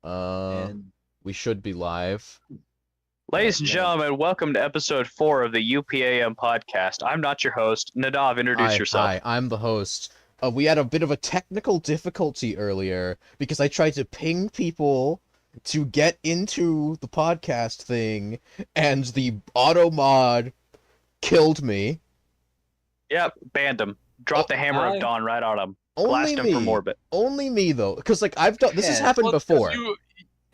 And We should be live. Ladies and gentlemen, welcome to episode 4 of the UPAM podcast. I'm not your host. Nadav, introduce yourself. Hi, I'm the host. We had a bit of a technical difficulty earlier because I tried to ping people to get into the podcast thing, and the auto mod killed me. Yep, banned him. Dropped the hammer of dawn right on him. Blast him from orbit. Only me though, because like I've done this has happened before.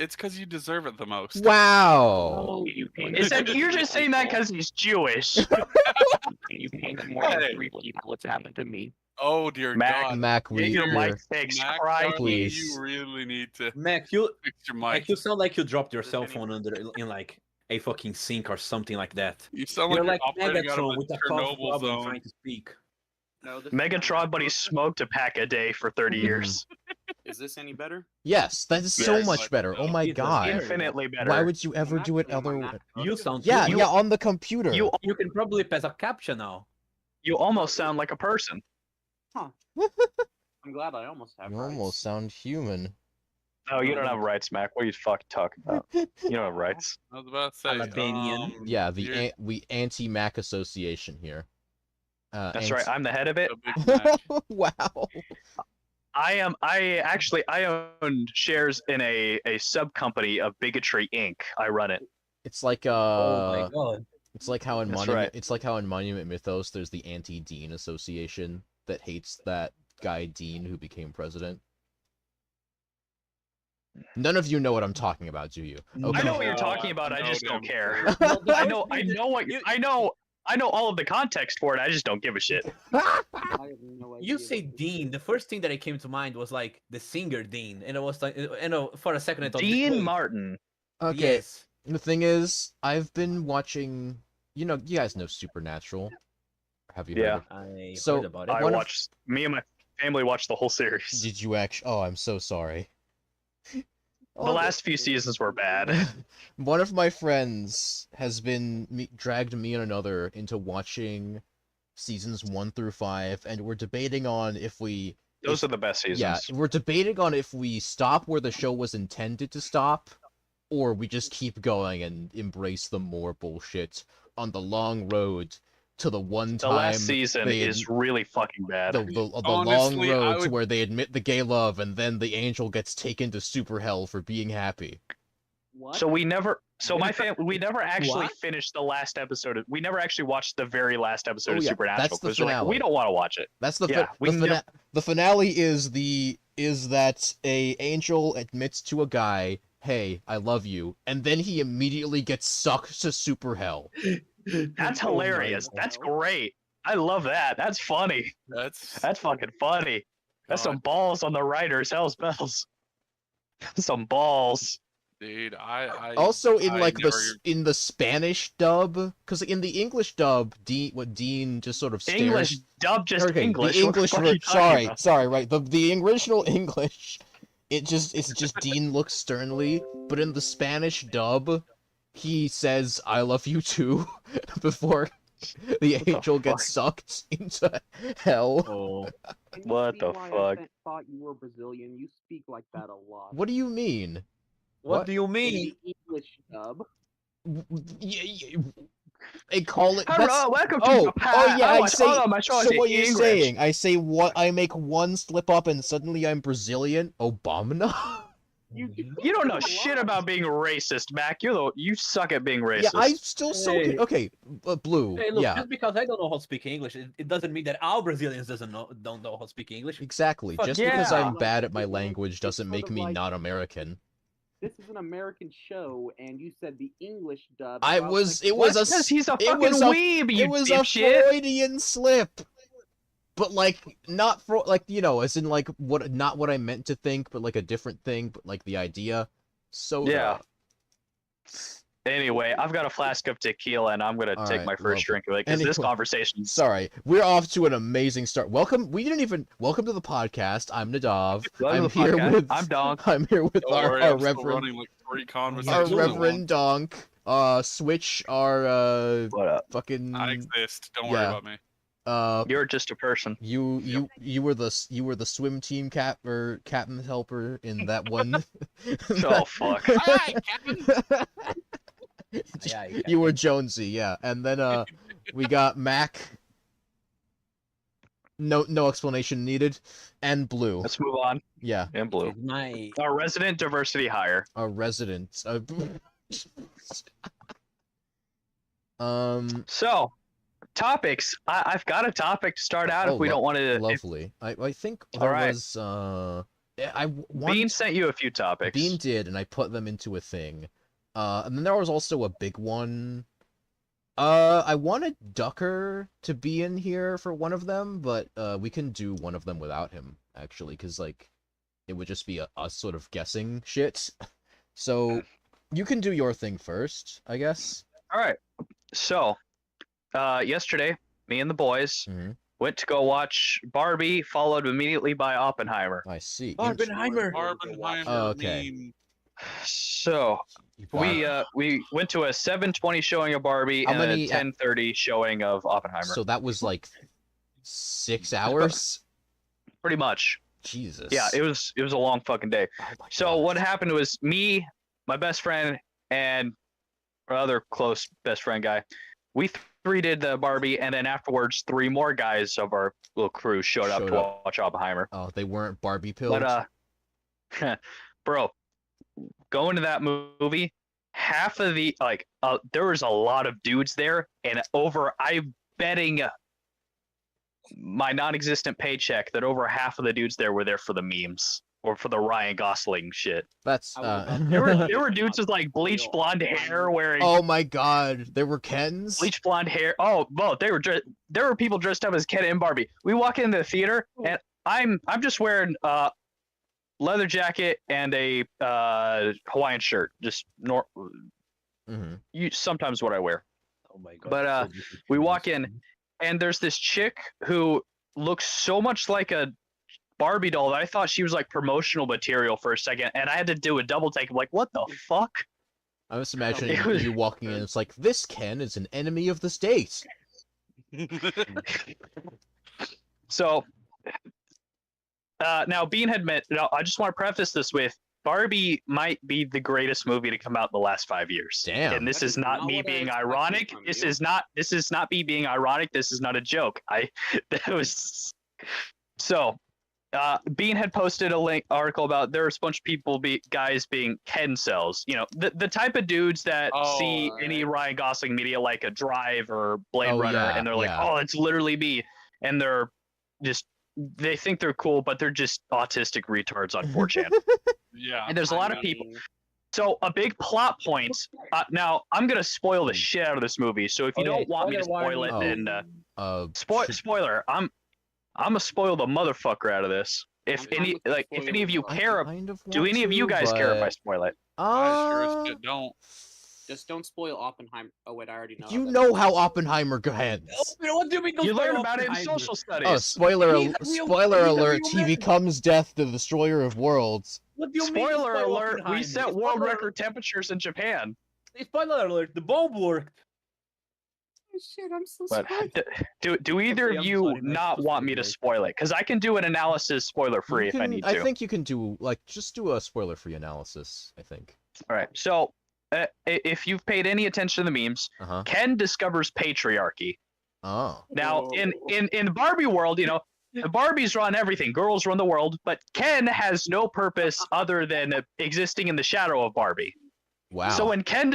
It's because you deserve it the most. Wow. You're just saying that because he's Jewish. You paint more than 3 people. What's happened to me? Oh dear Mac, God, Mac, get your mic fixed. Cry, please. You really need to Mac, you fix your mic. Mac, you sound like you dropped your cell phone in like a fucking sink or something like that. You sound You're like like you're operating out Megatron of with the a cough Chernobyl problem zone. trying to speak. No, this Megatron, but he smoked a pack a day for 30 years. Is this any better? Yes, that is so Yes. much better. Oh my Jesus. god. Infinitely better. Why would you ever I'm do it actually on my other? Mac. You sound Yeah, human. yeah, on the computer. You You can probably pass a captcha now. almost sound like a person. I'm glad I almost have You rights. almost sound human. No, you don't have rights, Mac. What are you fucking talking about? You don't have rights. I was about to say, Albanian. Yeah, you're we anti-Mac association here. That's right. I'm the head of it. a big Mac. Wow. I own shares in a sub company of Bigotry Inc. I run it. It's like Oh my god. it's like how in That's Monument right. it's like how in Monument Mythos there's the anti-Dean association that hates that guy Dean who became president. None of you know what I'm talking about, do you? I know what you're No, talking about. I no, just don't damn. care. I know all of the context for it. I just don't give a shit. I have no idea You say what this Dean. is. The first thing that came to mind was like the singer Dean, and it was like, for a second I thought Dean Martin. Okay, Yes. the thing is, I've been watching, you guys know Supernatural. Have you heard Yeah. of I So, heard about it. I One of- watched. Me and my family watched the whole series. Did you actually? Oh, I'm so sorry. The last few seasons were bad. One of my friends has dragged me and another into watching seasons 1 through 5, and we're debating on if we. Those are the best seasons. Yeah, we're debating on if we stop where the show was intended to stop, or we just keep going and embrace the more bullshit on the long road to the one The time last season they is really fucking bad. the long Honestly, I road to would- where they admit the gay love, and then the angel gets taken to super hell for being happy. What? So we never. So my family, we never actually What? finished the last episode. We never actually watched the very last episode of yeah, Supernatural that's the because we're like, finale. we don't want to watch it. That's the Yeah, we never- the finale is that a angel admits to a guy, "Hey, I love you," and then he immediately gets sucked to super hell. That's Oh my hilarious. God. That's great. I love that. That's funny. That's That's fucking funny. That's God, some balls on the writers. Hell's bells. Some balls. dude. I Also, in I like never- in the Spanish dub, because in the English dub, Dean just sort of stares. English dub, just Okay, English. The What the English. fuck are you talking about? Sorry, right. The original English, it's just Dean looks sternly, but in the Spanish dub, he says "I love you too" before the What the angel gets sucked into hell. Oh. Can you What see the why I fuck? thought you were Brazilian. You speak like that a lot. What do you mean? What What? do you In mean? the English dub. They call it. Hello, welcome to Oh, Japan. oh yeah, I watch say. all of my shows So in what you're English. saying? I say what? I make one slip up and suddenly I'm Brazilian. Obama. You don't know shit about being racist, Mac. You suck at being racist. Yeah, I still so Hey. okay. Blue. Hey, look, Yeah, just because I don't know how to speak English, it doesn't mean that all Brazilians don't know how to speak English. exactly. Fuck Just yeah. because I'm Like, bad at my it's like- language it's doesn't sort make of me like- not American. This is an American show, and you said the English dub. I so was. like, It was a. because he's a it fucking was a- weeb, you It was a dipshit. Freudian slip. But like not for like as in like what not what I meant to think, but like a different thing, but like the idea. So Yeah. Anyway, I've got a flask of tequila, and I'm gonna All take right, my first lovely. drink of it because this Anyway, conversation. Sorry, we're off to an amazing start. Welcome. We didn't even welcome to the podcast. I'm Nadav. Welcome I'm to the here podcast. with. I'm Donk. I'm here with Don't worry, our I'm still reverend, running like 3 our conversations. at reverend Donk. Switch our What up? fucking. once. I exist. Don't worry Yeah. about me. You're just a person. You were the swim team captain helper in that one. Oh fuck. Hi, Captain. Aye, You were Jonesy, yeah. And then we got Mac. No explanation needed. And Blue. Let's move on. Yeah, And Blue. My Our resident diversity hire. a resident. So, topics. I've got a topic to start out if we don't want to. Lovely. I think there Alright. was Bean sent you a few topics. Bean did, and I put them into a thing. And then there was also a big one. I wanted Ducker to be in here for one of them, but we can do one of them without him, actually, because, like, it would just be us sort of guessing shit. So, you can do your thing first, I guess. All right. So, yesterday, me and the boys Mhm. went to go watch Barbie, followed immediately by Oppenheimer. I see. Barbenheimer. Barbenheimer Oh, okay. meme. So we went to a 7:20 showing of Barbie How and many- a 10:30 showing of Oppenheimer. So that was like 6 hours? Pretty much. Jesus. Yeah, it was a long fucking day. Oh my So God. what happened was me, my best friend, and our other close best friend guy, we three did the Barbie, and then afterwards 3 more guys of our little crew showed up to watch Oppenheimer. Oh, they weren't Barbie pilled? But bro, going to that movie, half of the there was a lot of dudes there, and I'm betting my non-existent paycheck that over half of the dudes there were there for the memes or for the Ryan Gosling shit. That's There were dudes with like bleached blonde hair wearing Oh my God, there were Kens? bleached blonde hair. Oh, well, there were people dressed up as Ken and Barbie. We walk into the theater and I'm just wearing leather jacket and a Hawaiian shirt. Just sometimes what I wear. Oh my God. But we walk in and there's this chick who looks so much like a Barbie doll that I thought she was like promotional material for a second, and I had to do a double take. I'm like, what the fuck? I was imagining It was- you walking in, it's like, this Ken is an enemy of the state. So now Bean had met. Now I just want to preface this with Barbie might be the greatest movie to come out in the last 5 years. Damn. And this That is is not not me what I being expected ironic. from This you. is not me being ironic. This is not a joke. That was so. Bean had posted a article about there's a bunch of people guys being Ken cells. You know, the type of dudes that see any Ryan Gosling media like a Drive or Blade Oh, Runner, yeah, and they're like, yeah. oh, it's literally me, and they're just they think they're cool, but they're just autistic retards on 4chan. Yeah. And there's a lot of people. So a big plot point. Now I'm gonna spoil the shit out of this movie. So if you don't want me to spoil it, warning. then Should- spoiler. I'm gonna spoil the motherfucker out of this. If I'm any with the if any of you I care, kind of do want any of you to, guys care if I but- spoil it? I sure as shit don't. Just don't spoil Oppenheimer. Oh wait, I already know. You about know that. how Oppenheimer ends. What do you mean? You learned about it in social studies. Oh, spoiler He's a spoiler real alert, he man. becomes death, the destroyer of worlds. What do you mean? Spoiler spoil alert: We Oppenheimer? set world record temperatures in Japan. Spoiler alert! The bomb worked. Oh, shit, I'm so But sorry. do either Okay, of I'm you sorry, man. not want me to spoil it? Because I can do an analysis spoiler free You if I can- need to. I think you can do, like, just do a spoiler-free analysis, I think. All right. So if you've paid any attention to the memes, Uh-huh. Ken discovers patriarchy. Oh. Now, in the Barbie world, you know, the Barbies run everything. Girls run the world, but Ken has no purpose other than existing in the shadow of Barbie. Wow. So when Ken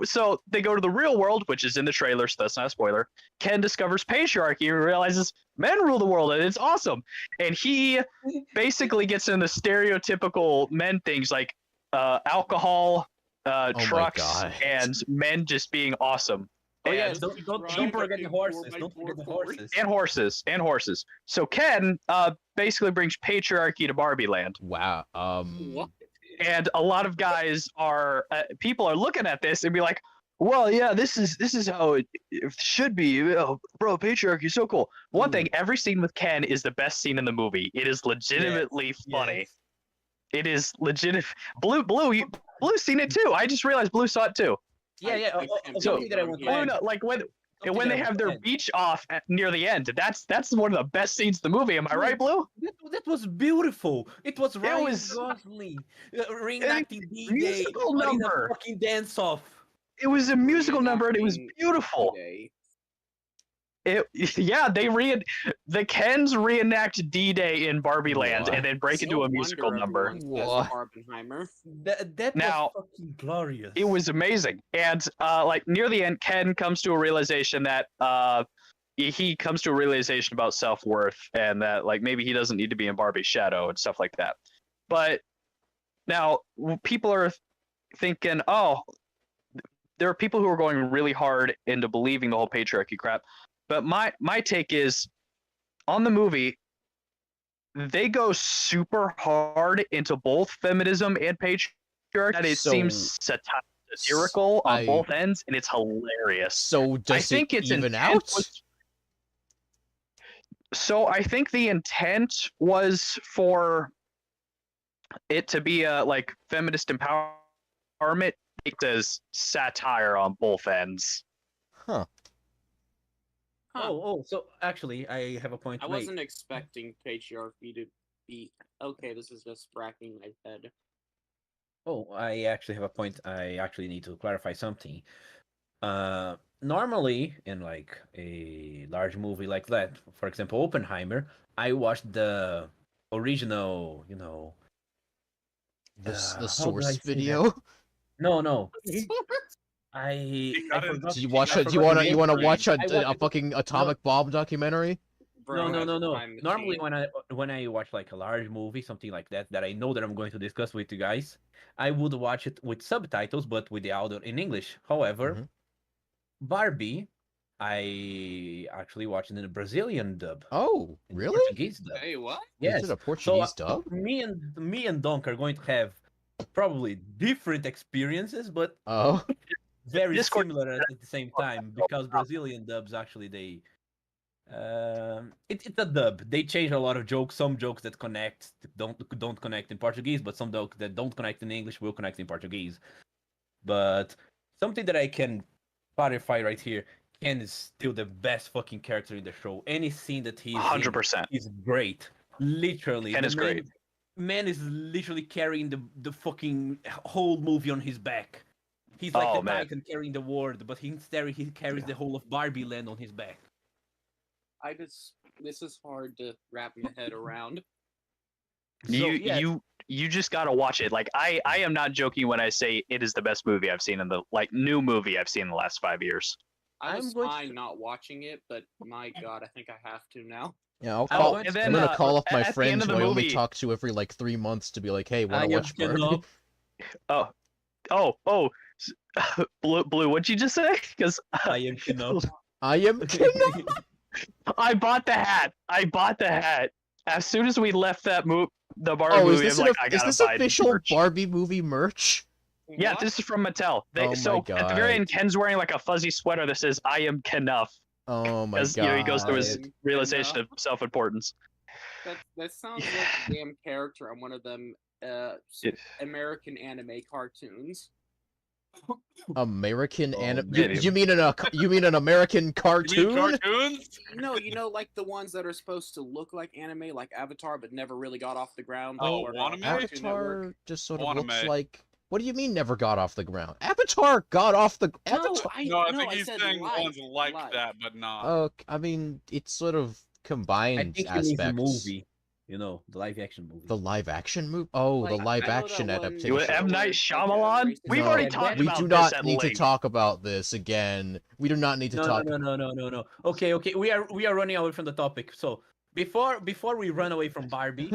so they go to the real world, which is in the trailer, so that's not a spoiler. Ken discovers patriarchy and realizes men rule the world, and it's awesome. And he basically gets in the stereotypical men things like alcohol, my trucks, God. and men just being awesome. Oh yeah, And- don't Keep forget the it horses. 4x4 Don't forget the for horses. and horses. So Ken basically brings patriarchy to Barbie Land, Wow. What? and a lot of guys are people are looking at this and be like, "Well, yeah, this is how it should be, bro. Patriarchy is so cool." One thing, every scene with Ken is the best scene in the movie. It is legitimately funny. Yes. It is legit. Blue's seen it too. I just realized Blue saw it too. Yeah, yeah. I- Oh, I'm oh, so- something that I want to Blue, add. no, like when And when they have their beach off near the end, that's one of the best scenes in the movie. Am I right, Blue? That was beautiful. It was Ryan was- Gosling reenacting D-Day musical in a number. fucking dance-off. It was a musical number and it was Reenacting beautiful. D-Day. Yeah, the Kens reenact D-Day in Barbie Land and then break into No a musical wonder number. everyone says What? Barbenheimer. That Now- was fucking glorious. It was amazing. And like near the end, Ken comes to a realization that he comes to a realization about self-worth and that like maybe he doesn't need to be in Barbie's shadow and stuff like that. But now people are thinking, oh, there are people who are going really hard into believing the whole patriarchy crap. But my take is on the movie, they go super hard into both feminism and patriarchy. That it So- seems satirical on I- both ends, and it's hilarious. So does I think it it's even intent out? So I think the intent was for it to be a like feminist empowerment. It does satire on both ends. Huh. So actually, I have a point I to make. wasn't expecting patriarchy to be okay. This is just racking my head. Oh, I actually have a point. I actually need to clarify something. Normally, in like a large movie like that, for example, Oppenheimer, I watched the original, The how do I source say that? video. No. I got it. forgot. Do you watch I it? Do you forgot wanna the you wanna name. watch I watched a it. fucking atomic bomb documentary? Bro, No. time Normally, machine. when I watch like a large movie, something like that I know that I'm going to discuss with you guys, I would watch it with subtitles, but with the audio in English. However, Mhm. Barbie, I actually watched it in a Brazilian dub. Oh, in really? Portuguese dub. Hey, what? Yes. Is it a Portuguese So dub? me and Donk are going to have probably different experiences, but Oh, very Discord- similar at the same time because Brazilian dubs actually it's a dub. They change a lot of jokes. Some jokes that don't connect in Portuguese, but some jokes that don't connect in English will connect in Portuguese. But something that I can clarify right here, Ken is still the best fucking character in the show. Any scene that he's in 100%. is great. Literally, Ken the is great. Man is literally carrying the fucking whole movie on his back. He's like Oh, the man. Titan carrying the world, but instead he carries the whole of Barbie Land on his back. This is hard to wrap my head around. You just gotta watch it. Like I am not joking when I say it is the best movie I've seen in the new movie I've seen in the last 5 years. I was I'm going to- fine not watching it, but my god, I think I have to now. yeah. I'll I'm call. going to- and I'm then gonna call up my at the friend end of who the I only movie, talk to every like 3 months to be like, hey, I wanna am watch Barbie? Blue, what'd you just say? Because I am Kino. I am. I bought the hat. As soon as we left that the Barbie Oh, is movie, this I'm like, I is gotta this buy official merch. Barbie movie merch? Yeah, What? this is from Mattel. Oh my So at the very God. end, Ken's wearing like a fuzzy sweater that says "I am Knuff." Oh my As god. he goes through his God. realization of self-importance. That sounds like a damn character on one of them American anime cartoons. American Oh, anime. man. You mean an American You mean cartoon? cartoons? No, like the ones that are supposed to look like anime, like Avatar, but never really got off the ground. Oh, or, wannabe? Cartoon Network. Avatar just sort of Wannabe. looks like. What do you mean never got off the ground? Avatar got off the. No, Avatar. No, I think he's said saying live, ones like live. that, but not. Oh, I mean, it's sort of combined I think he aspects. means the movie. The live action movie. The live action movie? Oh, Like, the I live know that action one- adaptation. You M Night like a Shyamalan? racist We've No, already yeah, talked we about do this not at need to length. talk about this again. We do not need to talk. No. Okay. We are running away from the topic. So before we run away from Barbie,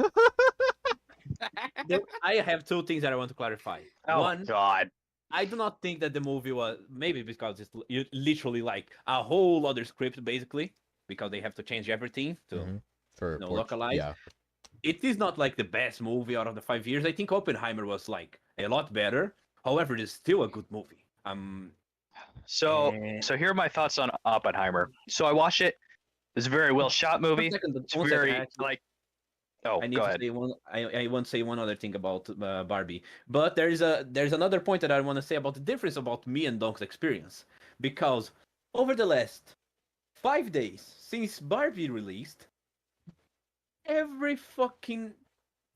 I have two things that I want to clarify. Oh One, God! I do not think that the movie was maybe because it's literally like a whole other script basically because they have to change everything to Mhm. For No, Port- localized? Yeah. It is not like the best movie out of the 5 years. I think Oppenheimer was like a lot better. However, it is still a good movie. So Eh. so here are my thoughts on Oppenheimer. So I watched it. It's a very well shot movie. It's very actually, like. Oh, I need go to ahead. say one. I want to say one other thing about Barbie, but there's another point that I want to say about the difference about me and Donk's experience because over the last 5 days since Barbie released, every fucking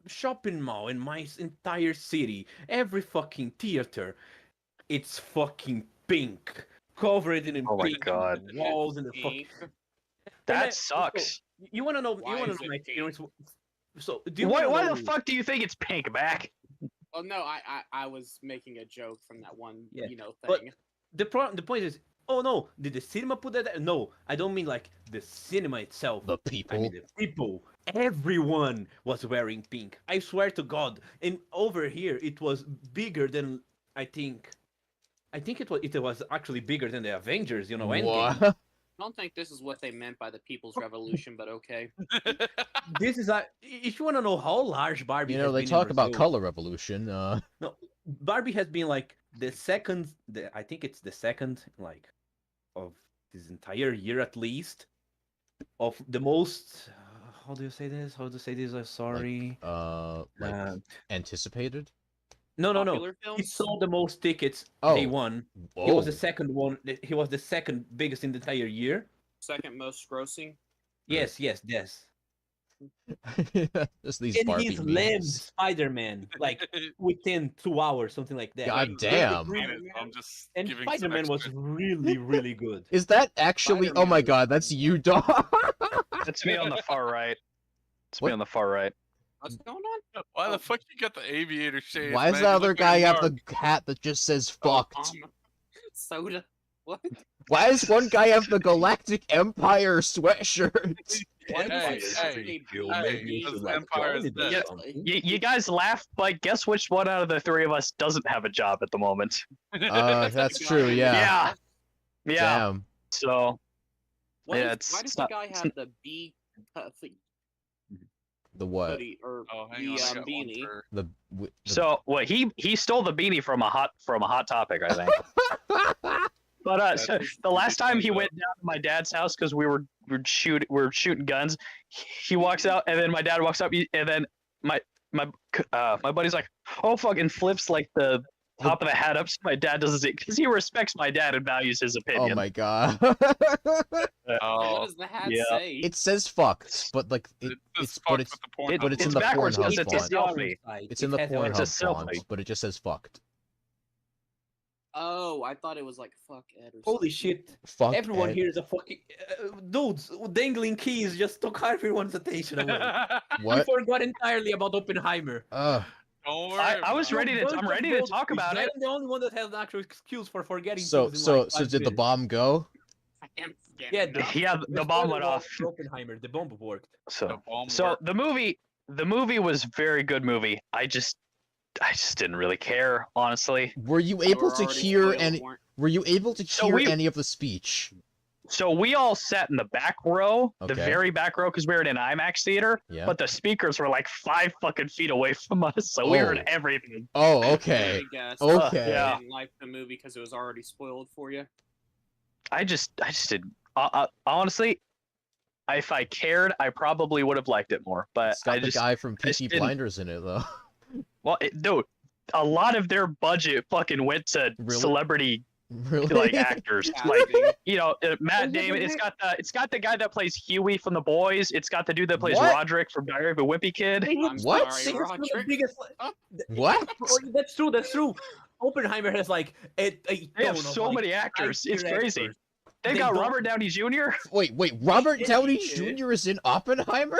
shopping mall in my entire city, every fucking theater, it's fucking pink, covered in Oh my pink God. walls and the fucking. Pink. That So, sucks. you want to know? Why You want is to know it my pink? experience? So do you Why, wanna why know? the fuck do you think it's pink, Mac? Oh no, I was making a joke from that one Yeah, thing. but the point is, oh no, did the cinema put that? No, I don't mean like the cinema itself. The I people. mean the people. Everyone was wearing pink. I swear to God. And over here, it was bigger than I think. I think it was actually bigger than the Avengers. You know, Endgame. What? I don't think this is what they meant by the People's Revolution, but okay. This is a. If you want to know how large Barbie You has know, they been talk in about Brazil, color revolution. no, Barbie has been like the second. I think it's the second like of this entire year at least of the most. How do you say this? How to say this? I'm sorry. Like anticipated. No. Popular He films? sold the most tickets Oh. day one. Whoa. He was the second one. He was the second biggest in the entire year. Second most grossing. Yes. Just these And Barbie he's memes. lamb Spider-Man like within 2 hours, something like that. God I damn. haven't seen it, so I'm just And giving some Spider-Man was extra- really good. Is that actually? Oh my Spider-Man. God, that's you, dog. That's me on the far right. It's What? me on the far right. What's going on? Why the fuck you got the aviator shades? Why does man? the You other look guy like a have narc. the hat that just says Oh, fucked? soda. What? Why does one guy have the Galactic Empire sweatshirt? Why Hey, does hey, it say hey, B? because Empire is dead. You guys laugh, but guess which one out of the three of us doesn't have a job at the moment? That's true. Yeah. Yeah. Damn. So Why Yeah, does, why does not- the guy have the B The what? hoodie or Oh, hang the on, I got one beanie? for- The so what he stole the beanie from a hot topic, I think. But so That's the last time he funny, went down to my dad's house because we were shooting guns, he walks out and then my dad walks up and then my buddy's like, oh fucking flips like the top of the hat up so my dad doesn't because he respects my dad and values his opinion. Oh my God. What Oh, does the hat yeah. say? It says fucked, but like it's it's fucked but it's with the porn but it's in it's the backwards Pornhub 'cause it's a font. selfie. It's in the It's a Pornhub font, selfie. but it just says fucked. Oh, I thought it was like fuck Ed or Holy something. shit! Fuck. Everyone Ed. here is a fucking dudes. Dangling keys just took everyone's attention away. We What? forgot entirely about Oppenheimer. Don't worry. I was about ready it. to. I'm ready to talk about it. I'm the only one that has an actual excuse for forgetting. So things in so like so 5 did the minutes. bomb go? I am scared Yeah, enough. Yeah, the bomb went off. Oppenheimer, the bomb worked. The So bomb so worked. the movie was very good movie. I just didn't really care, honestly. Were you You able were to already hear spoiled, any? weren't- Were you able to So hear we- any of the speech? So we all sat in the back row, the Okay. very back row, because we were in an IMAX theater. Yeah. But the speakers were like 5 fucking feet away from us, so we heard Oh. everything. Oh, okay. I guess. Okay. Yeah. I didn't like the movie because it was already spoiled for you. I just didn't. Honestly, if I cared, I probably would have liked it more. But It's got I the just, guy from just Peaky didn't. Blinders in it though. well, dude, a lot of their budget fucking went to Really? celebrity Really? like actors, like Casting. Matt Damon. It's got the guy that plays Huey from The Boys. It's got the dude that plays What? Roderick from Diary of a Wimpy Kid. I'm What? sorry, Roderick. What? That's true. That's true. Oppenheimer has like a They ton have of, so like, many actors. It's high-tier crazy. actors. They They got don't- Robert Downey Jr. Wait, Robert Yes, Downey he did. Jr. is in Oppenheimer?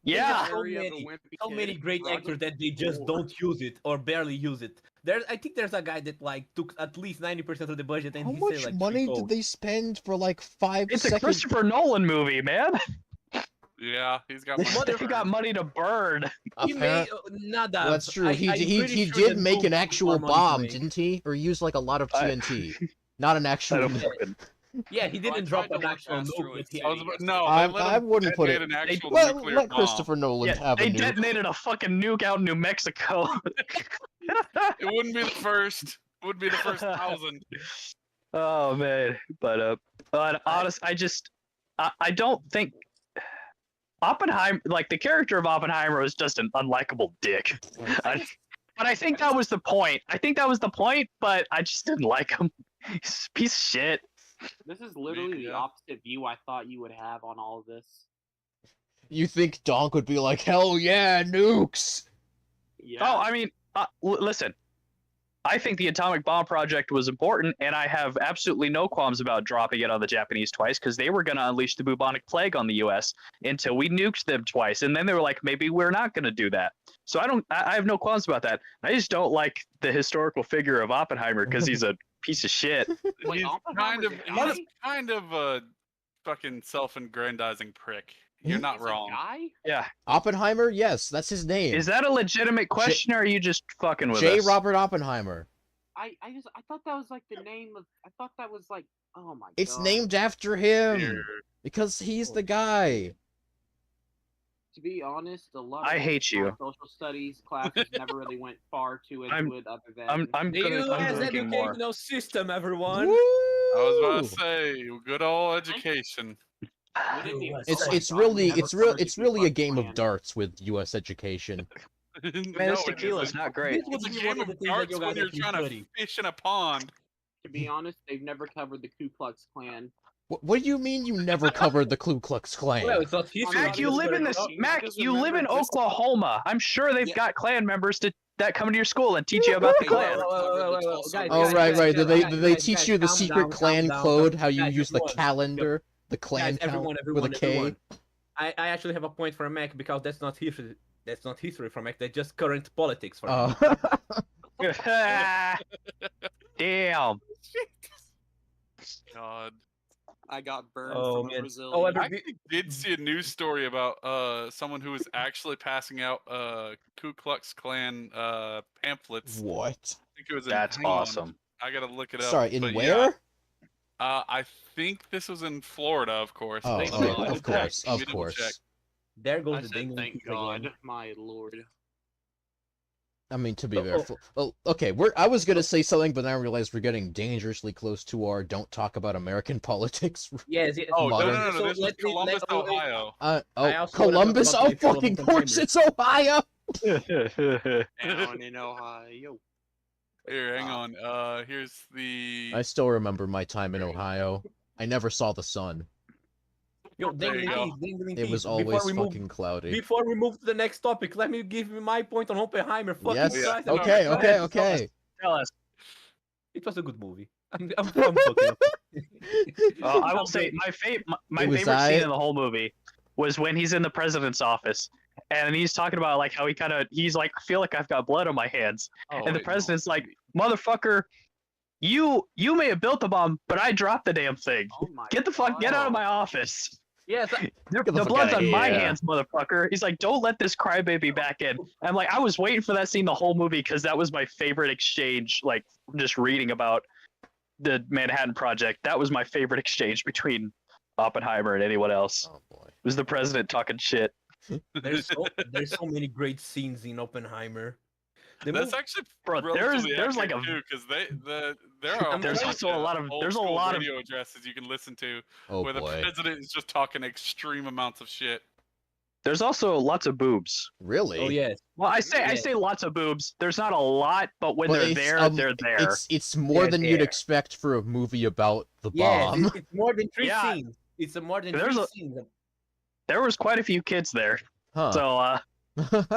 Yeah. So Diary of a many- Wimpy So Kid, many great Roderick actors that they just Moore. don't use it or barely use it. I think there's a guy that like took at least 90% of the budget and How he much said like money three did they spend for like 5 It's a seconds? Christopher Nolan movie, man. Yeah, he's got They money. got money to burn. He made Apparent- nada. Well, that's true. I'm He pretty sure did that make an Donk actual had more money bomb, to make. didn't he? Or use like a lot of I- TNT. Not an I actual. don't fucking- Yeah, he Well, I didn't drop tried to an look actual nuke. asteroids But he, I was about, no, I- they let I him wouldn't put detonate it- an actual Let nuclear let bomb. Christopher Nolan Yeah, have a they nuke. detonated a fucking nuke out in New Mexico. It wouldn't be the first. It would be the first 1,000. Oh man, but honest, I don't think Oppenheimer, like the character of Oppenheimer, was just an unlikable dick. But I think that was the point. But I just didn't like him. He's a piece of shit. This is literally the Yeah. opposite view I thought you would have on all of this. You think Donk would be like, hell yeah, nukes? Yeah. Oh, I mean, listen. I think the atomic bomb project was important, and I have absolutely no qualms about dropping it on the Japanese twice because they were going to unleash the bubonic plague on the U.S. until we nuked them twice, and then they were like, maybe we're not going to do that. So I have no qualms about that. I just don't like the historical figure of Oppenheimer because he's a piece of shit. Wait, He's Oppenheimer's a guy? kind of a fucking self-aggrandizing prick. You're not He's a wrong. guy? Yeah, Oppenheimer? Yes, that's his name. is that a legitimate question, or are you just fucking with J. us? Robert Oppenheimer. I thought that was like the name of. I thought that was like. Oh my god. It's named after him Here. because he's the guy. To be honest, a lot. I of hate you. Social studies classes never really went far too into I'm- it, other than. I'm The gonna U.S. I'm drinking more. educational system, everyone. I was about Woo! to say, good old education. We didn't even It's talk it's about it. We really never it's real covered the it's Ku really a Klux game of Klan. darts with U.S. education. Man, No, this it tequila's isn't. not great. This would It's a be game one of of the things that darts you when guys you're actually trying to study. fish in a pond. To be honest, they've never covered the Ku Klux Klan. What do you mean you never covered the Ku Klux Klan? Well, it's not history. Mac, you live in this. You Mac, just you live in remember this- Oklahoma. I'm sure they've Yeah. got Klan members that come to your school and teach you about the Hey, Klan. Guys, Oh guys, right, guys, right. Did guys, they guys, teach guys, you the calm secret down, clan calm down, code? calm- How you guys, use the everyone, calendar, the clan Guys, count everyone, with a K? everyone. I actually have a point for Mac because that's not history. That's not history for Mac. That's just current politics for him. Damn. God. I got burned Oh, from a man. Brazilian. Oh, I every- actually did see a news story about someone who was actually passing out Ku Klux Klan pamphlets. What? I think it was in That's hang on, awesome. I gotta look it up. Sorry, in but where? Yeah, I think this was in Florida, of course. Oh, Thank oh, God. of course, Let of me double check. course. There goes I the said, ding thank God, my lord. I mean, to be Oh, fair, well, okay. I was gonna say something, but then I realized we're getting dangerously close to our "don't talk about American politics." Yes. yes. Oh, no, Modern- no, no, So this was let me- Columbus, let- Ohio. I Oh, also wanna Columbus! talk Oh, about the fucking Philip course, it's Ohio. Down in Ohio. Here, hang on. Here's the. I still remember my time in Ohio. I never saw the sun. Yo, There you go. It was always fucking cloudy. Before we move to the next topic, let me give you my point on Oppenheimer. Fucking Yes. Christ, Okay. Go Okay. ahead, Okay. Tell us. It was a good movie. I'm fucking up. I will say my It was favorite I- scene in the whole movie was when he's in the president's office and he's talking about like how he's like, I feel like I've got blood on my hands, Oh, and the wait, president's no. like, motherfucker, you may have built the bomb, but I dropped the damn thing. Oh my Get the fuck, get out of God. my office. Yes, Get the The fuck blood's outta on my here. hands, motherfucker. He's like, don't let this crybaby back in. I'm like, I was waiting for that scene the whole movie because that was my favorite exchange. Like, just reading about the Manhattan Project, that was my favorite exchange between Oppenheimer and anyone else. Oh boy. It was the president talking shit. there's so many great scenes in Oppenheimer. The That's movie- actually Bro, relatively there's like accurate, a- too, because there are There's bunch also a lot of- old there's a school lot of- radio addresses you can listen to Oh where the boy. president is just talking extreme amounts of shit. There's also lots of boobs. Really? Oh yes. Well, I say Yeah. lots of boobs. There's not a lot, but when Well, they're it's, there, they're there. It's more They're than you'd there. expect for a movie about the Yes, bomb. it's more than three Yeah. scenes. It's a more than There's three a- scenes. There was quite a few kids there. Huh. So,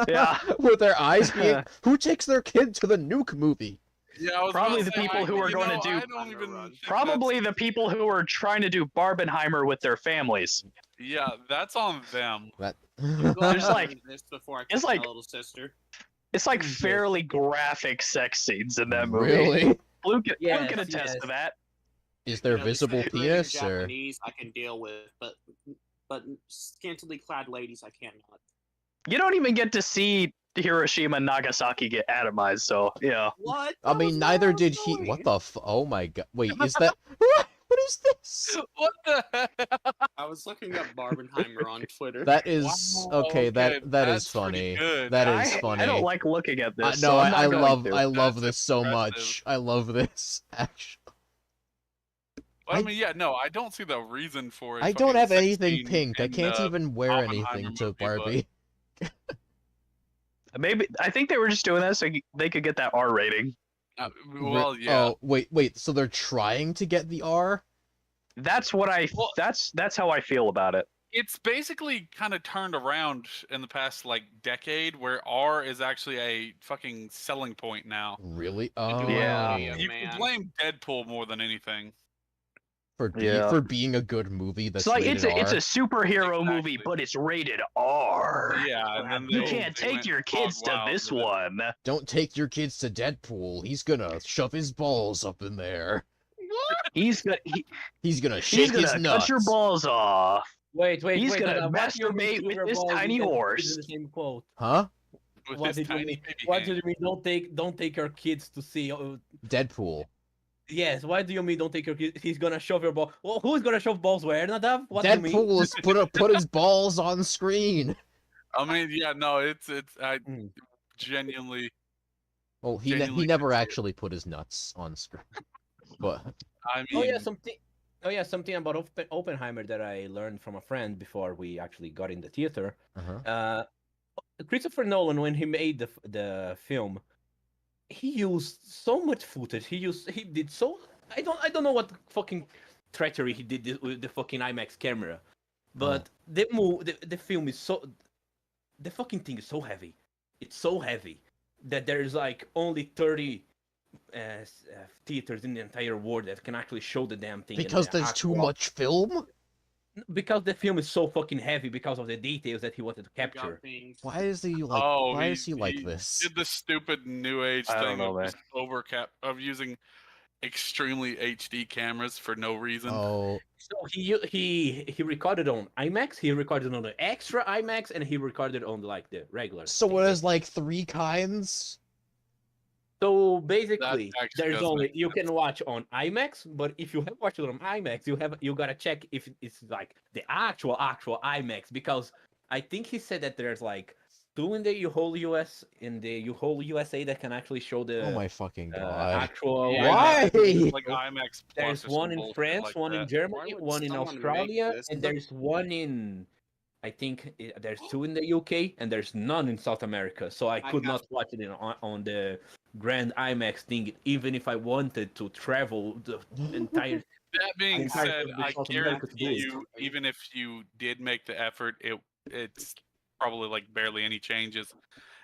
yeah. With their eyes being, who takes their kid to the nuke movie? Yeah, I was Probably about the to say, people who are you going to know, do- I don't even think Probably the people who are trying to do Barbenheimer with their families. Yeah, that's on them. That. There's like- this before I it's kissed like- my little sister. It's like Yes. fairly graphic sex scenes in that movie. Really? Blue can Yes, attest yes. to that. Is there You know, the visible Spanish penis or? Japanese I can deal with, but scantily clad ladies I cannot. You don't even get to see Hiroshima and Nagasaki get atomized, so yeah. What? I That mean, was neither what I did was he. doing. What the? Oh my god! Wait, is that? What is this? What the hell? I was looking up Barbenheimer on Twitter. That is Wow, okay. That is that's pretty funny. good. That I, is funny. I don't like looking at this. No, so I'm not I going love to. I love That's this so impressive. much. I love this. Actually, But, I I- mean, yeah, no, I don't see the reason for it. I don't have fucking anything sex pink. scene I in, can't even wear Oppenheimer anything to movie, but- Barbie. Maybe I think they were just doing that so they could get that R rating. Well, yeah. Oh, wait. So they're trying to get the R? That's what Well- that's how I feel about it. It's basically kind of turned around in the past like decade, where R is actually a fucking selling point now. Really? Yeah. You man. can blame Deadpool more than anything. For being a good movie that's It's like rated it's a R. superhero movie, Exactly. but it's rated R. Yeah, and then You they- can't they take went your hog kids to wild this with it. one. Don't take your kids to Deadpool. He's gonna shove his balls up in there. He's gonna He's gonna he's shake his gonna nuts. cut your balls off. Wait, He's wait. gonna what do you mean masturbate shove with your this balls tiny in the- horse. in the same quote? Huh? With What his did you tiny mean? baby What hand. do you mean? Don't take your kids to see. Deadpool. Yes. Why do you mean don't take your kids? He's gonna shove your ball. Well, who's gonna shove balls where, Nadav? What do you mean? Deadpool is put his balls on screen. I mean, yeah, no, it's I Mm. genuinely. Well, he Genuinely never could see it. actually put his nuts on screen. But I mean, Oh yeah, something about Oppenheimer that I learned from a friend before we actually got in the theater. uh-huh. Christopher Nolan, when he made the film, he used so much footage. He did so. I don't know what fucking treachery he did with the fucking IMAX camera, but the film is so. The fucking thing is so heavy. It's so heavy that there's like only 30 theaters in the entire world that can actually show the damn thing. and Because the there's too actual- much film? Because the film is so fucking heavy because of the details that he wanted to I got capture. things. Why is he like oh, why is he like he this? Did the stupid new age I don't thing know, of just of using extremely HD cameras for no reason. Oh, So he recorded on IMAX, he recorded on the extra IMAX, and he recorded on like the regular. so thing. there's like 3 kinds? So basically, actually there's does only make you sense. can watch on IMAX, but if you have watched it on IMAX, you gotta check if it's like the actual IMAX, because I think he said that there's like 2 in the whole US whole USA that can actually show the Oh my fucking god. actual. Yeah, Why? it's like IMAX Plus There's or some one in bullshit France, like one in that. Germany, Why would one in someone make Australia, this? and there's one in. I think there's 2 in the UK, and there's none in South America. So I could got not watch it on the Grand IMAX thing, even if I wanted to travel the entire. That being entire said, country, I South America to do guarantee it. you, even if you did make the effort, it's probably like barely any changes.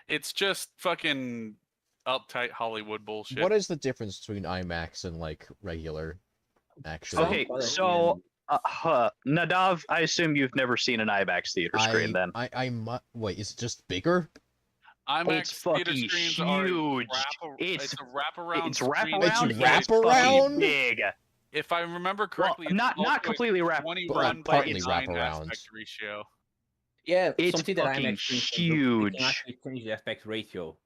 It's just fucking uptight Hollywood bullshit. What is the difference between IMAX and like regular actually? Okay, so Nadav, I assume you've never seen an IMAX theater screen then. Wait, is it just bigger? IMAX It's theater fucking screens are huge. it's a wraparound. It's screen wraparound. It's and wraparound? fucking big. If I remember Well, correctly, it's not also a completely wraparound, 21 but by partly 9 wraparound. aspect ratio. Yeah, It's something that fucking IMAX screens can do, they can huge. actually change the aspect ratio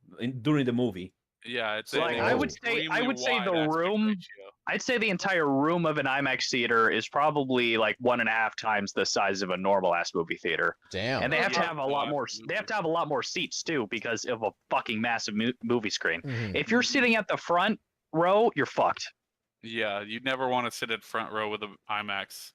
during the movie. Yeah, it's Like, I would say extremely the wide aspect room- ratio. I'd say the entire room of an IMAX theater is probably like 1.5 times the size of a normal ass movie theater, Damn. and they have to Yeah. have a lot more. They have to have a lot more seats too because of a fucking massive movie screen. Mhm. If you're sitting at the front row, you're fucked. Yeah, you'd never want to sit at front row with an IMAX.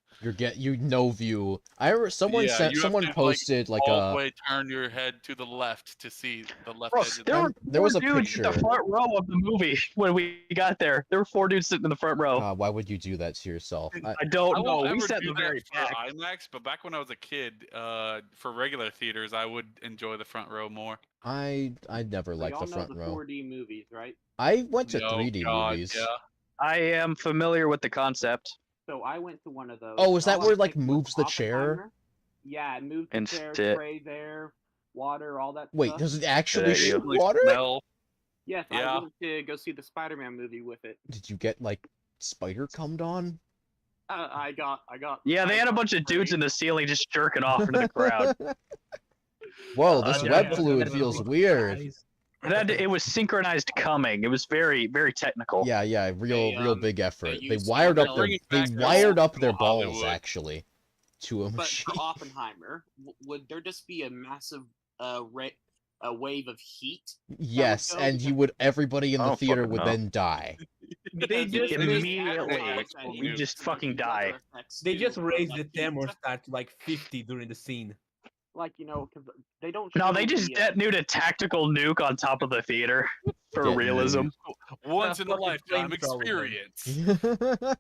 You no view. Someone Yeah, you have to, posted like all a the way turn your head to the left to see the left Bro, edge of there the were there was four a dudes in the picture. front row of the movie when we got there. There were 4 dudes sitting in the front row. why would you do that to yourself? I don't I know. won't We ever sat in do the very that back. for IMAX, but back when I was a kid, for regular theaters, I would enjoy the front row more. I never So liked y'all the know front the row. 4D movies, right? I went to No, 3D God, movies. Yeah. I am familiar with the concept. So I went to one of those. Oh, is that All I where it, like, picked was moves the chair? Oppenheimer. Yeah, it moves the And chair, sit. sprays air, water, all that Wait, stuff. does it actually at you. shoot Like water? smell. Yes, Yeah. I went to go see the Spider-Man movie with it. Did you get like spider cummed on? I got. Yeah, they had a bunch of dudes in the ceiling just jerking off into the crowd. Whoa, this yeah, web yeah. fluid feels weird. It was synchronized coming. It was very, very technical. Yeah, real big effort. They use wired up Spider-Man. their Bring it back to wired up their old balls Hollywood. actually to a But machine. for Oppenheimer, would there just be a massive a wave of heat? Yes, go and everybody in the I don't theater fucking would know. then die. They just Immediately, we we just fucking die. They just raised the thermostat to like 50 during the scene. Like, because they don't. No, show they just the, detonated a tactical nuke on top of the theater for Detonated. realism. Once in a fucking lifetime flamethrower. experience.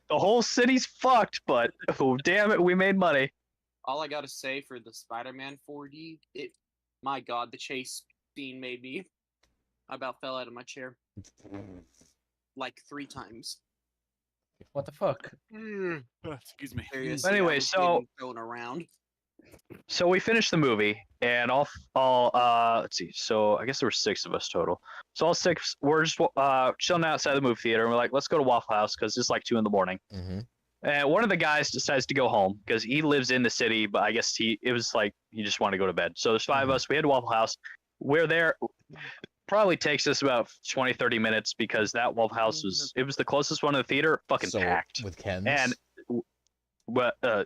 The whole city's fucked, but oh damn it, we made money. All I gotta say for the Spider-Man 4D, my God, the chase scene made me. I about fell out of my chair like 3 times. What the fuck? Excuse me. Seriously, But anyway, I was so- getting thrown around. So we finished the movie, and all let's see. So I guess there were 6 of us total. So all 6, we're just chilling outside the movie theater, and we're like, let's go to Waffle House because it's like 2 in the morning. Mm-hmm. And one of the guys decides to go home because he lives in the city, but I guess it was like he just wanted to go to bed. So there's 5 of us. We head to Waffle House. We're there. Probably takes us about 20, 30 minutes because that Waffle House was the closest one to the theater. Fucking packed. With Ken's. And but I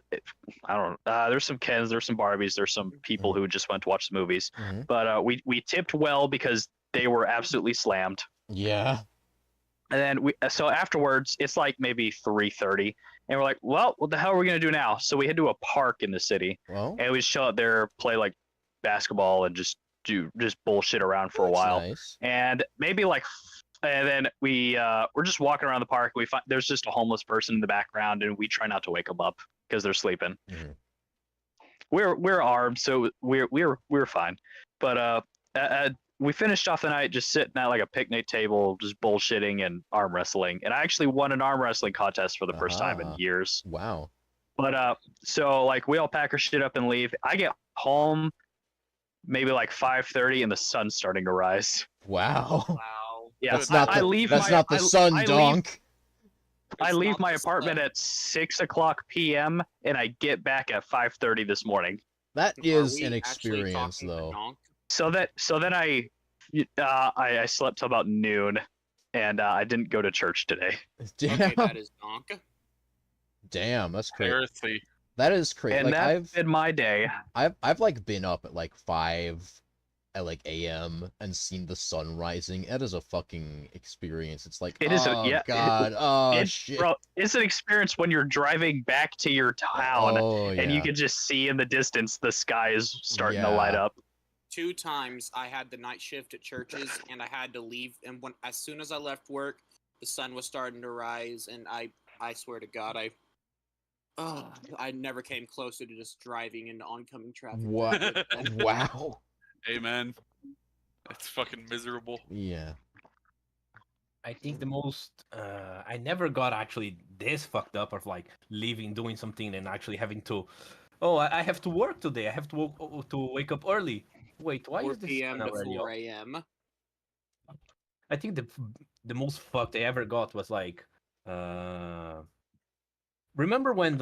don't know. There's some Kens, there's some Barbies, there's some people who just went to watch the movies. Mhm. But we tipped well because they were absolutely slammed. Yeah. And then so afterwards, it's like maybe 3:30, and we're like, well, what the hell are we gonna do now? So we head to a park in the city, Well, and we just chill out there, play like basketball, and just bullshit around for a that's while. nice. And maybe like, and then we're just walking around the park. We find there's just a homeless person in the background, and we try not to wake them up because they're sleeping. Mhm. We're armed, so we're fine. But we finished off the night just sitting at like a picnic table, just bullshitting and arm wrestling. And I actually won an arm wrestling contest for the first time in Aha. years. Wow. But so like we all pack our shit up and leave. I get home maybe like 5:30, and the sun's starting to rise. Wow. Wow. Yeah, That's not I the, leave that's my, not the sun, I leave- Donk. I It's leave not my the apartment sun. at 6:00 p.m. and I get back at 5:30 this morning. That Are is we an actually experience, talking to though. Donk? So then I slept till about noon, and I didn't go to church today. Damn. Okay, that is Donk. Damn, that's crazy. Heresy. That is crazy. And Like that's been my day. I've like been up at like 5 at like a.m. and seen the sun rising. That is a fucking experience. It's like, It is oh yeah. god, oh It's, shit. bro, it's an experience when you're driving back to your town, Oh yeah. and you can just see in the distance the sky is starting to light Yeah. up. 2 times I had the night shift at churches, and I had to leave. And as soon as I left work, the sun was starting to rise, and I swear to God, I never came closer to just driving into oncoming traffic. What? Wow. Amen. It's fucking miserable. Yeah. I think the most I never got actually this fucked up of like leaving, doing something, and actually having to. Oh, I have to work today. I have to wake up early. Wait, why 4 is this p.m. sun to already 4 up? a.m. I think the most fucked I ever got was like, remember when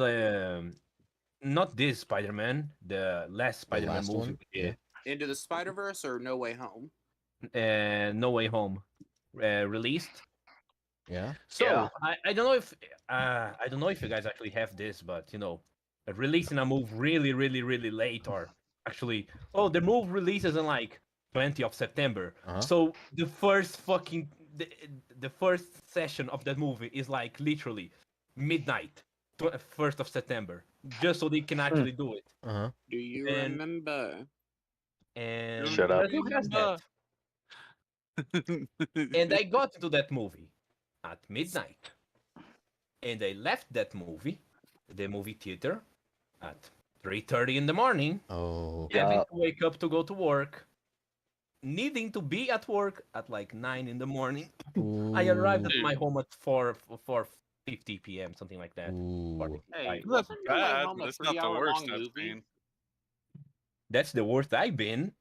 not this Spider-Man, the last Spider-Man last movie one? we did, Into the Spider-Verse or No Way Home? No Way Home, released. Yeah. So Yeah. I don't know if you guys actually have this, but you know, releasing a move really late, or actually, the move releases in like 20th of September. Uh-huh. So the first fucking the first session of that movie is like literally midnight, 1st of September, just so they can actually do it. Uh-huh. Do you And- remember? And Shut up. Brazil has that. And I got to that movie at midnight. And I left that movie, the movie theater, at 3:30 in the morning, Oh. Yeah. having to wake up to go to work, needing to be at work at like 9 in the morning. I arrived at Ooh. my home at 4:50 p.m., something like that. Ooh. 4:55. Hey, That's wasn't No Way bad, Home but a it's not the 3-hour worst long I've movie? seen. That's the worst I've been.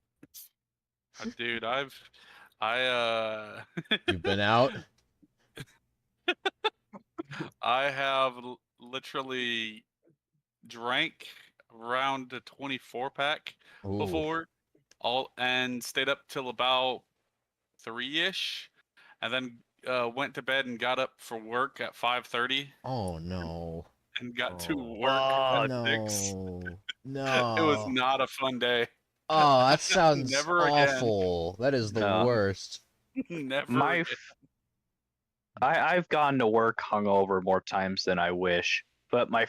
Dude, You've been out? I have literally drank around a 24 pack Ooh. before, and stayed up till about 3ish, and then went to bed and got up for work at 5:30 Oh no. and got to Oh. work Oh, at No. 6. No. It was not a fun day. Oh, that sounds Never again. awful. That is the No. worst. Never. My again. I've gone to work hungover more times than I wish, but the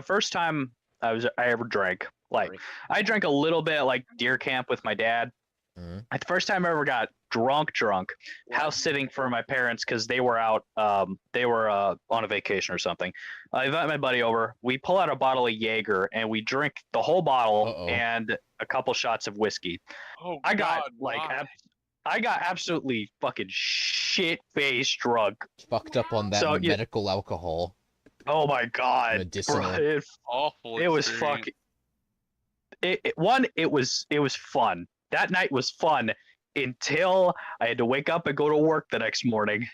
first time I ever drank, like I drank a little bit at like deer camp with my dad. Mhm. The first time I ever got drunk, house sitting for my parents because they were out. They were on a vacation or something. I invite my buddy over. We pull out a bottle of Jaeger and we drink the whole bottle and a couple shots of whiskey. Oh, I got God, like why? I got absolutely fucking shit-faced drunk. Fucked up on that medical alcohol. Oh my God, medicinal. bro, Awful. it was fucking. It was fun. That night was fun until I had to wake up and go to work the next morning.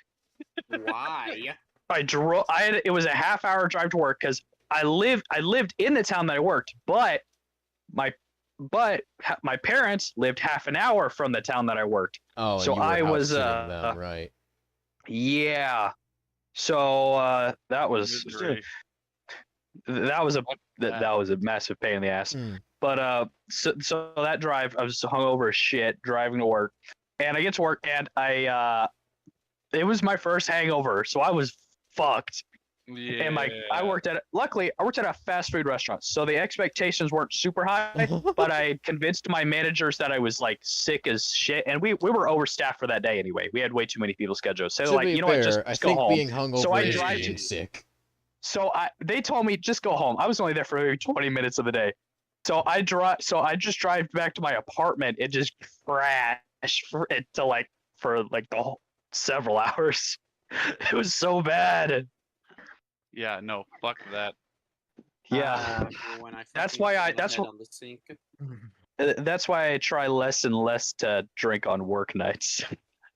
Why? It was a half-hour drive to work because I lived in the town that I worked, but my parents lived half an hour from the town that I worked. Oh, so and you were I was them, right. Yeah. So that was a massive pain in the ass. But so that drive, I was hungover as shit driving to work, and I get to work and it was my first hangover, so I was fucked. Yeah. And luckily I worked at a fast food restaurant, so the expectations weren't super high, but I convinced my managers that I was like sick as shit, and we were overstaffed for that day anyway. We had way too many people scheduled. So like, you know what, just I go think home. being hungover So I is drive being sick. So they told me just go home. I was only there for maybe 20 minutes of the day. So I just drive back to my apartment and just crash for the whole several hours. It was so bad. Yeah, no, fuck that. Yeah. When I That's fucking why fell I- the that's head what- on the sink. That's why I try less and less to drink on work nights.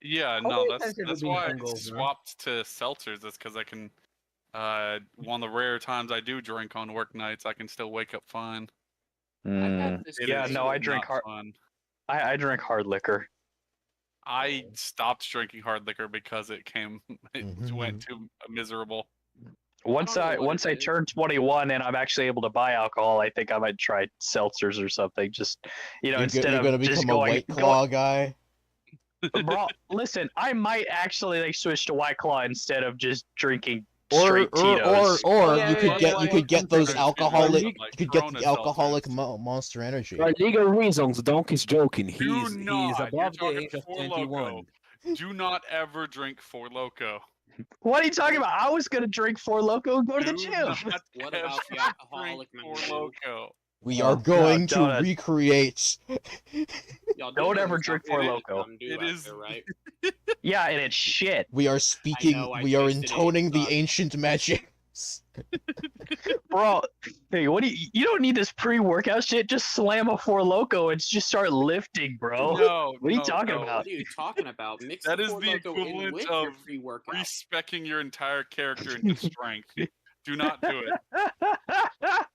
Yeah, How no, many that's times have you that's been why I hungover? swapped to seltzers. That's because I can. One of the rare times I do drink on work nights, I can still wake up fine. I've had this Yeah, issue no, I with drink Not hard. fun. I drink hard liquor. I stopped drinking hard liquor because it went too miserable. Once don't know what once it I is. turn 21 and I'm actually able to buy alcohol, I think I might try seltzers or something. Just instead You're of gonna just become a White Claw guy. Bro, listen, I might actually switch to White Claw instead of just drinking Or straight Tito's. you could get those alcoholic Corona Monster Energy. For legal reasons, Donk is joking. Do He's not. You're above the talking age of Four 21. Loko. Do not ever drink Four Loko. What are you talking about? I was gonna drink Four Loko and go to the Do gym. not What ever about the drink alcoholic Four Mountain Dew? Loko. We are going to donut. recreate. Y'all do Don't know ever there's drink not Four really Loko. Mountain Dew It out is- there, right? Yeah, and it's shit. We are speaking. I We are tasted it, intoning it's the not- ancient magic. Bro, hey, you don't need this pre-workout shit. Just slam a Four Loko and just start lifting, bro. No, What are you no, talking no. about? What are you talking about? Mix That the is Four the Loko in equivalent with your of pre-workout. Respecking your entire character into strength. Do not do it.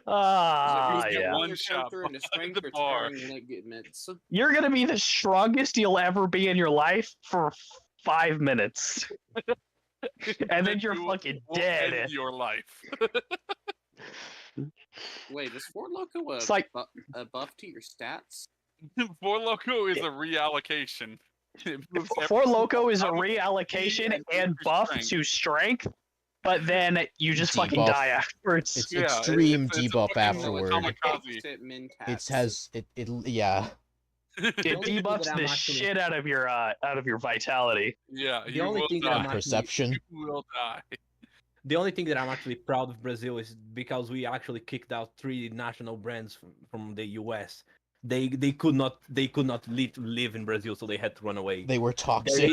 Ah, You get yeah. one Your shot character into behind strength the or bar. tearing ligaments. You're gonna be the strongest you'll ever be in your life for 5 minutes, and then you're You fucking will dead. end your life. Wait, is Four Loko It's like- a buff to your stats? Four Loko is a reallocation. It moves Four everything Loko is a out of reallocation and and into buff strength. to strength, but then you just fucking Debuff. die afterwards. It's Yeah, extreme it's a debuff fucking afterward. kamikaze. It has it yeah. It The only thing debuffs that I'm the actually- shit out of your vitality. Yeah, The you only will thing that die. I'm actually- Perception. You will die. The only thing that I'm actually proud of Brazil is because we actually kicked out 3 national brands from the US. They could not live in Brazil, so they had to run away. They were toxic.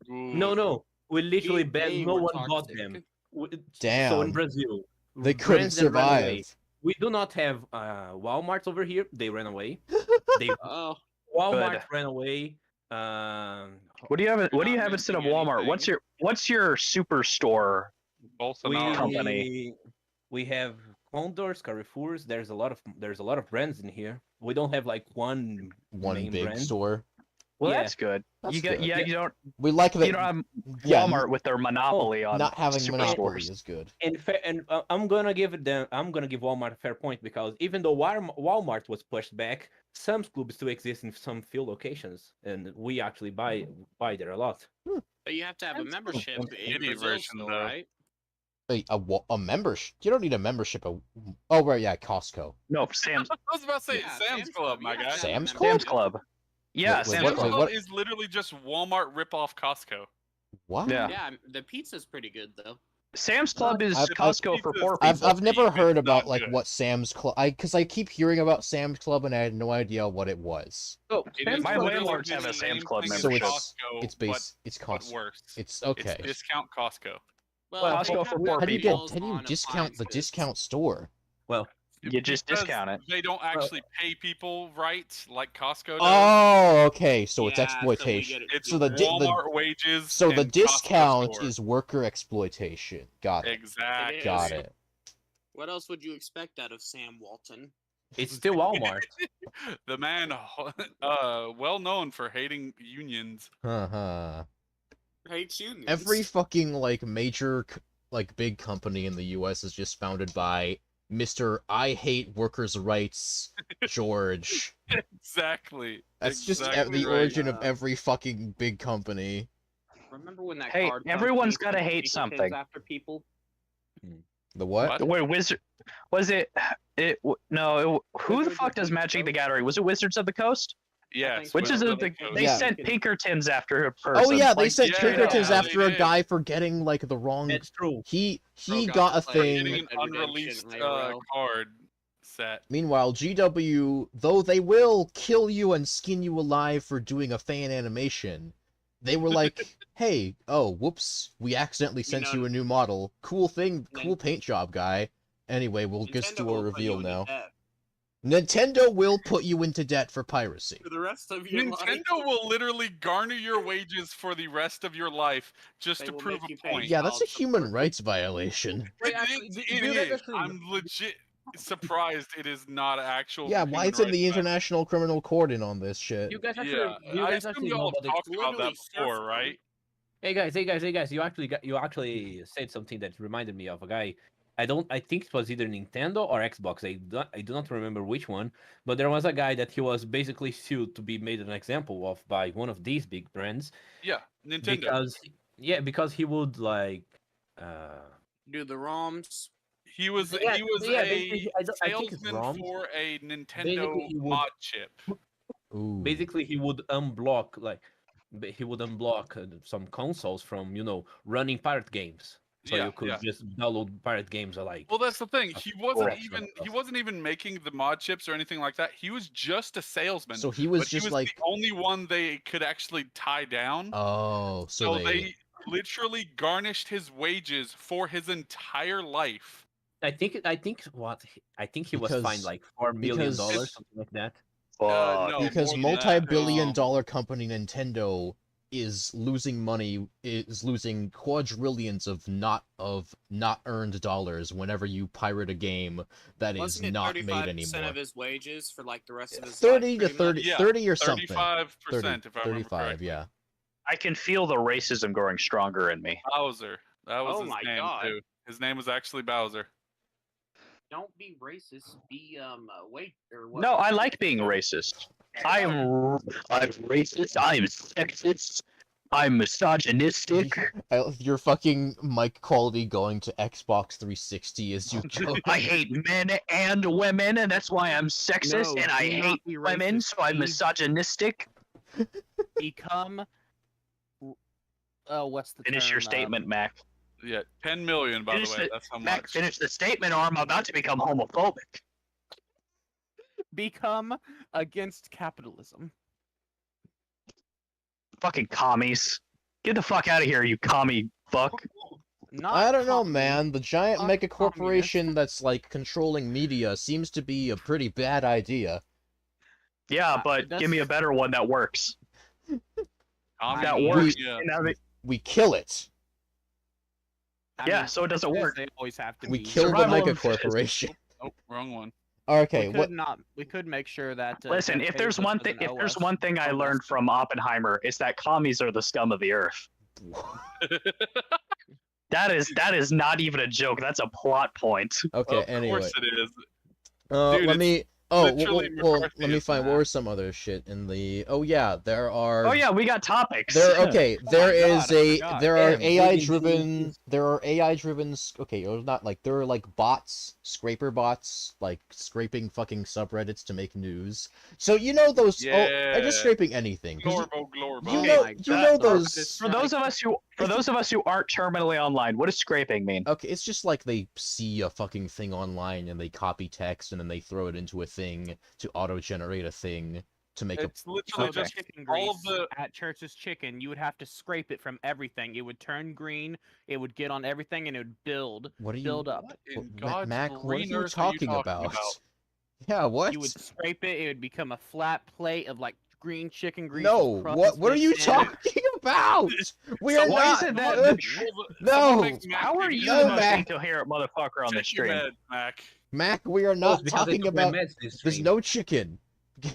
Ooh. No, we literally They banned. No were one bought toxic. them. So in Damn. Brazil, They couldn't brands that ran away. survive. We do not have Walmart over here. They ran away. They Oh, Walmart Good. ran away. What do you have? What do you not have instead of missing Walmart? anything. What's your superstore? Bolsonaro. Company. We have Condors, Carrefours. There's a lot of brands in here. We don't have like one main Big brand. store. Well, Yeah. that's good. That's You get good. yeah. Yeah. You don't We like that. have yeah, Walmart with their monopoly on not having superstores. monopoly is good. And I'm gonna give Walmart a fair point because even though Walmart was pushed back, some clubs still exist in some few locations, and we actually buy there a lot. but you have to have a membership in Idiot Brazil version, still, though. right? A membership. You don't need a membership. Oh right, yeah, Costco. No, Sam's I was about to say Yeah, Sam's Club, my yeah. guy. Sam's Sam's Club. Yeah, Wait, Sam's what- Club. wait, what- is literally just Walmart rip-off Costco. What? Yeah. Yeah, the pizza's pretty good though. Sam's Club is I've- Costco for poor I've people. I've never It's heard not about like good. what Sam's Club. Because I keep hearing about Sam's Club and I had no idea what it was. So It Sam's is My Club- literally landlords the have a same Sam's Club thing as So membership. Costco, it's but cost. worse. It's okay. It's discount Costco. Well, Well, they Costco have for better poor How do you people. deals how do you on discount the appliances. discount store? well, You just Because discount it. They don't actually pay people right like Costco does. Oh, okay. So it's Yeah, so we exploitation. get it It's So the Walmart wages. So the and Costco discount store. is worker exploitation. Got it. Exactly. Got it. What else would you expect out of Sam Walton? it's still Walmart. The man, well known for hating unions. Haha. Hates unions. Every fucking like major like big company in the US is just founded by Mr. I hate workers' rights George. Exactly. That's just exactly the right. origin of every fucking big company. Remember when that Hey, card everyone's company gotta put hate paper something. pins after people? The what? What? Wait, Wizard. Was it? No. Who the Wizards fuck of does the Magic the Coast? Gathering? Was it Wizards of the Coast? Yes. Which is Wizards a of the big. Coast. They Yeah. sent Pinkertons after a person. Oh yeah, they Like, sent yeah, Pinkertons they after a did. guy for getting like the wrong. That's true. He Bro got a got played thing. Getting an Red Dead Redemption unreleased IRL. card set. Meanwhile, GW, though they will kill you and skin you alive for doing a fan animation, they were like, hey, oh, whoops, we accidentally sent know- you a new model. Cool thing, cool paint job, guy. Anyway, we'll just Nintendo do a will put you reveal into now. debt Nintendo will put you into debt for piracy. for the rest of your life. Nintendo will literally garner your wages for the rest of your life just They to will prove make you a pay point. Yeah, that's a child human support. rights violation. Wait, actually, It do you guys is. actually- I'm legit surprised it is not actual. Yeah, why human isn't the rights International Criminal Court in on this shit? You guys actually, Yeah, you I guys assume actually you know all about the talked about that literally before, surf right? Hey guys! You actually said something that reminded me of a guy. I think it was either Nintendo or Xbox. I do not remember which one. But there was a guy that he was basically sued to be made an example of by one of these big brands Yeah, Nintendo. because he would like. Do the ROMs. He was Yeah, he was yeah, a basically, I think it's salesman wrong. for a Nintendo Basically, he would- mod chip. Ooh. Basically, he would unblock some consoles from running pirate games. So Yeah, you could yeah. just download pirate games alike. Well, that's the thing. He wasn't Correct. even making the mod chips or anything like that. He was just a salesman. So he was but just he was like, the only one they could actually tie down. oh, so they literally garnished his wages for his entire life. I think he was Because- fined like $4 million, because- something like that. No, because more than that. multi-billion-dollar company Nintendo is losing money, is losing quadrillions of not earned dollars whenever you pirate a game that is Wasn't it not made 35% anymore. of his wages for like the rest of his 30 to life? pretty much? 30, Yeah, 30 or something. 35%, if I remember 35, correctly. yeah. I can feel the racism growing stronger in me. Bowser. That was Oh his my name God. too. His name was actually Bowser. Don't be racist. Be wait or what? No, I like being racist. I'm racist. I'm sexist. I'm misogynistic. Your fucking mic quality going to Xbox 360 as you joke. I hate men and women, and that's why I'm sexist. No, and I do not hate be women, racist, so I'm Steve. misogynistic. Become. Oh, what's the Finish term? your statement, Mac. Yeah, 10 million by the Finish way. the- That's how Mac, much. finish the statement, or I'm about to become homophobic. Become against capitalism. Fucking commies. Get the fuck out of here, you commie fuck. Not I don't know, commie. man. The giant Not mega corporation that's like controlling media seems to be a pretty bad idea. Yeah, but that's- give me a better one that works. That mean, works. Yeah. And have it- We kill it. I Yeah, mean, so it doesn't because work. They always have to We be. kill the Survival mega of the fittest. corporation. Oh, wrong one. Okay, we could what? not. We could make sure that. Listen, Jeff if there's Bezos one thing, doesn't if owe there's us one thing I from learned us. from Oppenheimer, it's that commies are the scum of the earth. That is not even a joke. That's a plot point. Okay, Of anyway. course it is. Let Dude, me Oh, literally let me McCarthyism. find. What were some other shit in the? Oh yeah, there are. Oh yeah, we got topics. Okay, Oh there my is God, I a forgot. there are Yeah, AI breathing driven tools. there are AI driven okay, or not like there are like bots, scraper bots, like scraping fucking subreddits to make news. So you know those or just Yeah. scraping anything. 'Cause Glorbo, Glorbo. you Oh know my you God. know For those For those of us who aren't terminally online, what does scraping mean? Okay, it's just like they see a fucking thing online and they copy text and then they throw it into a thing to auto-generate a thing to make It's So literally the just chicken all grease of the. at Church's Chicken, you would have to scrape it from everything. It would turn green, it would get on everything, and it would build what are you build up. What in Ma- God's Mac, what are green you earth are you talking talking about? about? Yeah, what? You would scrape it, it would become a flat plate of like green chicken grease. No, with crumbs what are you mixed in. talking about? We So are why is not. it that uh, the- Someone no, makes Mac How are green. you No, the most Mac. incoherent motherfucker on this Check your stream? meds, Mac. Mac, we are Oh, not because I talking took my about. meds this There's stream. no chicken.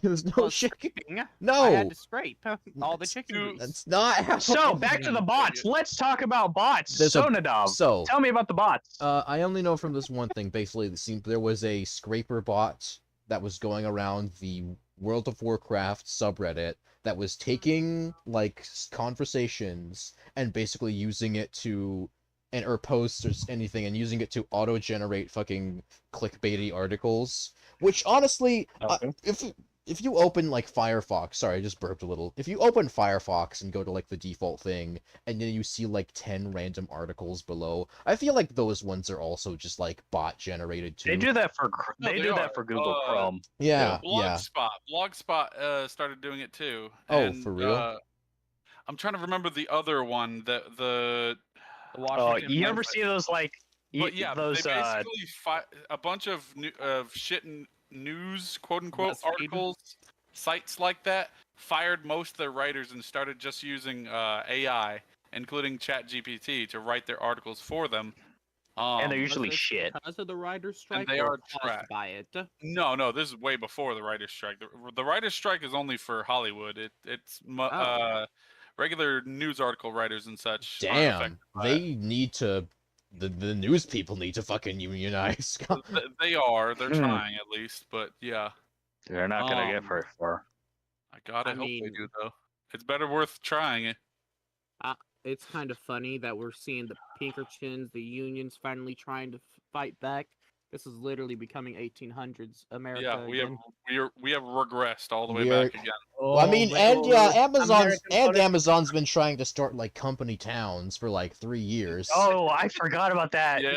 There's no Well, chicken. scraping, I No, had to scrape all the That's- chicken Dude, grease. that's not how. So back to the bots. Let's talk about bots. There's a- Sonadov, So, tell me about the bots. I only know from this one thing. Basically, it seemed there was a scraper bot that was going around the World of Warcraft subreddit that was taking like conversations and basically using it to or posts or anything and using it to auto generate fucking clickbaity articles. Which honestly, Okay. if you open like Firefox, sorry, I just burped a little. If you open Firefox and go to like the default thing, and then you see like 10 random articles below, I feel like those ones are also just like bot generated too. They do that for No, they they do are. that for Google Chrome. Yeah, yeah. Blogspot started doing it too. Oh, And, for real? I'm trying to remember the other one. The The Oh, Washington you ever website. see those like But yeah, those they basically a bunch of shit news, quote unquote, BuzzFeed. articles, sites like that fired most of their writers and started just using AI, including ChatGPT, to write their articles for them. and they're Was usually this shit. because of the writer's strike, they or are caused trash. by it. No, this is way before the writers' strike. The writers' strike is only for Hollywood. It's Oh. regular news article writers and such. aren't Damn, affected by they need to. The news people need to fucking unionize. it. They are. They're Hmm. trying at least, but yeah. They're not gonna get Um, very far. I I hope they mean- do though. It's better worth trying it. It's kind of funny that we're seeing the Pinkertons, the unions finally trying to fight back. This is literally becoming 1800s America. Yeah, again. we have regressed all the way We are- back again. Well, I mean, and yeah, Amazon's been trying to start like company towns for like 3 years. Oh, I forgot about that. Yeah,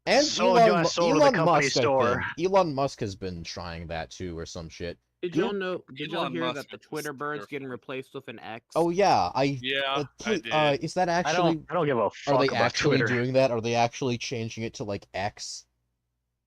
And sold Elon, us sold to the Elon company Musk, I store. think. Elon Musk has been trying that too, or some shit. Did y'all know? Did y'all Elon hear Musk that the is Twitter bird's getting terrifying. replaced with an X? Oh yeah, yeah, I did. is that I actually? don't give a Are fuck they about actually Twitter. doing that? Are they actually changing it to like X?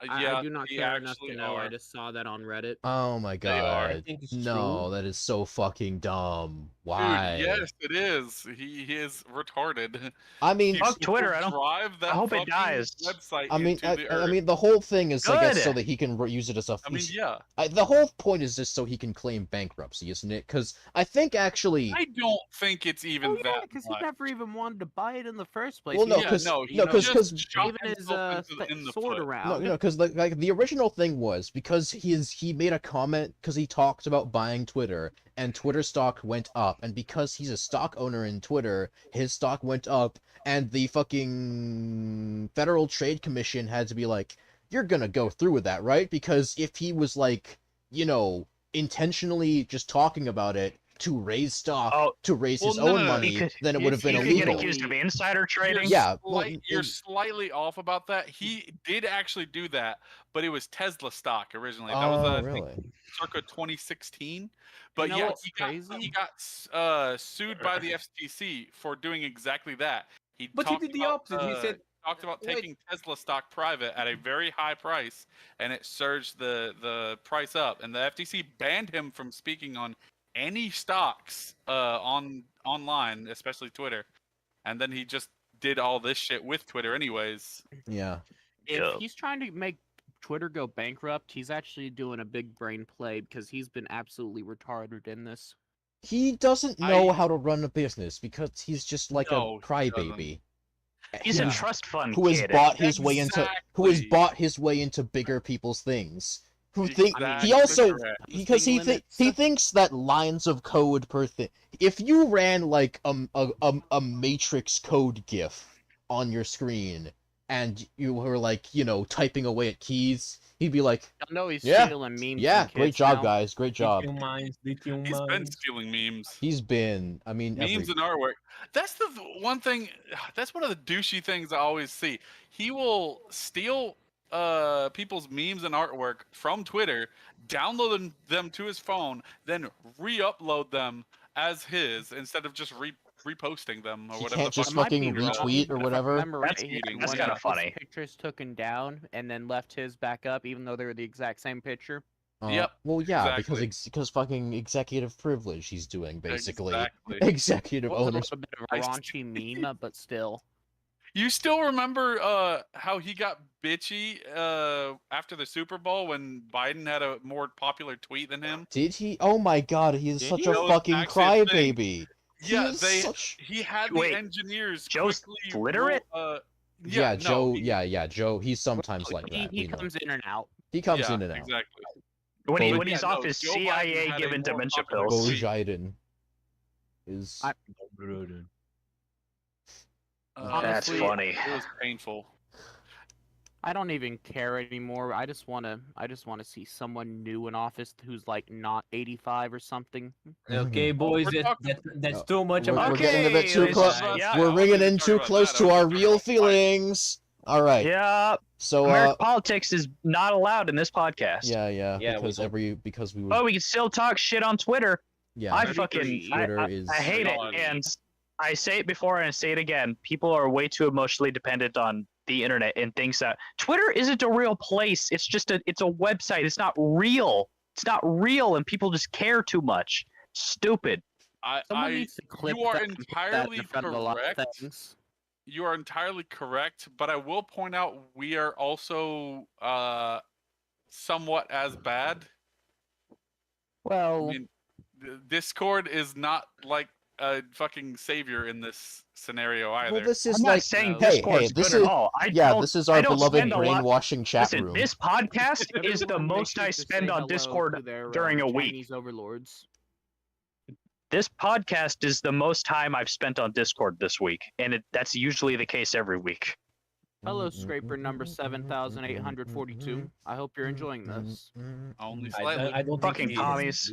Yeah, I do not they care enough actually to know. I are. just saw that on Reddit. Oh my They are. god. think it's No, true. that is so fucking dumb. Dude, Why? yes, it is. He is retarded. I mean, Fuck People Twitter, I don't- drive that I hope it fucking dies. website I mean, into the I earth. mean, the whole thing is, I guess, Good. so that he can use it as a. I mean, yeah. The whole point is just so he can claim bankruptcy, isn't it? Because I think actually, I don't think it's even Oh yeah, that because he much. never even wanted to buy it in the first place. Well, He no, was Yeah, because just, no, you no, know, because shot waving his himself in the sword foot. around. because like the original thing was because he made a comment because he talked about buying Twitter and Twitter stock went up, and because he's a stock owner in Twitter, his stock went up, and the fucking Federal Trade Commission had to be like, you're gonna go through with that, right? Because if he was like, you know, intentionally just talking about it to raise stock, Oh, to raise his well, no, own no, no. money, He could- then it would have been He could get illegal. accused of insider trading. Yeah, well, You're slightly off about that. He did actually do that, but it was Tesla stock originally. That was Oh, I think, really? circa 2016. But know yeah, what's he crazy? got sued by the FTC for doing exactly that. But he did the opposite. He said, talked about wait. taking Tesla stock private at a very high price, and it surged the price up. And the FTC banned him from speaking on any stocks online, especially Twitter. And then he just did all this shit with Twitter, anyways. Yeah. If Yeah. he's trying to make Twitter go bankrupt, he's actually doing a big brain play because he's been absolutely retarded in this. He doesn't know I- how to run a business because he's just like No, a he crybaby. He's Yeah. a trust fund Who has kid. bought his way into Exactly. bigger people's things. who think Exactly he also correct. because he limits. he thinks that lines of code per thing. If you ran like a matrix code GIF on your screen and you were like, you know, typing away at keys, he'd be like, I know he's Yeah, stealing memes. "Yeah, from great kids job, now. guys, great job." Lithium mines, lithium He's been mines. stealing memes. He's been, I mean, Memes and artwork. That's the one thing. That's one of the douchey things I always see. He will steal people's memes and artwork from Twitter, download them to his phone, then re-upload them as his instead of just reposting them or he whatever. can't the just fuck I might fucking be wrong, retweet or but if I whatever. remember right, That's- he had that's one kinda of his funny. pictures taken down and then left his back up, even though they were the exact same picture. Yep, Well, yeah, exactly. because fucking executive privilege he's doing basically. Exactly. Executive It was a owners. little bit of I a st- raunchy meme, but still. You still remember how he got bitchy after the Super Bowl when Biden had a more popular tweet than him? Did he? Oh my god, he is Did such he? a That was fucking actually a thing. crybaby. He Yeah, is they. such. He had Wait, the engineers Joe's quickly literate? Yeah, no, Joe. he- Yeah, Joe. He's sometimes like He, that. he we know. comes in and out. He comes yeah, in and out. exactly. When But when he's yeah, off no, his Joe Biden CIA had a given more dementia popular pills. tweet. Bojiden is. I- That's Honestly, funny. It was painful. I don't even care anymore. I just wanna see someone new in office who's like not 85 or something. Okay, boys, we're talking- that's too much We're about getting a bit Okay, too let's close. just- yeah, We're I wasn't ringing even in talking too about close that, to I was our talking real about Biden. feelings. All right. Yeah, So American politics is not allowed in this podcast. yeah, Yeah, we because we were Oh, we can still talk shit on Twitter. yeah. I Pretty fucking agree. Twitter I is- hate it, God. and I say it before and I say it again. People are way too emotionally dependent on the internet and thinks that Twitter isn't a real place. It's just it's a website. It's not real. It's not real, and people just care too much. Stupid. Someone needs to clip you are that and put that in entirely front of a lot of correct. things. You are entirely correct, but I will point out we are also somewhat as bad. I Well, mean, Discord is not like a fucking savior in this scenario either. Well, this is I'm like not saying hey, Discord's this good is- at all. yeah. This is our I don't beloved spend a lot- brainwashing chat Listen, room. this podcast is the everyone make most sure I to spend say on hello Discord to their, during a week. Chinese overlords. This podcast is the most time I've spent on Discord this week, and that's usually the case every week. Hello, scraper number 7,842. I hope you're enjoying this. Only I slightly. don't think Fucking he is. commies.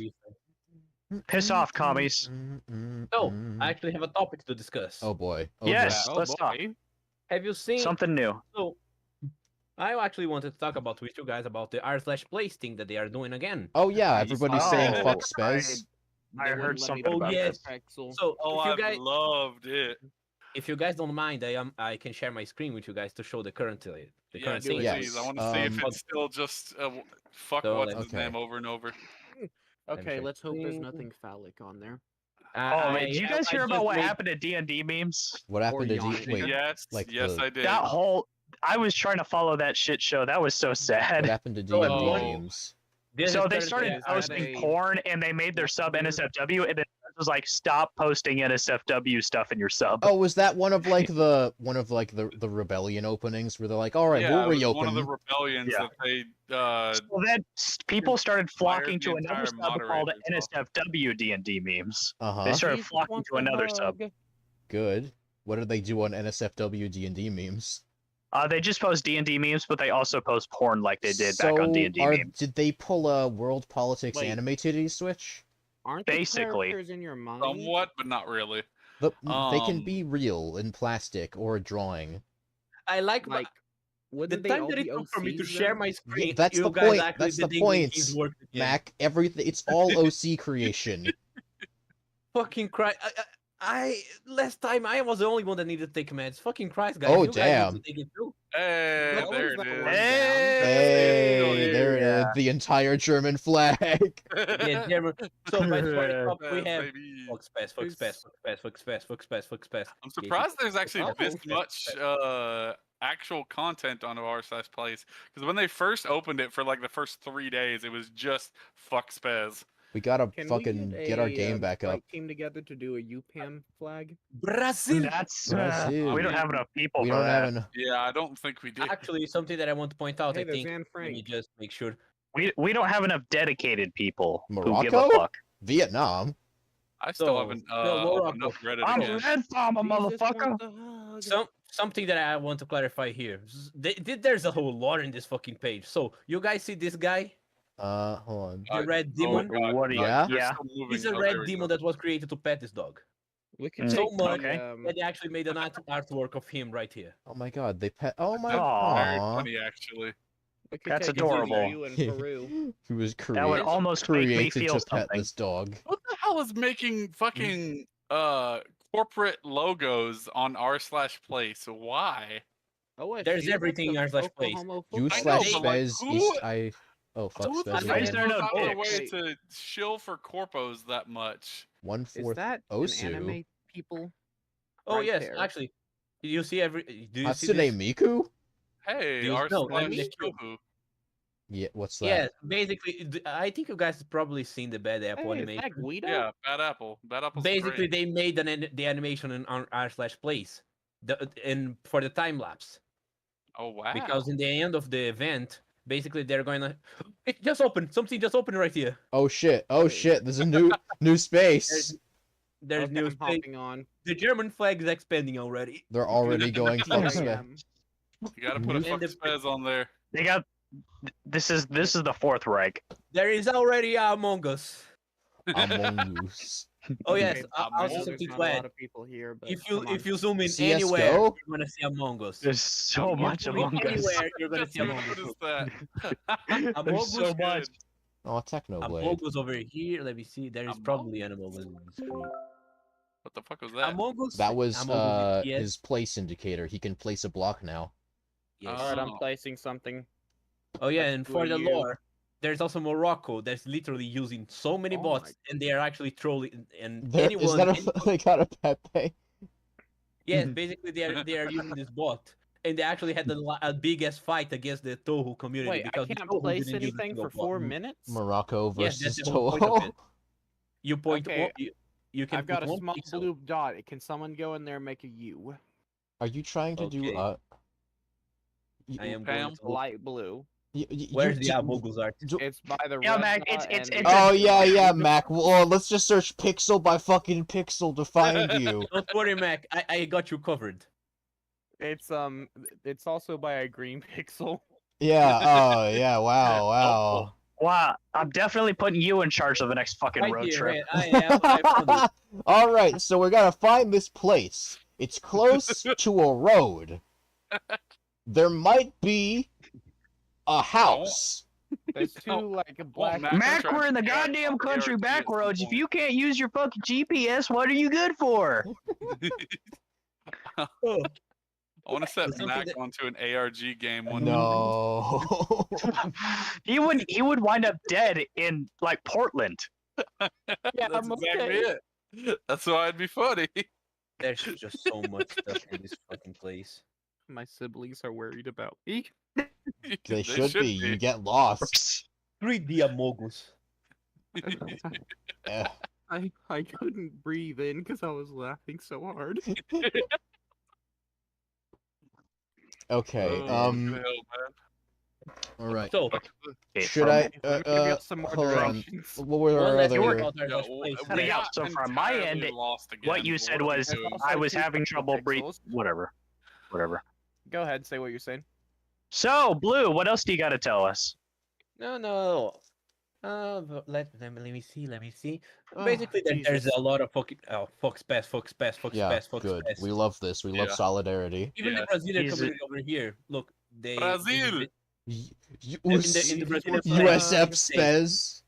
Piss off, commies. So, I actually have a topic to discuss. Oh boy. Oh Yes. boy. let's talk. Have you seen? Something new. So, I actually wanted to talk about with you guys about the r/place thing that they are doing again. Oh yeah. I Everybody's saw saying that. fuck Spez. They I wouldn't heard let me something put about yes. this. Pixel. So, Oh, if you I guys, loved it. if you guys don't mind, I can share my screen with you guys to show the current Yeah, current do thing. it, Yes. please. I want to see if Um, it's still just fuck So, what's like- his Okay. name over and over. Okay, check. let's hope there's nothing phallic on there. Oh, man, did you guys hear about what made- happened to D&D memes? What happened to yawning. D? Wait. Yes, like yes, the- I did. That whole I was trying to follow that shit show. That was so What sad. happened to So, D&D oh. games? This So is they current- started yeah, I had posting a- porn, and they made their sub NSFW, and it was like, stop posting NSFW stuff in your sub. Oh, was that one of the rebellion openings where they're like, all right, yeah, we'll it was reopen. one of the rebellions Yeah. that they So then people started flocking the to another entire sub called moderators off. NSFW D&D memes. Uh They huh. started Jesus flocking wants to a another sub. hug. Good. What did they do on NSFW D&D memes? They just post D&D memes, but they also post porn like they did back on D&D memes. Did they pull a World Politics Wait. anime titty switch? Aren't Basically. the characters in your mind? somewhat, but not really. They can Um, be real in plastic or a drawing. I like Like, the wouldn't they time all that it be took for me to OCs share then? my screen. That's you the guys point, actually that's the did point, things work again. Mac, everything, it's all OC creation. Fucking Christ! I last time I was the only one that needed to take meds. Fucking Christ, guys! Oh, you guys damn. need to take it too. Hey, What there was it that is. one? Hey, there it is, the entire German flag. Yeah, Jeremy. So by the top, we have Baby. fuck spaz, fuck spaz, fuck spaz, fuck spaz, fuck spaz, fuck spaz. I'm surprised there's actually Oh, this okay. much actual content on r/place because when they first opened it for like the first 3 days, it was just fuck spaz. We gotta Can fucking we get our game back up. Team together to do a UPAM flag. Brazil. That's Brazil. we don't have enough people We for don't that. have enough. Yeah, I don't think we did. Actually, something that I want to point out. Hey, I there's think. Anne Let me Frank. just make sure. We don't have enough dedicated people who give a Morocco? fuck. Vietnam. I still So, haven't no, opened up Morocco. Reddit I'm again. Red Farmer, Jesus motherfucker. wants a hug. Something that I want to clarify here. There's a whole lore in this fucking page. So you guys see this guy, Hold on. the red Oh demon? God, What are you- Yeah? they're yeah. still moving. He's a Oh, there red we demon go. that was created to pet this dog. We can Mm, So take much okay. that they actually made an artwork of him right here. Oh my god, they pet. Oh my. Aw. Very Aw. funny, actually. we can That's take adorable. You in Peru. He was That would created almost make me created feel to pet something. this dog. What the hell is making fucking corporate logos on r/place? Why? OSU, There's that's everything in the our slash place. Oklahoma You football slash team. but, like, Spez who- East I. Oh fuck Who the Spez. Why fuck is there no goes out of their way dicks? to shill for corpos that much? One Is fourth that Osu. an anime people? Oh Right yes, there. actually. Do you see do you see Hatsune this? Miku? Hey, Do you r/. know, I mean, Tohu. Yeah, what's that? Yes, basically, I think you guys have probably seen the Bad Apple Hey, is animation. that Guido? Yeah, Bad Apple. Bad Apple's Basically, great. they made the animation on r/place, and for the time lapse. Oh wow. Because in the end of the event, basically they're going to. It just opened. Something just opened right here. Oh shit! Oh shit! There's a new space. There's Okay, new I'm space. hopping on. The German flag is expanding already. They're already going fuck I Spez. am. You gotta put a And fuck the- Spez on there. They got this is the Fourth Reich. There is already Among Us. Among Us. Oh yes, Okay, also I know I know there's something not to a add. lot of people here, but If come on. you zoom in CS:GO? anywhere, you're gonna see Among Us. There's so If you much zoom in Among Us. Anywhere, you're gonna Just see Among Us. noticed that. Among There's so Us much. Oh, Technoblade. Among Us over here. Let me see. There is Among probably an Among Us on the screen. What the fuck was that? Among Us. That was Among Us, yes. his place indicator. He can place a block now. Yes. Alright, I'm Oh. placing something. Oh yeah, That's and who for are the you? lore, there's also Morocco that's literally using so many Oh bots, my- and they are actually trolling. And There anyone, is that a they got a Pepe. yes, basically they are using this bot, and they actually had a big ass fight against the Tohu community Wait, I because the can't Tohu place didn't use a anything single for 4 bot. minutes? Morocco Yes, versus that's the whole point of Toho. it. You point. Okay, you can I've got put a one small pixel. blue dot. Can someone go in there and make a U? Are you trying to do Okay. I am going Pam? to look. Light blue. Where's the Among Us art? It's by the Yeah, red Mac, dot it's- and it's Oh a- yeah, Mac. Well, let's just search pixel by fucking pixel to find you. Don't worry, Mac. I got you covered. it's also by a green pixel. Yeah. Oh yeah. Wow. Wow. Wow, I'm definitely putting you in charge of the next fucking Right road here, trip. right, I found it. All right. So we're gonna find this place. It's close to a road. There might be a house. There's two like black. Mac- Mac, trying we're in the to figure out goddamn how country ARG is back roads. If performing. you can't use your fucking GPS, what are you good for? Oh, I want to set Something Mac that- onto an ARG game one day. No. he would wind up dead in like Portland. Yeah, That's I'm exactly okay. it. That's why it'd be funny. there's just so much stuff in this fucking place. My siblings are worried about me. They should be. You get lost. 3D Among Us. Eh. I couldn't breathe in because I was laughing so hard. Okay. Oh, what the hell, man? All right. So, Okay, Should from- I? Let me give you some more Hold on. directions. What were one our last other? word about our Yeah, last well, place. we Yeah, got so from my entirely end, lost what again. you What said are we was doing? I was two having pixel trouble breathing. pixels. Whatever. Go ahead, say what you're saying. So, Blue, what else do you got to tell us? No. Let me see. Oh, Basically, there's Jesus. a lot of fucking Fox Pass. Yeah. Good. We love this. We love Yeah. solidarity. Even the Yes. Brazilian He's a- community over here. Look, they Brazil! in the Brazilian flag, USF they say- Spez.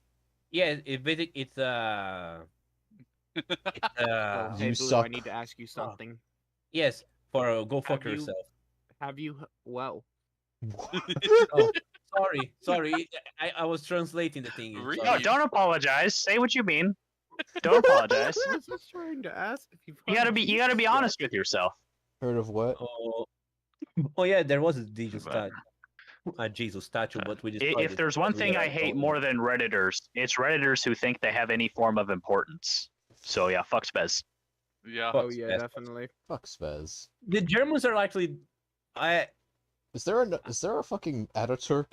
Yeah, it's Oh, hey, You Blue, I suck. need to ask you something. yes for go fuck Have you- yourself. Have you? Well, Sorry, I was translating the thing. Read. No, Sorry. don't apologize. Say what you mean. Don't apologize. I was just trying to ask if you've. You gotta be honest with yourself. Heard of what? Oh yeah, there was a Jesus statue, but we just If there's one thing I hate more than Redditors, it's Redditors who think they have any form of importance. So yeah, fuck Spez. Yeah. Oh Fuck yeah, Spez. definitely. Fuck Spez. the Germans are actually Is there a fucking Ataturk?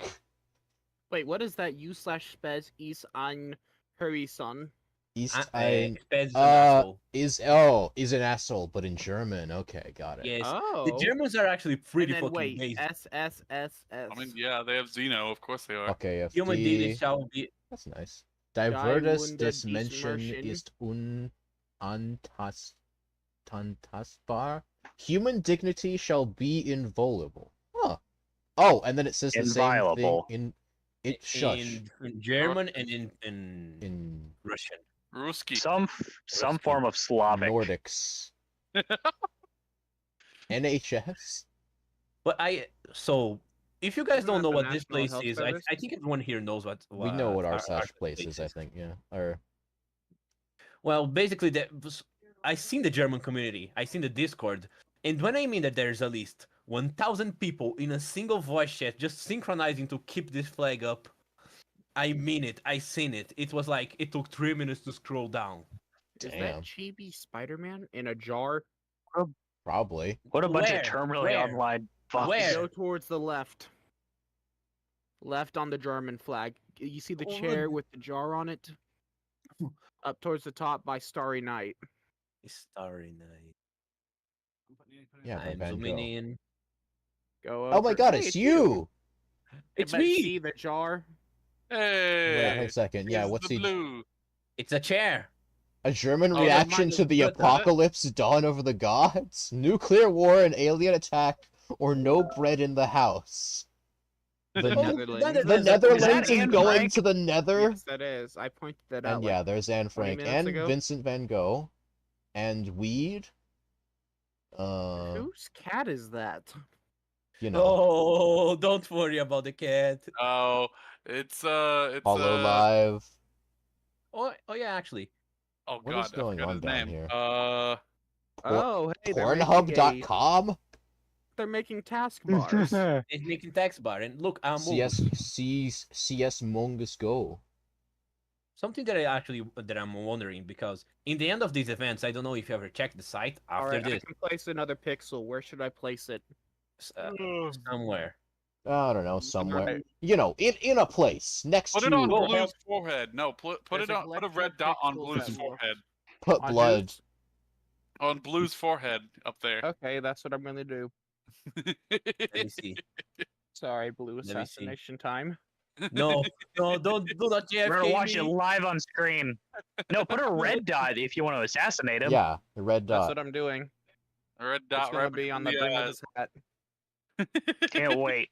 Wait, what is that? U/spes is ein Horizon. East Spez is an uh asshole. is an asshole, but in German. Okay, got it. Yes, Oh. the Germans are actually pretty And then fucking wait, basic. SSSS. I mean, yeah, they have Xeno. Of course they are. Okay, Human dignity FD. shall be. That's nice. Divertus Wunde des Menschen Dismersion. ist unantastbar. Human dignity shall be inviolable. Huh. Oh, and then it says the Inviolable. same thing in shush. In German and in Russian. Ruski. Some form of Slavic. Nordics. NHS. But so if you guys Isn't don't that know the what this National place Health is, Service? I think everyone here knows what We know what our our slash place is, I think, yeah. Or Well, basically, I seen the German community, I seen the Discord, and when I mean that there's at least 1,000 people in a single voice chat just synchronizing to keep this flag up, I mean it. I seen it. It was like it took 3 minutes to scroll down. Is Damn. that Chibi Spider-Man in a jar? probably. What a bunch Where? of terminally Where? online fucks. Where? Go towards the left. Left on the German flag. You see the Oh, chair with the jar on it? Up towards the top by Starry Night. Starry Night. Yeah, by I'm Van zooming Gogh. in. Go Oh my over- god, Hey, it's you! It's But me. See the jar? Hey. Wait a second. Yeah, here's what's the he? blue? It's a chair. A German Oh, that reaction might to look the good, doesn't it? apocalypse, dawn of the gods, nuclear war, and alien attack, or no bread in the house. The, Oh, Ne- Netherlands. the Is Netherlands that is Anne going Frank? to the Nether. Yes, that is. I pointed that out. And yeah, there's Anne 20 Frank minutes and ago. Vincent van Gogh and weed. Whose cat is that? You know, Oh, don't worry about the cat. Oh, it's Hollow Live. Oh yeah, actually. Oh What god, is going I forgot on his down name. here? Oh, hey, they're making a- Pornhub.com. They're making taskbars. It's making text bar, and look, I'm CS Mongus Go. something that I'm wondering, because in the end of these events, I don't know if you ever checked the site after Alright, I this can place another pixel. Where should I place it? Somewhere. I don't know, somewhere. Alright. You know, in a place next Put to it on Go Blue's ahead. forehead. No, put There's it on. Put a electro red dot on pixels Blue's that look- forehead. put On blood. whose? On Blue's forehead up there. Okay, that's what I'm gonna do. Let me see. Sorry, blue Let me see. assassination time. No, don't do not We're gonna JFK watch it me. live on screen. No, put a red dot if you want to assassinate him. Yeah, the red That's dot. what I'm doing. A red It's dot gonna right be on the between brim of his hat. Can't wait.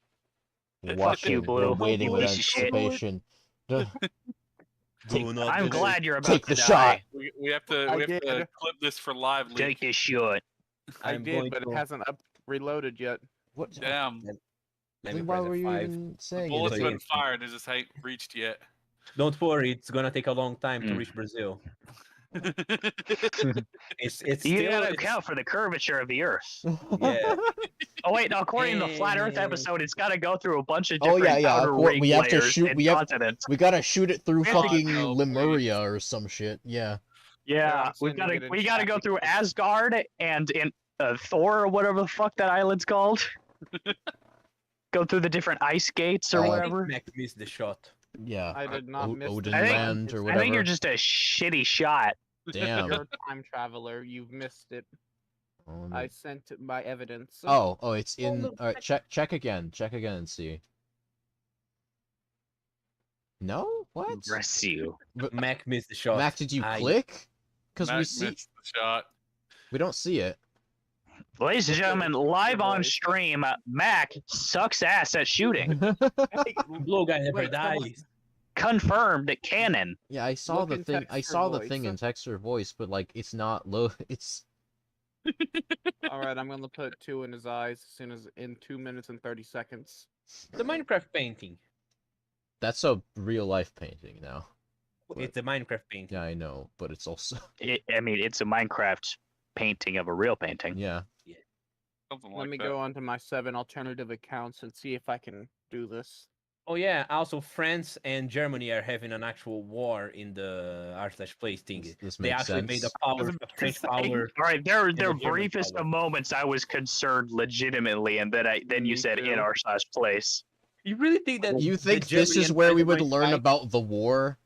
Watching. you, We're Blue. waiting with Piece of shit. anticipation. Do not I'm do glad you're about Take to the die. shot. We have to I clip did. this for live leak. Take this shot. I I'm did, going but to- it hasn't reloaded yet. What? Damn. Let me Then why press were you F5. even saying Bullets it been again. fired. It just ain't reached yet. Don't worry, it's gonna take a long time to Mm. reach Brazil. It's You still gotta it's- account for the curvature of the Earth. Yeah. Oh wait, no, according to the Flat Earth Eh. episode, it's gotta go through a bunch of Oh, different yeah, outer ring we have to layers shoot- and we have- continents. We gotta shoot it through We have to- fucking no, please. Lemuria or some shit. Yeah. Yeah, I'm we sending gotta it in we gotta chat go through because- Asgard and in Thor or whatever the fuck that island's called. Go through the different ice gates or Uh, whatever. Mac missed the shot. Yeah. I did not miss Odin the I think- Land or I whatever. think you're just a shitty shot. Damn. You're a time traveler. You've missed it. Oh, I sent my evidence. oh, it's in. look, All right, check again. Check again and see. No, what? Bless you. Mac missed the shot. Mac, did you I- click? Because Mac we see, missed the shot. we don't see it. Ladies and gentlemen, live on stream, Mac sucks ass at shooting. Hey, Blue guy never wait, come on. dies. Confirmed canon. Yeah, I saw Look the in thing. I text or saw the voice. thing in text or voice, but like it's not low. It's All right, I'm gonna put 2 in his eyes as soon as in 2 minutes and 30 seconds. The Minecraft painting. that's a real life painting now. It's a Minecraft painting. Yeah, I know, but it's also I mean, it's a Minecraft painting of a real painting. yeah. Something Let like me that. go onto my 7 alternative accounts and see if I can do this. Oh yeah, also France and Germany are having an actual war in the r/place thing. This They makes actually sense. made a French power. All right, their the German briefest power. of moments, I was concerned legitimately, and then you Me said in too. our slash place. You really think that? You the think this Germany is and where we China would might learn fight? about the war?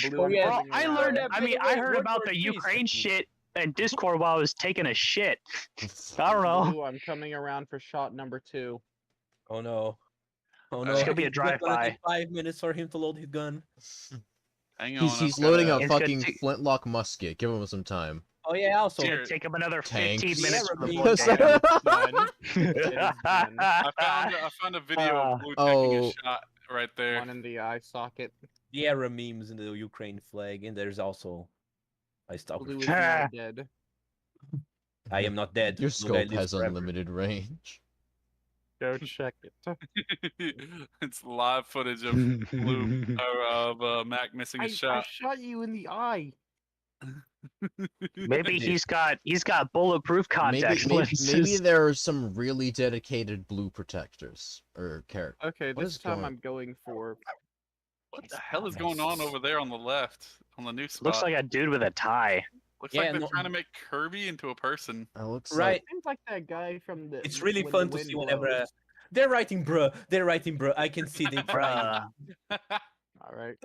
Blue, I'm Bro, coming I around. learned. Yeah, I mean, by the I way, heard World about War the III Ukraine is- shit in Discord while I was taking a shit. I don't know. Blue, I'm coming around for shot number 2. Oh no. Oh no. It's gonna be a It's gonna drive-by. take 5 minutes for him to load his gun. Hang on. He's I've loading gotta- a It's gonna fucking take- flintlock musket. Give him some time. Oh yeah, also. Here. It'll take him another 15 Tanks. minutes Yeah, for the Ramin. board Because- game. Done. It is done. I found a video of Blue taking Oh. a shot right there. One in the eye socket. The era memes in the Ukraine flag, and there's also I stalk. Blue is now dead. I am not dead. Your No guy scope lives has forever. unlimited range. Go check it. It's live footage of Blue or of Mac missing a I shot. shot you in the eye. Maybe he's got bulletproof contact Maybe lenses. there are some really dedicated blue protectors or characters. Okay, What this is time going- I'm going for. What the hell is going on over there on the left on the new spot? Looks like a dude with a tie. Looks Yeah, like they're no- trying to make Kirby into a person. It looks Right. Seems like that guy from the. It's really When fun the to see Wind whenever Blows. they're writing, bruh. They're writing, bruh. I can see them trying. Bruh. All right.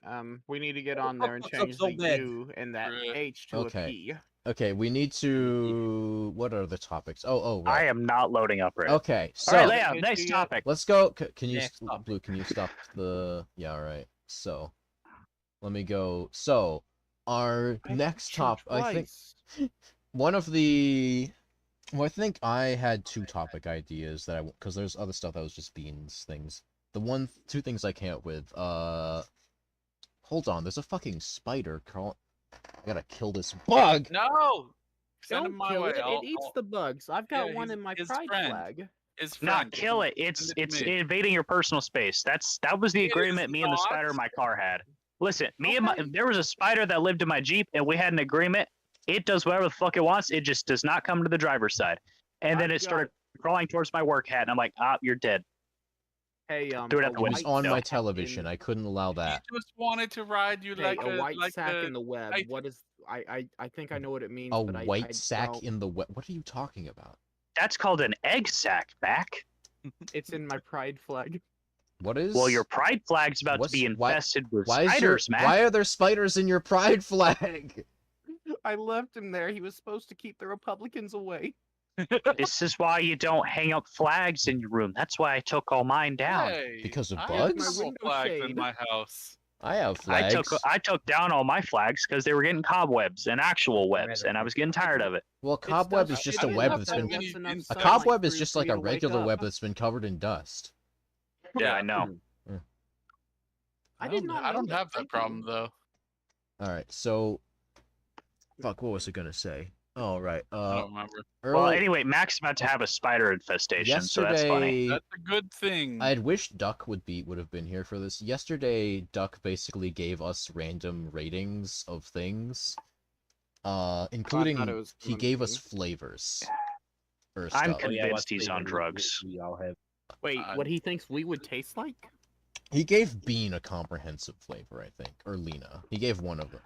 We need to get on there and Fucked up change so the bad. U and that Bruh. H to Okay. a P. Okay, we need to. What are the topics? Oh, I right. am not loading up right. Okay, so All right, Leia, Hey, next do you- topic. let's go. Can you, Next topic. Blue? Can you stop the? Yeah, all right. So, let me go. So, our next top. I think one of the. Well, I think I had 2 topic ideas that because there's other stuff that was just beans things. The 2 things I came up with. Hold on. There's a fucking spider crawling. I gotta kill this bug. No! Send Don't him my kill way. it. It eats the bugs. I've got Yeah, one his- in my his pride friend. flag. His Not friend. kill it. Send It's it to me. invading your personal space. That was the It is agreement me and the not. spider in my car had. Listen, and Okay. there was a spider that lived in my Jeep, and we had an agreement. It does whatever the fuck it wants. It just does not come to the driver's side. And then I've it started crawling towards my work hat, and I'm like, you're dead. Hey, Do it a at the It was window. white on my sack television. in- I couldn't allow He that. just wanted to ride you Hey, like a white like sack a- in the web. I- What is? I think I know what it means. A but I white sack don't- in the wet. What are you talking about? That's called an egg sack, Mac. It's in my pride flag. What is? Well, your pride flag's about to be What's- why- infested with Why is spiders, your, Mac. Why are there spiders in your pride flag? I left him there. He was supposed to keep the Republicans away. This is why you don't hang up flags in your room. That's why I took all mine down. Hey, Because of I bugs? have My no window flags in shade. my house. I have I flags. took down all my flags because they were getting cobwebs and actual webs, and I was getting tired of it. Well, cobweb is It's just not- a it web doesn't that's have been. many enough ins- A sunlight cobweb is for- just for like you a to wake regular up. web that's been covered in dust. Yeah, I know. I did not. I know don't that. have that Thank problem you. though. All right, so. Fuck, what was I gonna say? Oh, right. I don't remember. Well, Early- anyway, Mac's about to have a spider infestation, so that's funny. yesterday, That's a good thing. I had wished Duck would have been here for this. Yesterday, Duck basically gave us random ratings of things, including it was he gonna gave us be. flavors. For I'm stuff. Convinced he's on drugs. We all have. Wait, what he thinks we would taste like? He gave Bean a comprehensive flavor, I think, or Lena. He gave one of them.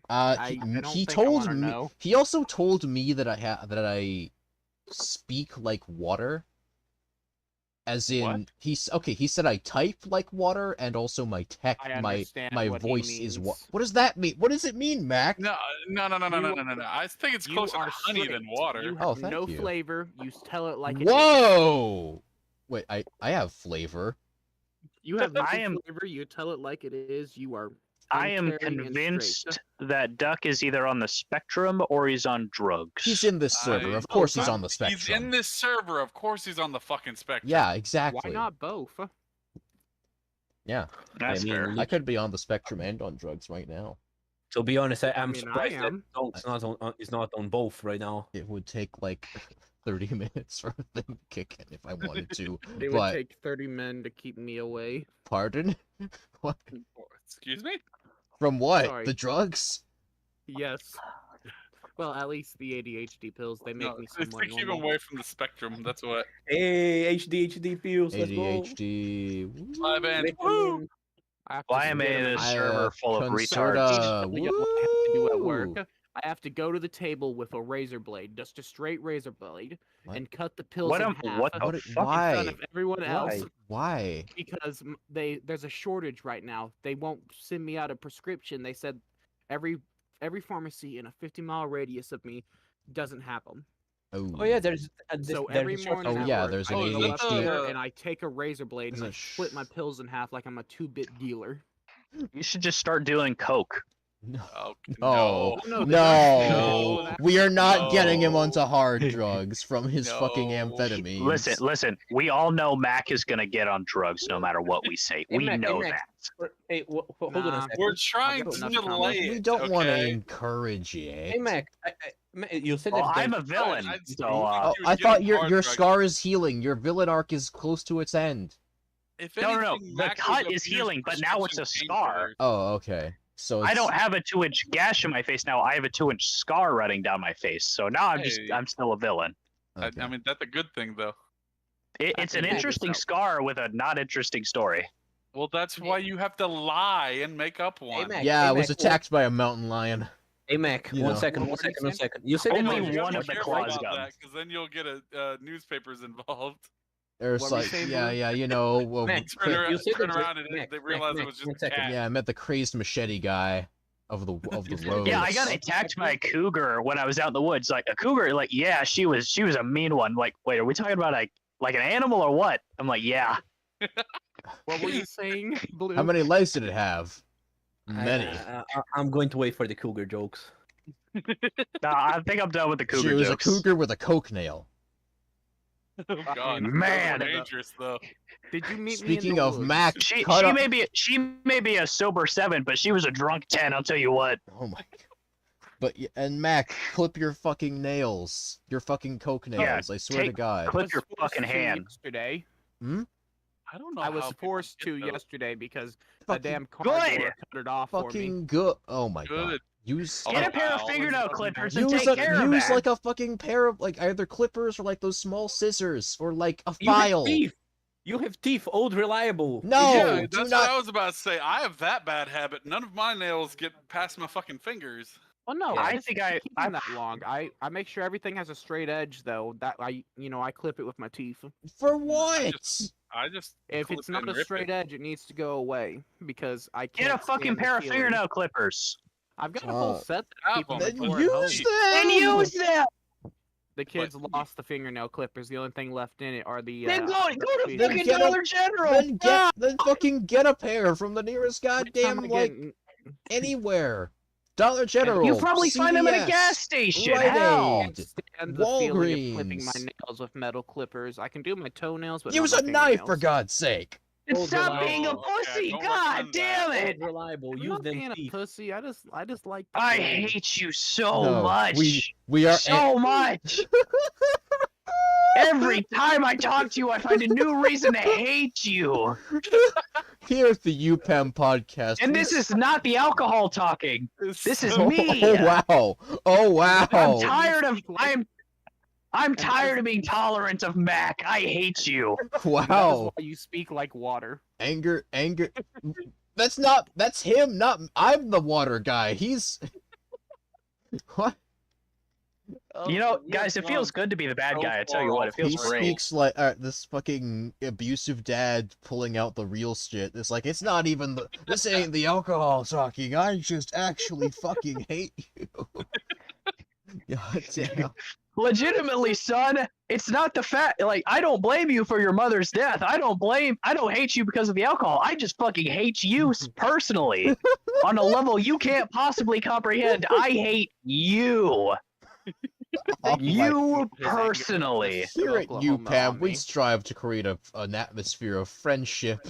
I He don't he think I told wanna me. know. He also told me that I speak like water. As in, What? he said I type like water, and also my I my understand my what he voice is what. means. What does that mean? What does it mean, Mac? No. I think it's You closer to are honey than strict. water. You Oh, have thank no you. flavor. You tell it like it is. Whoa! Wait, I have flavor. You have no I am- flavor. You tell it like it is. You are. I am uncaring and convinced straight. that Duck is either on the spectrum or he's on drugs. He's in this server. I- Of course, he's I'm- on the spectrum. He's in this server. Of course, he's on the fucking spectrum. Yeah, exactly. Why not both? Yeah, That's I mean, fair. I could be on the spectrum and on drugs right now. To be honest, I'm mean, I surprised that am. Donk's is not on both right now. It would take like 30 minutes for a thing to kick in if I wanted to. It would but take 30 men to keep me away. pardon? What? Excuse me. From what? Sorry. The drugs? Yes. Well, at least the ADHD pills, they make No, me it's to somewhat keep him normal. away from the spectrum. That's what. Hey, HD pills. Let's go. ADHD. My band. Make Woo! I have to Why am I get in him a out. server full of Concerta. retards? Tell me what I have to do at work. Woo! I have to go to the table with a razor blade, just a straight razor blade, What? and cut the pills What in am- half what the What? in fuck? Why? front of everyone else. Why? Because there's a shortage right now. They won't send me out a prescription. They said every pharmacy in a 50-mile radius of me doesn't have them. Oh yeah, there's So there's every a short- morning Oh at yeah, work, there's I an go up ADHD. there and I take a razor blade and Is I it split my pills in half like I'm a 2-bit dealer. You should just start doing coke. No. Oh, No. No, No, we are not getting him No. onto hard drugs from his fucking No. amphetamines. Listen. We all know Mac is gonna get on drugs no matter what we say. Hey, We Mac, hey, know Mac. that. Hey, hold on a Nah. second. We're trying got to enough delay comments. it. We don't want to okay? encourage it. Hey Mac, you said Well, that I'm there's- a villain, I'd so still Oh, you would I get thought him your hard your drugs. scar is healing. Your villain arc is close to its end. If No. anything, The Mac cut would is abuse healing, but now it's a prescription scar. painkillers. Oh, okay. So it's, I don't have a 2-inch gash in my face now. I have a 2-inch scar running down my face. So now Hey. I'm still a villain. Okay. I mean, that's a good thing, though. It's an think interesting so. scar with a not interesting story. Well, that's why you have to lie and make up Hey, one. Mac, yeah, hey, I was Mac, attacked by a mountain lion. Hey Mac, You one know. second. What were you saying? You said that Only there's- You one gotta of the be careful claws about gun. that, because then you'll get newspapers involved. There's What were you like, saying, yeah, Blue? yeah, you know, well, Mac, Turn around, you said turn that around and Mac, they realize Mac, it was just one a second. cat. yeah, I met the crazed machete guy of the You said roads. Yeah, I got attacked by a cougar when I was out in the woods. Like a cougar, like yeah, she was a mean one. Like, wait, are we talking about like an animal or what? I'm like, yeah. What were you saying, Blue? How many legs did it have? Many. I'm going to wait for the cougar jokes. Nah, I think I'm done with the cougar She was jokes. a cougar with a coke nail. Oh God, Man. that's dangerous though. Did you meet me in Speaking the of woods? Mac, She cut up. may be a sober 7, but she was a drunk 10. I'll tell you what. Oh my god. But and Mac, clip your fucking nails. Your fucking coke nails. I swear to take- God. clip I was your forced fucking to hand. Yesterday. I don't know. I was how people forced get to those. yesterday because a Fucking, damn car good. door cut it off for me. fucking good. Oh my god. Good. Use Oh, Get a pair of wow, fingernail that's fucking clippers nice. and use take care of use that. like a fucking pair of like either clippers or like those small scissors or like a You have file. teeth. You have teeth. Old reliable. No, yeah, do that's not. what I was about to say. I have that bad habit. None of my nails get past my fucking fingers. Oh no, Yeah. I I just think keep I them that long. I make sure everything has a straight edge though. That I clip it with my teeth. For what? I just If clip it's it not and a rip straight it. edge, it needs to go away because I get can't a fucking stand the pair of feeling. fingernail clippers. I've got a whole Oh. set that I keep on Then my Then floor at home. use them. And use them. The kids lost the fingernail clippers. The only thing left in it are the. Then go to feet. Then fucking get a- Dollar General. Then fucking get a pair from the nearest Every time goddamn I like get- anywhere. Dollar General. You probably find them at a CVS, gas station. Rite Hell. Aid. stand the feeling of clipping my Walgreens. nails with metal clippers. I can do my toenails, but Use not a my knife for fingernails. God's sake. And Old stop being a reliable. Okay, I pussy. don't God recommend damn that. it. Old reliable. I'm Use not them being a teeth. pussy. I just like. I to- hate you so No, much. We are So much. Every time I talk to you, I find a new reason to hate you. here at the UPAM podcast. And we this s- is not the alcohol talking. This is oh, me. oh wow. Oh wow. I'm tired of I'm tired of being tolerant of Mac. I hate you. That is Wow. why you speak like water. Anger. That's him, not I'm the water guy. He's what? You know, guys, it feels good to be the bad guy. I tell you what, it feels He great. speaks like this fucking abusive dad pulling out the real shit. It's like it's not even this ain't the alcohol talking. I just actually fucking hate you. God damn. Legitimately, son, it's not the fact. Like, I don't blame you for your mother's death. I don't hate you because of the alcohol. I just fucking hate you personally, on a level you can't possibly comprehend. I hate you. Oh my- You His anger personally. is Here at Oklahoma UPAM, on we me. strive to create an atmosphere of friendship.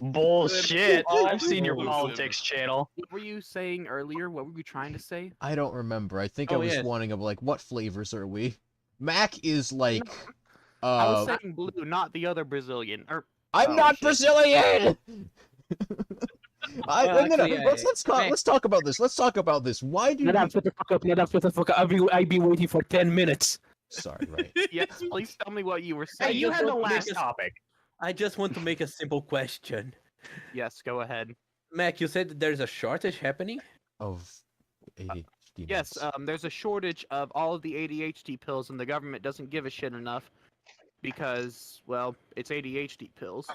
Bullshit. All I've seen your inclusive. politics channel. What were you saying earlier? What were you trying to say? I don't remember. I think I Oh, was yeah. wanting of like, what flavors are we? Mac is like, I was saying blue, not the other Brazilian. I'm oh, not shit. Brazilian. Well, No, actually, let's talk about this. Let's talk about this. Why do you... Shut the fuck up. Shut the fuck up. I've been waiting for 10 minutes. Sorry, right. Yes, please tell me what you were Hey, saying. you had the don't make last us- topic. I just want to make a simple question. Yes, go ahead. Mac, you said that there's a shortage happening? Of ADHD Yes, meds. there's a shortage of all of the ADHD pills, and the government doesn't give a shit enough because, well, it's ADHD pills.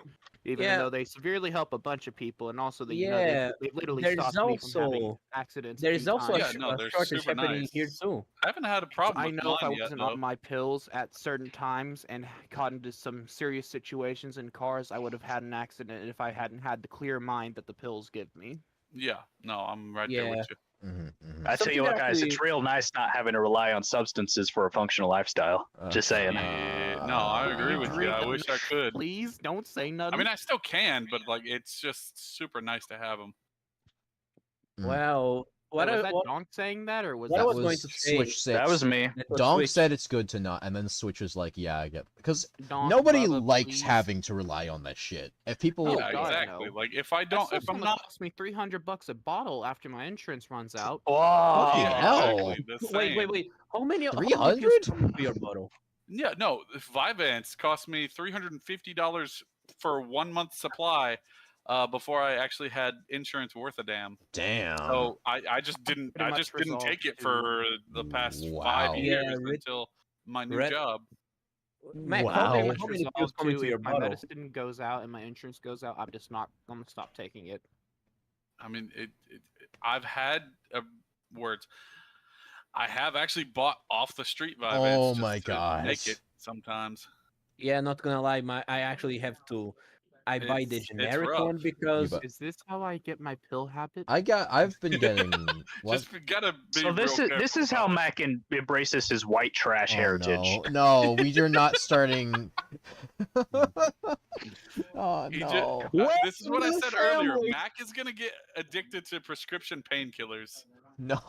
Even Yeah, though they severely help a bunch of people, and also that yeah. they've literally There's stopped me from having also accidents a there few is also times. Yeah, no, a they're shortage super happening here nice. too. I haven't had a So problem I with know if I mine yet, wasn't though. on my pills at certain times and got into some serious situations in cars, I would have had an accident if I hadn't had the clear mind that the pills give me. Yeah, no, I'm right there with Yeah. you. I tell Something you what, that guys, it's actually- real nice not having to rely on substances for a functional lifestyle. Just saying. No, I agree with you. I wish I could. Please don't say nothing. I mean, I still can, but like, it's just super nice to have them. Well, Wait, was that Donk saying that, or was what that I That was was going to say- Switch 6. That was me. that was Donk Switch. said it's good to not, and then Switch was like, yeah, I get, because Donk, nobody Bubba, likes please? having to rely on that shit. If people, Oh, Yeah, God, exactly. no. Like, if I That don't, stuff's if I'm gonna not, cost me $300 a bottle after my insurance runs out. Whoa. Fucking yeah, hell. exactly. The Wait, same. wait. How many pills 300? come into your bottle? Yeah, no, Vyvanse cost me $350 for 1 month supply, before I actually had insurance worth a damn. Damn. So I just didn't pretty much didn't resolved take it to- for the past Wow. 5 years Yeah, until my new Red- job. Mac, Wow. how many Pretty much pills resolved come to, into your if my bottle? medicine goes out and my insurance goes out, I'm gonna stop taking it. I mean, I've had words. I have actually bought off the street Vyvanse. Oh just my to make gosh. it sometimes. Yeah, not gonna lie, I actually have to. I buy the It's generic rough. one because But- Is this how I get my pill habit? I've been getting, what? Just gotta be So this real is this careful is how about it. Mac embraces his white trash heritage. No, we are not starting. Oh He no. this is what I the said earlier. family. Mac is gonna get addicted to prescription painkillers. No.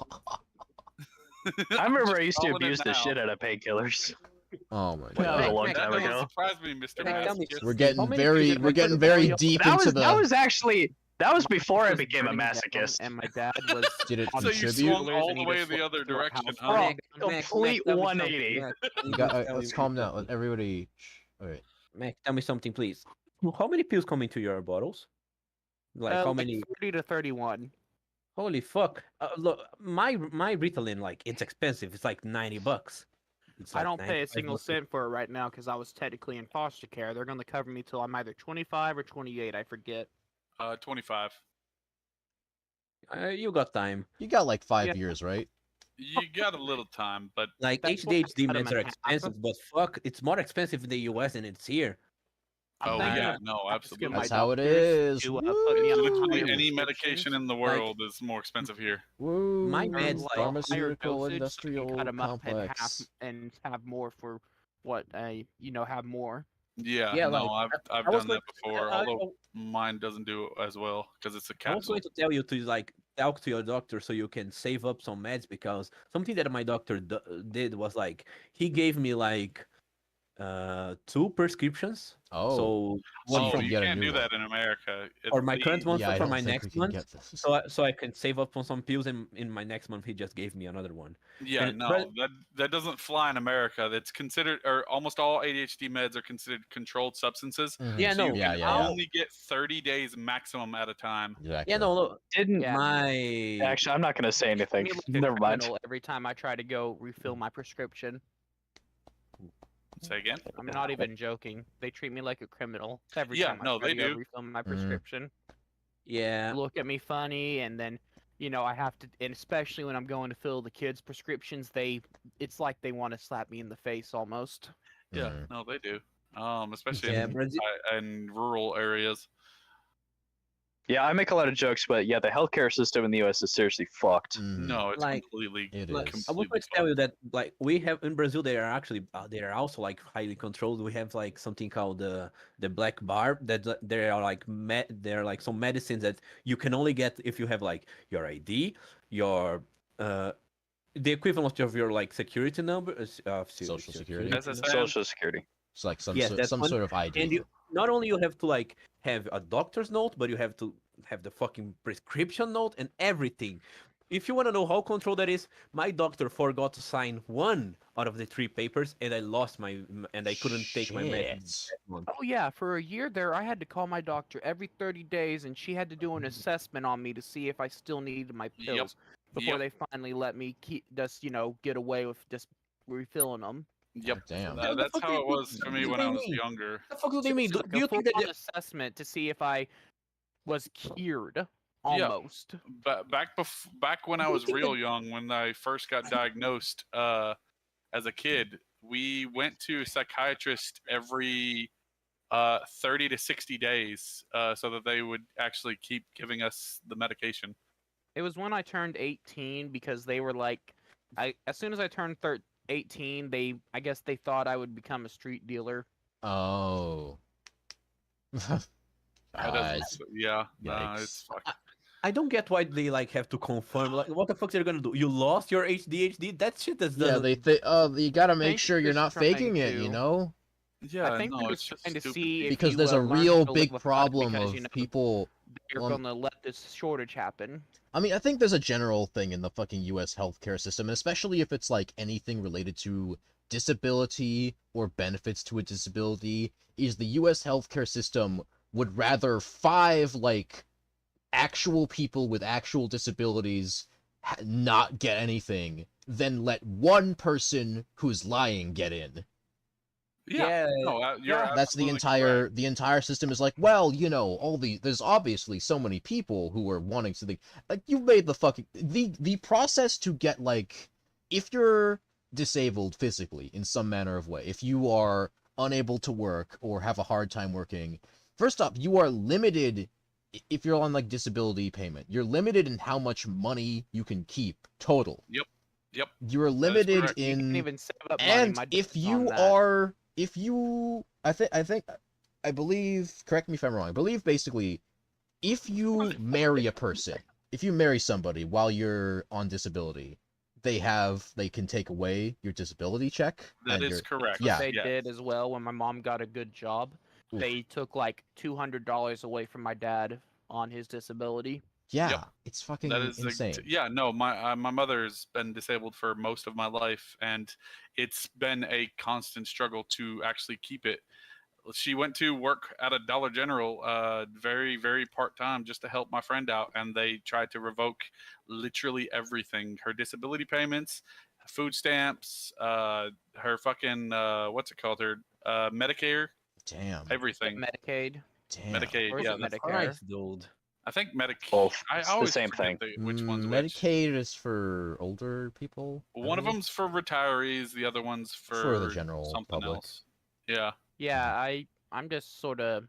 I remember I used to calling it abuse the now. shit out of painkillers. Oh my That was a god. long Mac, time That doesn't ago. surprise me, Mr. Mac, tell me, Masochist. We're How getting many very pills we're are getting you very gonna deep That into was the. that was before I was became a burning down, masochist. and my dad was. Did it on So you contribute? swung painkillers, all and the he way just the slept other through our direction, house. huh? Mac, complete tell me 180. something. Mac, can You just got, tell let's me calm down. something? Let everybody. Alright. Mac, tell me something, please. How many pills come into your bottles? Like how many? 30 to 31. Holy fuck! Look, my Ritalin, like it's expensive. It's like $90. It's I like don't pay a 95 single bucks. cent for it right now because I was technically in foster care. They're going to cover me till I'm either 25 or 28. I forget. 25. You got time. You got like 5 Yeah. years, right? You got a little time, but Like That's what I HDHD cut 'em meds in are half. expensive, but fuck, it's more expensive in the US than it's here. I'm oh thinking yeah, of no, asking absolutely. my That's how it doctors is. to, put me on Literally higher any prescriptions. medication in the world is more expensive here. Woo! My Or, meds, like, Pharmaceutical higher dosage, industrial cut 'em up in half complex. and have more for what I, have more. Yeah, Yeah, no, like, I've I was done that going before. I- Although mine doesn't do as well because it's a I was capsule. going to tell you to like talk to your doctor so you can save up some meds because something that my doctor did was like he gave me like 2 prescriptions. Oh. So So one you Oh, can from you get a can't new do one. that in America. or my current one Yeah, I for don't my think we next can month. get this. So I can save up on some pills, and in my next month he just gave me another one. Yeah, And- no, but- that doesn't fly in America. That's considered, or almost all ADHD meds are considered controlled substances. Mhm. Yeah, So no, you Yeah, can yeah, yeah. only get 30 days maximum at a time. Exactly. Yeah, no, Didn't Yeah. my actually? I'm not gonna say anything. Me like a Never mind. criminal every time I try to go refill my prescription. Say again? I'm not even joking. They treat me like a criminal every Yeah, time I no, try they to go do. refill my prescription. yeah. Look at me funny, and then I have to, and especially when I'm going to fill the kids' prescriptions, it's like they want to slap me in the face almost. Yeah, Mhm. no, they do. Especially Yeah, in, Brazil. in rural areas. Yeah, I make a lot of jokes, but yeah, the healthcare system in the U.S. is seriously fucked. Mhm. No, it's Like- completely. It Like, is. I was going to tell you that like we have in Brazil, they are actually they are also like highly controlled. We have like something called the black bar that there are like there are like some medicines that you can only get if you have like your ID, your the equivalent of your like security number, Social security. SSN. Social Security. It's like some Yes, sort, that's some one. sort of ID. And you not only you have to like have a doctor's note, but you have to have the fucking prescription note and everything. If you want to know how controlled that is, my doctor forgot to sign 1 out of the 3 papers, and I lost and I couldn't take my meds. Shit. that month. Oh yeah, for a year there, I had to call my doctor every 30 days, and she had to do an assessment on me to see if I still needed my Yep. pills. before they finally let me just get away with just refilling them. Yep. Damn. The That's fuck how they- it was for me what when they I was mean? younger. The fuck do they mean? So Do you think that? full-on assessment to see if I was cured? Yeah. Almost. But back when I Do you was think real that- young, when I first got diagnosed as a kid, we went to a psychiatrist every 30 to 60 days so that they would actually keep giving us the medication. It was when I turned 18 because they were like, as soon as I turned 18, I guess they thought I would become a street dealer. Oh. That doesn't, yeah, no, it's Yikes. fucked. I don't get why they like have to confirm. Like, what the fuck are you gonna do? You lost your ADHD? That shit does. Yeah, you gotta make think sure you're they're not trying faking it, you to- know? Yeah, I think no, they're it's just just trying to stupid. see if Because you, there's a learn real to live big without it problem because, of people. They're well, gonna let this shortage happen. I mean, I think there's a general thing in the fucking U.S. healthcare system, and especially if it's like anything related to disability or benefits to a disability, is the U.S. healthcare system would rather 5 like actual people with actual disabilities not get anything than let one person who's lying get in. Yeah, no, you're That's the absolutely the entire system is like, well, there's obviously so many people who are wanting to like you've made the fucking the process to get like if you're disabled physically in some manner of way, if you are unable to work or have a hard time working, first off, you are limited if you're on like disability payment. You're limited in how much money you can keep total. Yep. You're limited correct. You in can't even save up money. and My if dad's on you that. are if you I believe, correct me if I'm wrong, I believe basically if you marry a person, if you marry somebody while you're on disability, they can take away your disability check. That and is your- correct. Yeah. They yes. did as well when my mom got a good job. Oof. They took like $200 away from my dad on his disability. Yeah, Yep. it's fucking That is insane. yeah, no, my mother's been disabled for most of my life, and it's been a constant struggle to actually keep it. She went to work at a Dollar General, very very part time, just to help my friend out, and they tried to revoke literally everything: her disability payments, food stamps, her fucking what's it called, her Medicare, Damn. everything. Medicaid. Damn. Medicaid, Or is yeah, it that's Medicare? Christ, dude. I think Medicaid. Both. I It's the always same forget thing. which one's which. Medicaid is for older people. I One of believe? them's for retirees, the other one's For the general something public. else. Yeah. Yeah, I'm just sort of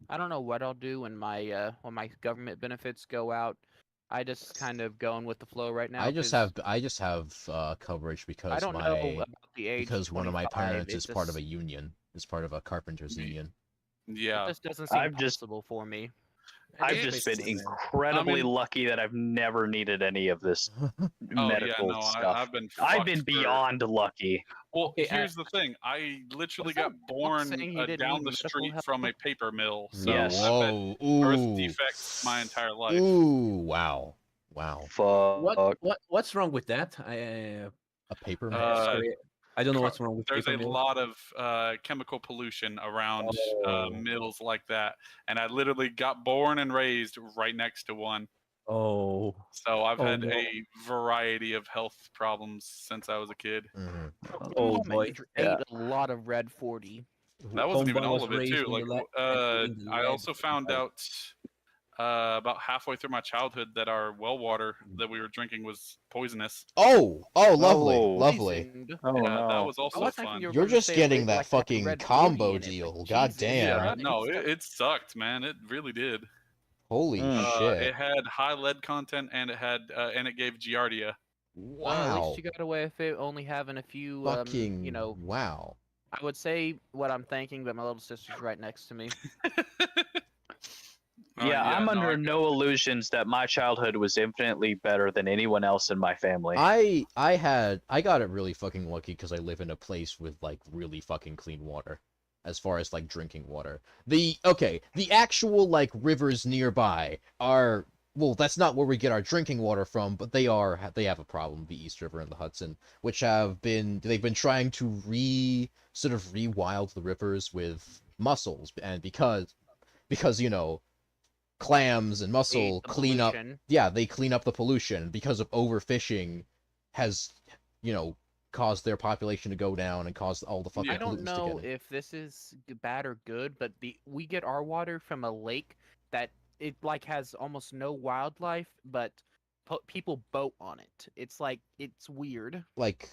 I don't know what I'll do when my government benefits go out. I just kind of going with the flow right now. I just 'cause have coverage because I don't know about the age. because one of my 25. parents It is part of a just- union. Is part of a carpenters Ye- union. It Yeah. just doesn't seem I've just- possible for me. I've It just is, been man. incredibly I mean- lucky that I've never needed any of this Oh medical yeah, no, stuff. I've been. I've been fucked for- beyond lucky. Well, Okay, here's the thing. I literally Was that got Donk born saying he didn't down need the medical street help? from a paper mill, so Yes. I've had Whoa! birth Ooh! defects my entire life. Ooh! Wow! Fuck. What's wrong with that? A paper mill. Sorry, I don't know car- what's wrong with There's paper a mill. lot of chemical pollution around Oh. mills like that, and I literally got born and raised right next to one. Oh, So I've Oh, had no. a variety of health problems since I was a kid. Mhm. oh Mom boy. ate Yeah. a lot of red 40. That wasn't even Homeboy all was of it raised too. in Like the lead- in the I lead also found pipe. out about halfway through my childhood that our well water that we were drinking was poisonous. Oh! Lovely! Oh. Lovely! Poisoned. Oh Yeah, no. that was I also was thinking fun. you were You're gonna just say getting it, that like, had fucking red 40 combo in it, like, deal. Jesus. Goddamn! Yeah, no, it sucked, man. It really did. Holy shit! It had high lead content and it gave giardia. Well, at Wow! least you got away with it only having a few, Fucking wow! I would say what I'm thinking, but my little sister's right next to me. Yeah, I'm no, under I- no illusions that my childhood was infinitely better than anyone else in my family. I got it really fucking lucky because I live in a place with like really fucking clean water, as far as like drinking water. The actual like rivers nearby are, well, that's not where we get our drinking water from, but they have a problem, the East River and the Hudson, which they've been trying to rewild the rivers with mussels, and because clams and mussel the clean up. pollution. Yeah, they clean up the pollution because of overfishing has, caused their population to go down and caused all the fucking I don't pollutants know to get in. if this is bad or good, but we get our water from a lake that it like has almost no wildlife, but people boat on it. It's weird. Like,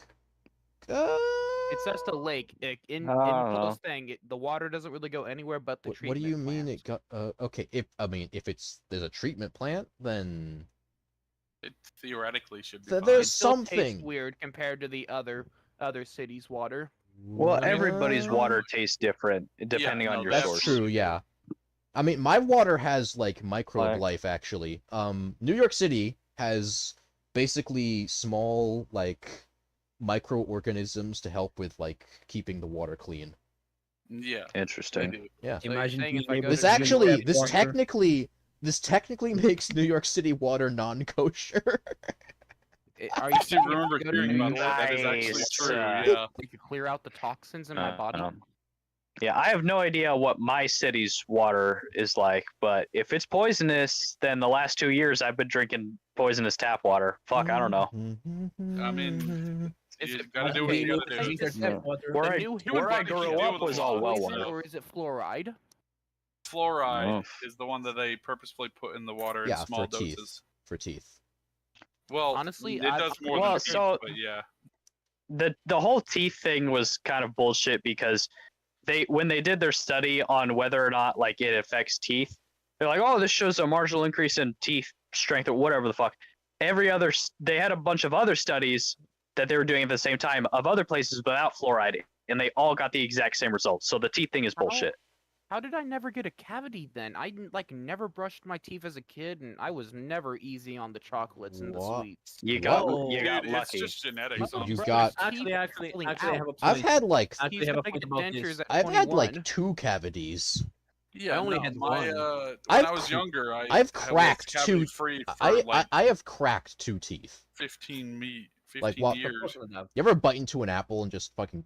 It's just a lake. In I don't know. Po's thing, the water doesn't really go anywhere but the what treatment do you mean plant. it got? Okay, if there's a treatment plant, then It theoretically should be. There's fine. It still tastes something. weird compared to the other cities' water. Well, everybody's What? water tastes different depending on no, your That's source. true, yeah. I mean, my water has like microbe Like- life actually. New York City has basically small like microorganisms to help with like keeping the water clean. Yeah. They Interesting. do. Yeah. So you're Imagine saying if being I go able This to to New actually York- this technically makes New York City water non-kosher. Are you I saying if I remember go to hearing New about that. That is actually Nice. true. Uh, Yeah. we could clear out the toxins in my body? Yeah, I have no idea what my city's water is like, but if it's poisonous, then the last 2 years I've been drinking poisonous tap water. Fuck, I don't know. I mean, Is you it gotta do what okay, you the gotta thing do. is, Yeah. the Where I, new where I body can grew deal up with was a all lot. well poison water. or is it fluoride? Fluoride Oh. is the one that they purposefully put in the water in Yeah, small for teeth. doses. For teeth. Well, Honestly, it I've does more Well, than teeth, so- but yeah. The whole teeth thing was kind of bullshit because when they did their study on whether or not like it affects teeth, they're like, oh, this shows a marginal increase in teeth strength or whatever the fuck. They had a bunch of other studies that they were doing at the same time of other places without fluoride, and they all got the exact same results. So the teeth thing is bullshit. How did I never get a cavity then? I never brushed my teeth as a kid, and I was never easy on the chocolates and the What? sweets. You got Whoa. you got Dude, lucky. it's just genetics. You honestly. got- Actually, I have a I've had like Actually, He's have a gonna point get about dentures this. at I've had 21. like 2 cavities. Yeah, I only no, had my, one. when I've I was cr- younger, I've I was cracked cavity 2 free for I like have cracked 2 teeth. 15 Like what? years. You ever bite into an apple and just fucking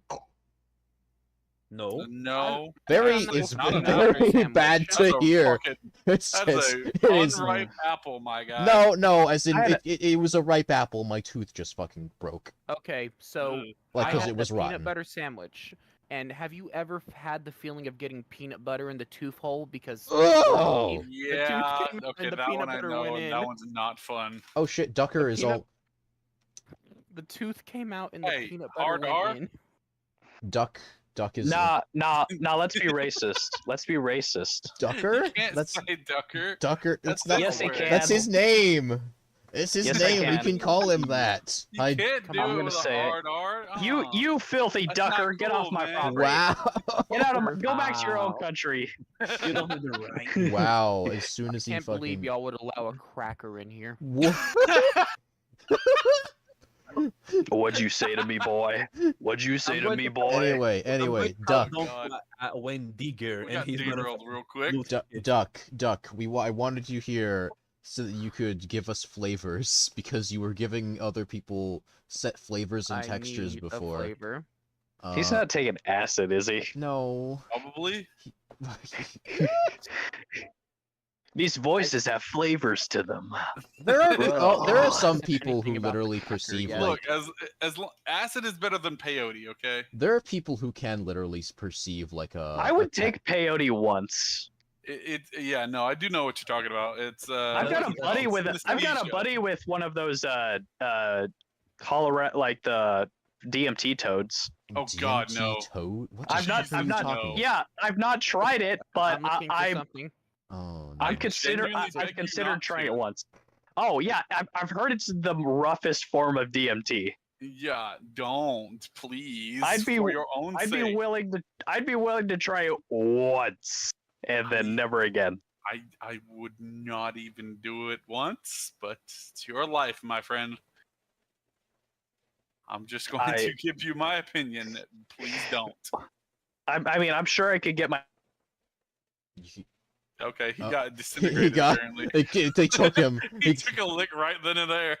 No. No, very I'm not it's not an very apple sandwich. bad that's to a hear. fucking, It's that's just, a it is unripe apple, my guy. no, as in I had it was a ripe apple. My tooth just fucking broke, Okay, so Ugh. like I because had it was the rotten. peanut butter sandwich. And have you ever had the feeling of getting peanut butter in the tooth hole because Oh, Yeah, came out okay, and the that peanut one I butter know, went and in. that one's not fun. oh shit! Ducker is peanut- all the tooth came out and the Hey, peanut butter hard went R? in? duck. Duck is Nah, let's be racist. Let's be racist. Ducker. You can't That's say Ducker. Ducker. That's It's not. Yes, he Delaware. can. That's his name. It's his Yes, I name. We can. can call him that. You can't Come do on, I'm it gonna with a say it. hard R. You filthy That's not ducker, get off cool, my man. property. Wow. Get out of my, go back to your own Wow. country. You don't have the right. Wow. As soon as he Can't believe fucking. y'all would allow a cracker in here. Wha- What'd you say to me, boy? What'd you say I'm to going me, to- boy? Anyway, I'm Duck. going to God. Wayne Digger, We and got he's gonna derailed real quick. loot it. Duck. I wanted you here so that you could give us flavors because you were giving other people set flavors and I textures need a before. flavor. He's not taking acid, is he? No. Probably. These voices have flavors to them. there are some Said people anything who about the literally cracker perceive yet. like Look, acid is better than peyote. Okay. there are people who can literally perceive like a. I would a te- take peyote once. Yeah, no, I do know what you're talking about. It's I've got a buddy with synesthesia. one of those cholera like the DMT toads. Oh, God, DMT no. Toad? What the I've not shit are I've you not talking? no. yeah, I've not tried it, but I'm looking for I'm something. Oh no. I genuinely I've beg you considered not trying to. it once. Oh yeah, I've heard it's the roughest form of DMT. Yeah, don't please. I'd be- for your own I'd be sake. willing to try it once and then never again. I would not even do it once, but it's your life, my friend. I'm just going to give you my opinion. Please don't. I mean, I'm sure I could get my. Okay, he Oh. got disintegrated. got- Apparently, They took him. he took a lick right then and there.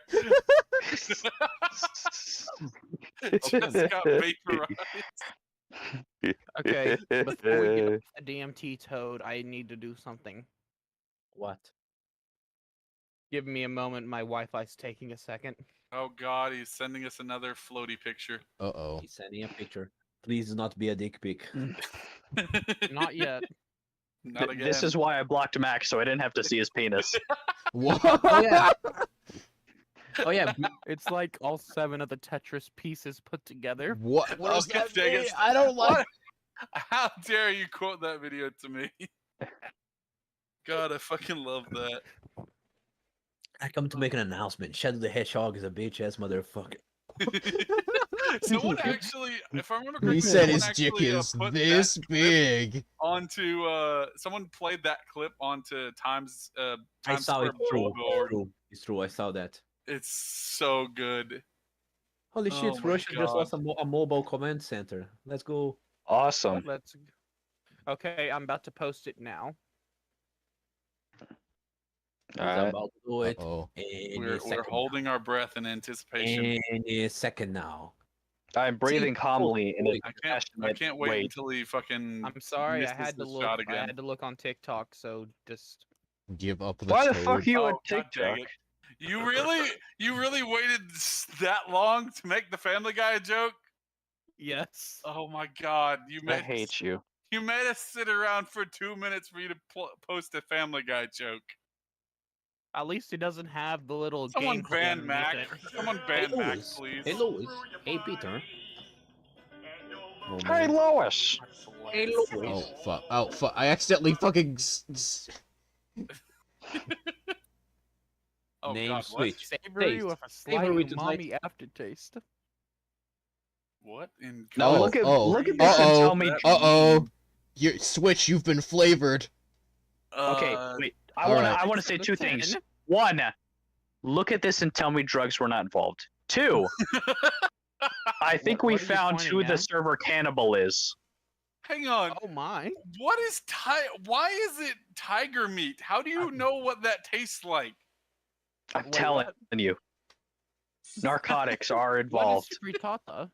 Just got vaporized. Okay, before we get off the DMT toad, I need to do something. What? Give me a moment. My Wi-Fi's taking a second. Oh God, he's sending us another floaty picture. Uh-oh. He's sending a picture. Please do not be a dick pic. Not yet. Not again. This is why I blocked Max, so I didn't have to see his penis. What? Oh yeah. Oh yeah. It's like all 7 of the Tetris pieces put together. What does Okay, that dang it. mean? I don't like... What? How dare you quote that video to me? God, I fucking love that. I come to make an announcement. Shadow the Hedgehog is a bitch ass motherfucker. Someone actually, if I remember correctly, He said someone his dick actually, is put this that clip big. onto someone played that clip onto Times I Times saw it. Square True. billboard. It's true. I saw that. It's so good. Holy shit! Oh my Russia just God. lost a mobile command center. Let's go. Awesome. Let's. Okay, I'm about to post it now. He's Alright. about to do it. Uh-oh. We're holding our breath in anticipation. Any second now. I'm breathing calmly in a I passionate can't wait way. until he fucking. I'm sorry, I misses had to this look. shot I again. had to look on TikTok, so just. Give up the Why the toad. fuck are you on Oh, God dang TikTok? it. You really waited that long to make the Family Guy joke? Yes. Oh my God! You I made hate you. you made us sit around for 2 minutes for you to post a Family Guy joke. At least it doesn't have the little Someone gameplay ban underneath Mac. it. Someone ban Mac, please. Hey Lois. Hey Peter. Oh, Hey, man. Lois. Hey Oh, Lois. fuck. Oh, fuck. I accidentally fucking... Oh Name God, what? switch. Savory Taste. with a Savory slight tonight. mommy aftertaste. What in Now Oh, look at oh, look at this and uh-oh, tell me. Uh-oh. Your Switch, you've been flavored. Okay, Uh, wait. alright. I want to say Out of 2 things. 10. 1, look at this and tell me drugs were not involved. 2, I think we what are you found pointing who the at? server cannibal is. Hang on. Oh my. What is Why is it tiger meat? How do you know what that tastes like? I'm Wait, telling what? you. Narcotics are involved. What is frittata?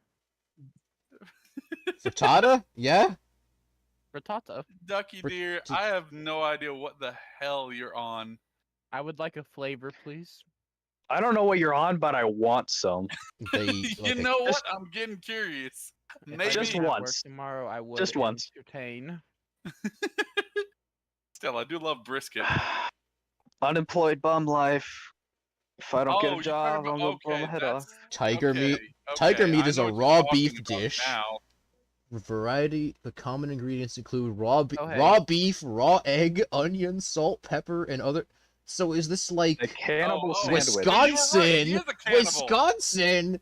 Frittata? Yeah? Frittata. Ducky dear, I have no idea what the hell you're on. I would like a flavor, please. I don't know what you're on, but I want some. They, You like, know what? Just- I'm getting curious. If I Maybe Just didn't have work once. tomorrow, I would Just once. entertain. Still, I do love brisket. Unemployed bum life. If I don't get Oh, a you're job, talking I'm about- gonna blow my head off. tiger okay, meat. Tiger okay, meat I is know a what you're raw talking beef about dish. Now. Variety. The common ingredients include raw Oh, hey. raw beef, raw egg, onion, salt, pepper, and other. So is this The like cannibal Oh, sandwich. you were right, he Wisconsin? is a cannibal. Wisconsin?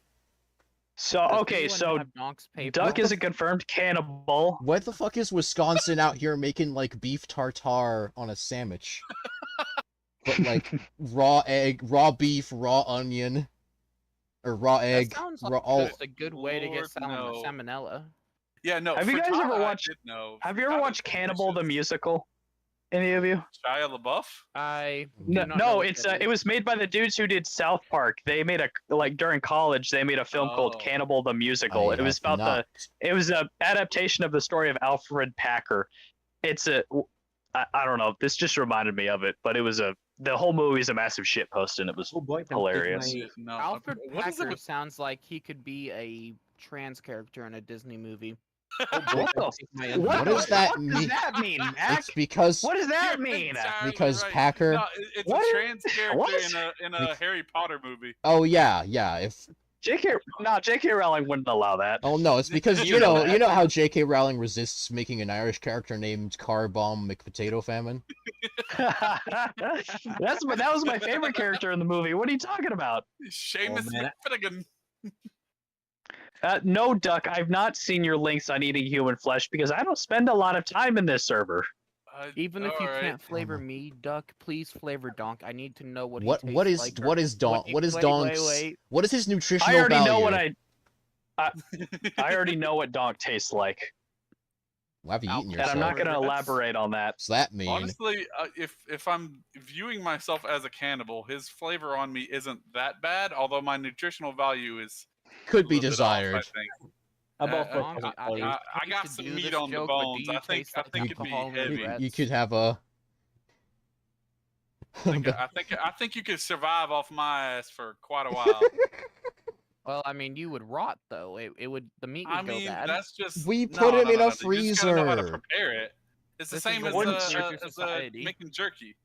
So Does okay, anyone so have Donk's paper? Duck is a confirmed cannibal. What the fuck is Wisconsin out here making like beef tartare on a sandwich? But like raw egg, raw beef, raw onion, or raw That egg, sounds raw like all. just a good way to get Lord, no. salmonella. Yeah, no. Have you guys frittata, ever I watched- did know. Have you ever Frittata's watched Cannibal the delicious. Musical? Any of you? Shia LaBeouf? I No, do not know no, what it's that it is. was made by the dudes who did South Park. They made a like during college. They made a film called Oh. Cannibal the Musical. I It was have about not. It was a adaptation of the story of Alfred Packer. It's a I don't know. This just reminded me of it, but it was the whole movie is a massive shit post, and it was Oh boy, I'm hilarious. taking No. Alfred what is it Packer with sounds like he could be a trans character in a Disney movie. Oh boy, What I'm the taking my What What the does that fuck mean? does that mean, Mac? It's because What does that You're mean? entirely Because right. Packer. No, it's What? a trans character What? in a Harry Potter movie. Oh yeah, yeah. If J.K. Rowling wouldn't allow that. oh no, it's because You know that. you know how J.K. Rowling resists making an Irish character named Car Bomb McPotato Famine. That was my favorite character in the movie. What are you talking about? Seamus man. McFinnigan. No, Duck. I've not seen your links on eating human flesh because I don't spend a lot of time in this server. Even if you alright. can't flavor me, Duck, please flavor Donk. I need to know what he What tastes what is like. what is Donk? What is wait, Donk's? wait. What is his nutritional I already value? know what I already know what Donk tastes like, Why have you eaten and yourself? I'm not going to That's- elaborate on that. What's that mean? Honestly, if I'm viewing myself as a cannibal, his flavor on me isn't that bad. Although my nutritional value is Could a be little bit off, I desired. think. about Uh, fuck- I hate got to some do meat this on the joke, but do bones. you I think taste like it'd be alcohol and heavy. regrets? You could have a I think you could survive off my ass for quite a while. Well, I mean, you would rot though. It would the meat would I go mean, bad. that's just We put him in a You just gotta know how to freezer. prepare it. It's the This is same the as wouldn't society. making jerky.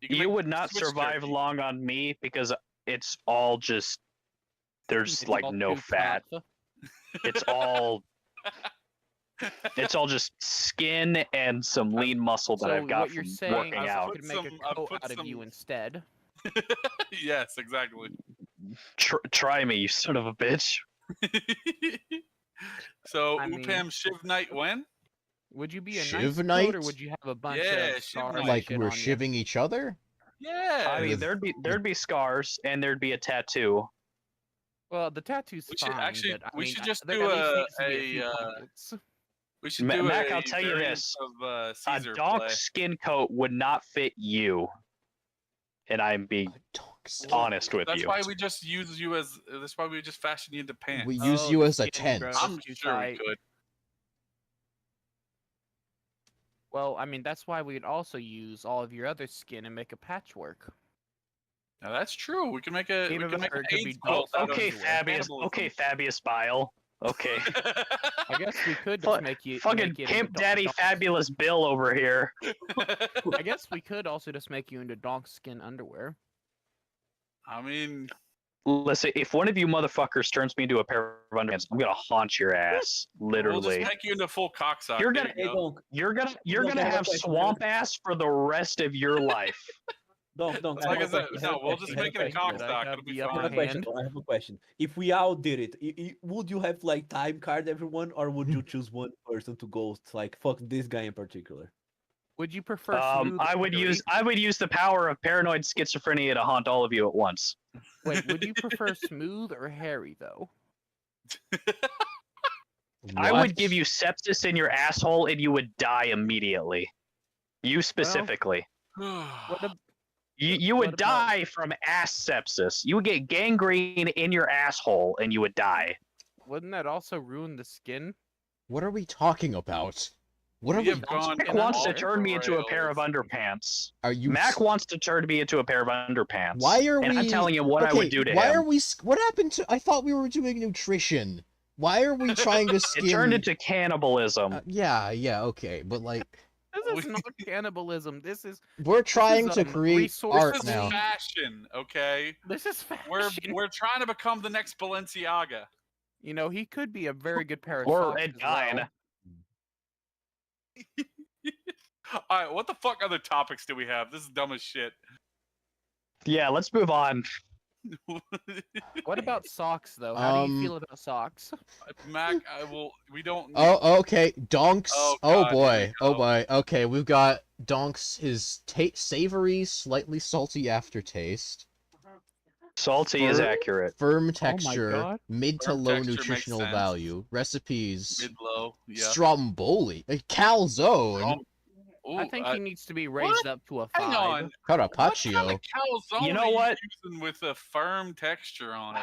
can You make would not Swiss survive jerky. long on me because it's all just there's It's like all no too fat. tough. It's all just skin and some lean muscle that So I've got what you're from saying working is out. we could make a I've coat put out of you some- instead. Yes, exactly. Try me, you son of a bitch. So I mean- UPAM Shiv Night when? Would you be a Shiv nice night? coat, or would you have a bunch Yeah, of Shiv scars night. and Like shit we're on ya? shivving each other? Yeah. I mean, With- there'd be scars and there'd be a tattoo. Well, the tattoo's We should fine, actually- but I we mean, should just there do at least a- needs to be a few a, pockets. we should Ma- do Mac, a I'll tell you variant this. of A Caesar donk play. skin coat would not fit you. And I'm being Donks. honest with That's you. why we just use you as. That's why we just fashion you into pants. We use Oh, you the as a skin tent. grows. I'm too sure we tight. could. Well, I mean, that's why we'd also use all of your other skin and make a patchwork. Now that's true. We can make a. Either We can that make or an it could be AIDS cult out of Okay, underwear. Fabius. cannibalism. Okay, Fabius Bile. Okay. I guess we could Fu- just make you Fucking make it pimp into daddy donk- fabulous Bill over here. I guess we could also just make you into donk skin underwear. I mean, Listen, if one of you motherfuckers turns me into a pair of underpants, I'm gonna haunt your ass. we'll Literally. just make you into full cocksock. You're There gonna- you Hey, go. Donk, You're gonna Look, I have a have question. swamp ass for the rest of your life. Donk. Like I have a said, question, no, we'll just I have make a it a question. cock- cocksock. have It'll be the upper I have a fine. question. hand. I have a question. If we all did it, would you have like time card everyone, or would you choose one person to ghost? Like fuck this guy in particular. Would you prefer smooth? I or would hairy? use the power of paranoid schizophrenia to haunt all of you at once. Wait, would you prefer smooth or hairy though? I would What? give you sepsis in your asshole and you would die immediately. You specifically. What ab- You what would about- die from ass sepsis. You would get gangrene in your asshole and you would die. Wouldn't that also ruin the skin? What are we talking about? What are We we? have gone Mac Skin wants to underwear? turn me into a pair of rails. underpants. Are you? Mac wants to turn me into a pair of underpants. Why are and we? I'm telling you what I Okay, would do to why him. are we? What happened to? I thought we were doing nutrition. Why are we trying to skin? It turned into cannibalism. Yeah, okay, but like This is not cannibalism. This is we're trying to um, create resource art This is now. fashion, okay? fashion. We're trying to become the next Balenciaga. You know, he could be a very good pair of Or socks Red as well. Guy. All right, what the fuck other topics do we have? This is dumb as shit. Yeah, let's move on. What about socks though? How do you Um, feel about socks? Mac, I will. We don't. Oh, okay. Donks. Oh, Oh, God, here boy. we Oh go. boy. Okay, we've got Donks. His savory, slightly salty aftertaste, Salty is Fur- accurate. firm texture, God. mid to Firm low texture makes nutritional sense. value, recipes, Mid low. Yeah. Stromboli, a calzone, Ooh, I think he needs to be raised up to a 5. hang on. What carpaccio. kind of calzone You know are what? using with a firm texture on it?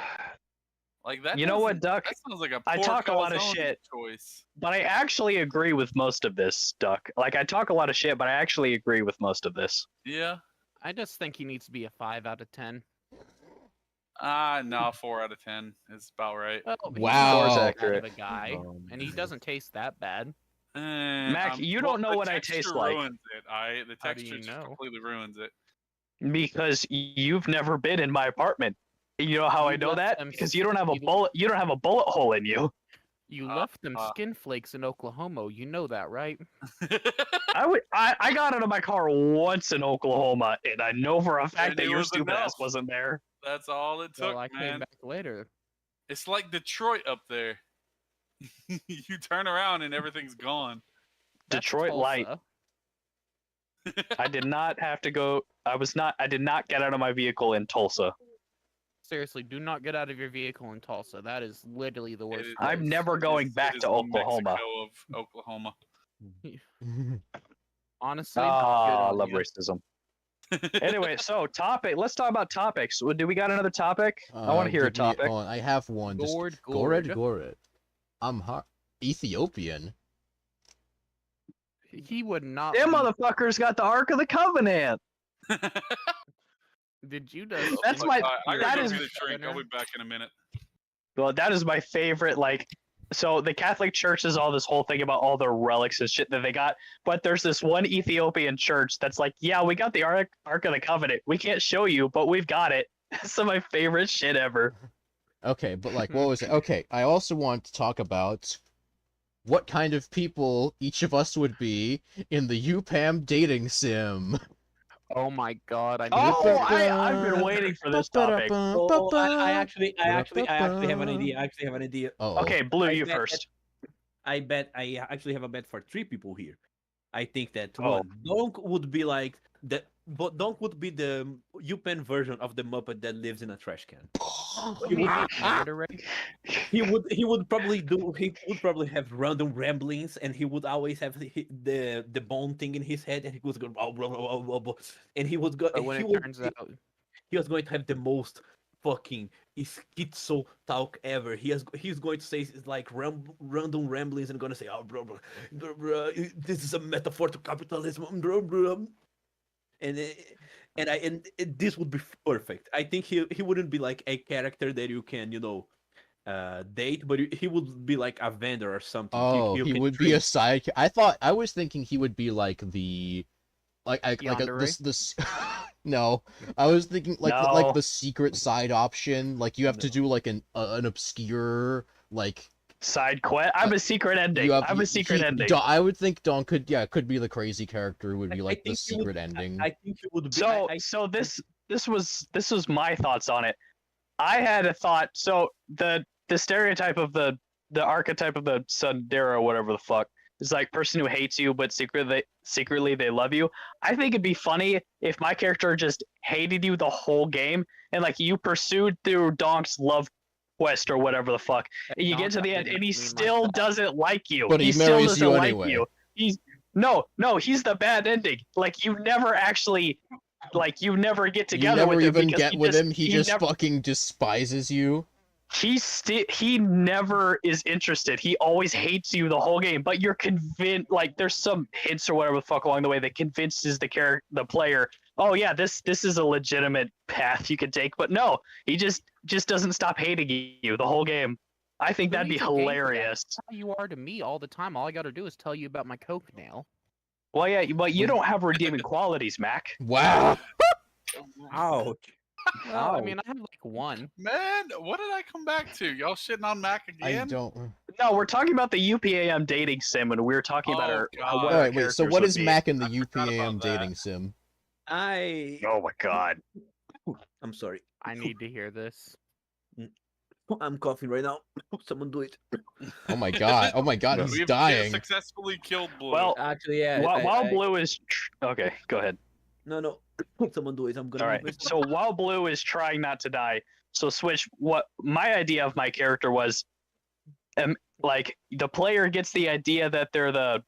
Like that. You know what, doesn't- Duck? That sounds like a I poor talk a lot of calzone shit. choice. But I actually agree with most of this, Duck. Like, I talk a lot of shit, but I actually agree with most of this. Yeah. I just think he needs to be a 5 out of 10. No, 4 out of 10 is about right. Well, he's Wow. not that bad Accurate. of a guy, and he doesn't taste that bad. Mac, you don't know the what I texture taste like. Ruins it. The How do texture you just know? completely ruins it. Because you've never been in my apartment. You know how I You know left that? them Because you don't have a you- bullet. You don't have a bullet hole in you. You Uh, left them skin flakes in Oklahoma. You know that, right? I got out of my car once in Oklahoma, and I know for a fact And that it your was stupid ass enough. wasn't there. That's all it took, Well, I came man. back later. It's like Detroit up there. You turn around and everything's gone. That's Detroit Light. Tulsa. I did not have to go. I did not get out of my vehicle in Tulsa. Seriously, do not get out of your vehicle in Tulsa. That is literally the worst. is- I'm place. never going It back is to the Oklahoma. Mexico of Oklahoma. Honestly, good Ah, I on love you. racism. Anyway, so topic. Let's talk about topics. Do we got another topic? I want to hear a Give me- topic. hold on, I have one. Just Gourd, Gored, gourd. gored. I'm Ethiopian. He would not. Them be- motherfuckers got the Ark of the Covenant. Did you just? That's Oh my- God, I that gotta go is- get a drink. I'll be back in a minute. Well, that is my favorite. Like, so the Catholic Church is all this whole thing about all the relics and shit that they got, but there's this one Ethiopian church that's like, yeah, we got the Ark of the Covenant. We can't show you, but we've got it. That's some of my favorite shit ever. Okay, but like, what was it? Okay, I also want to talk about what kind of people each of us would be in the UPAM dating sim. Oh my god! I Oh, I've been waiting for this topic. Oh, I actually have an idea. I actually have an idea. Uh-oh. Okay, Blue, I you bet first. I bet I actually have a bet for 3 people here. I think that Oh. one, Donk would be like but Donk would be the UPenn version of the Muppet that lives in a trash can. You mean the Mandarin? He would probably have random ramblings, and he would always have the bone thing in his head, and he was going blah, blah, blah, blah, blah, and he would go. But when he it would, turns out, he was going to have the most fucking schizo talk ever. He's going to say like random ramblings and gonna say, oh bro, this is a metaphor to capitalism, bro. And this would be perfect. I think he wouldn't be like a character that you can date, but he would be like a vendor or something. Oh, You he can would be a trade. side. I was thinking he would be like the, like a Yandere? this. No, I was thinking like No. like the secret side option. Like you have to do like an obscure like. Side quest. I'm a secret ending. I'm a secret ending. I would think Don could be the crazy character. Would be I like the think he would- secret ending. I think he would be. So this was my thoughts on it. I had a thought. So the stereotype of the archetype of the tsundere, whatever the fuck, is like person who hates you but secretly they love you. I think it'd be funny if my character just hated you the whole game and like you pursued through Donk's love quest or whatever the fuck. And you get to the end and he still doesn't like you. But he still marries doesn't you like anyway. you. He's he's the bad ending. Like you never actually you never get together you never with him even because get with him. He just never, fucking despises you. he never is interested. He always hates you the whole game. But you're convinced. Like there's some hints or whatever the fuck along the way that convinces the player. Oh yeah, this is a legitimate path you could take. But no, he just doesn't stop hating you the whole game. I think Who that'd be needs a game for that? hilarious. That's how you are to me all the time. All I got to do is tell you about my coke nail. Well, yeah, but you don't have redeeming qualities, Mac. Wow. Ouch. Well, I mean, I have like one. Man, what did I come back to? Y'all shitting on Mac again? I don't. No, we're talking about the UPAM dating sim, and we were talking about Oh, our. God. what All our right, wait. So characters what would is be. Mac in the I forgot UPAM about that. dating sim? Oh my god. I'm sorry. I need to hear this. I'm coughing right now. Someone do it. Oh my god. Oh my god. He's We've dying. successfully killed Blue. Well, Actually, yeah. while Blue is okay, go ahead. No. Someone do it. I'm gonna. All right. So while Blue is trying not to die, so Switch. What my idea of my character was, like the player gets the idea that they're the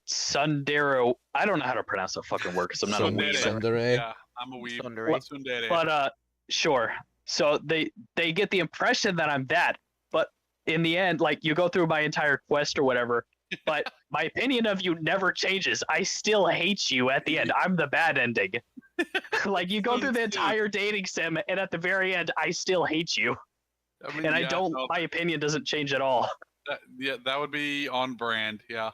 tsundere. I don't know how to pronounce that fucking word because I'm not a Tsundere. weeb. Tsundere. yeah, I'm a weeb. Tsundere. Tsundere. But sure. So they get the impression that I'm that, but in the end, like you go through my entire quest or whatever, but my opinion of you never changes. I still hate you at the end. I'm the bad ending. Like you go through the entire dating sim, and at the very end, I still hate you, I mean, and I yeah, don't. no, My opinion doesn't change at all. that would be on brand. Yeah.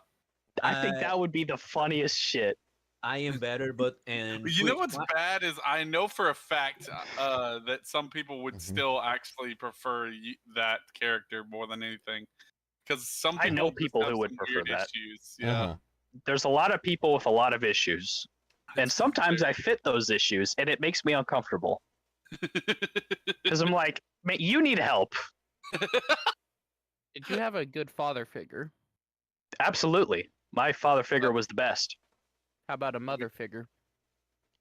I think that would be the funniest shit. I am better, but You know what's bad is I know for a fact that some people would Mhm. still actually prefer that character more than anything, because some people I know just people have who would some prefer weird that. Issues. Yeah. Uh-huh. There's a lot of people with a lot of issues, and It's sometimes fair. I fit those issues, and it makes me uncomfortable because I'm like, man, you need help. Did you have a good father figure? Absolutely, my father figure was the best. How about a mother figure?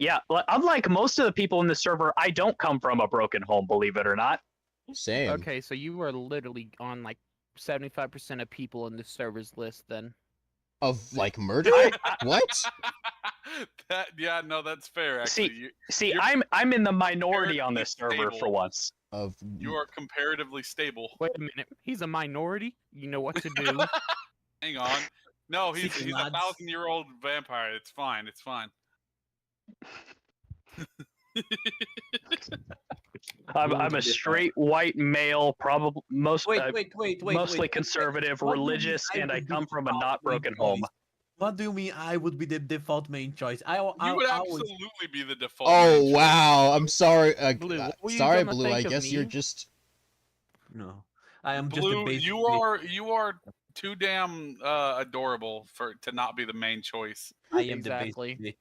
Yeah, unlike most of the people in the server, I don't come from a broken home, believe it or not. Same. Okay, so you are literally on like 75% of people in the server's list then. Of like murder? What? No, that's fair. Actually, See, You're I'm in the minority on this comparatively server for stable. once. Of you are comparatively stable. Wait a minute. He's a minority? You know what to do. Hang on. No, he's Secret a lads. 1,000-year-old vampire. It's fine. It's fine. I'm a straight white male, probably Wait, mostly conservative, What do you mean religious, and I would be come the from a default not main broken home. choice? What do you mean I would be the default main choice? I You would always absolutely be the default. Oh main choice. wow, I'm sorry. Blue, what were you Sorry, gonna Blue. I think of guess you're me? just. no. I am just the Blue, basic. you are too damn adorable to not be the main choice. I am Exactly. the basic.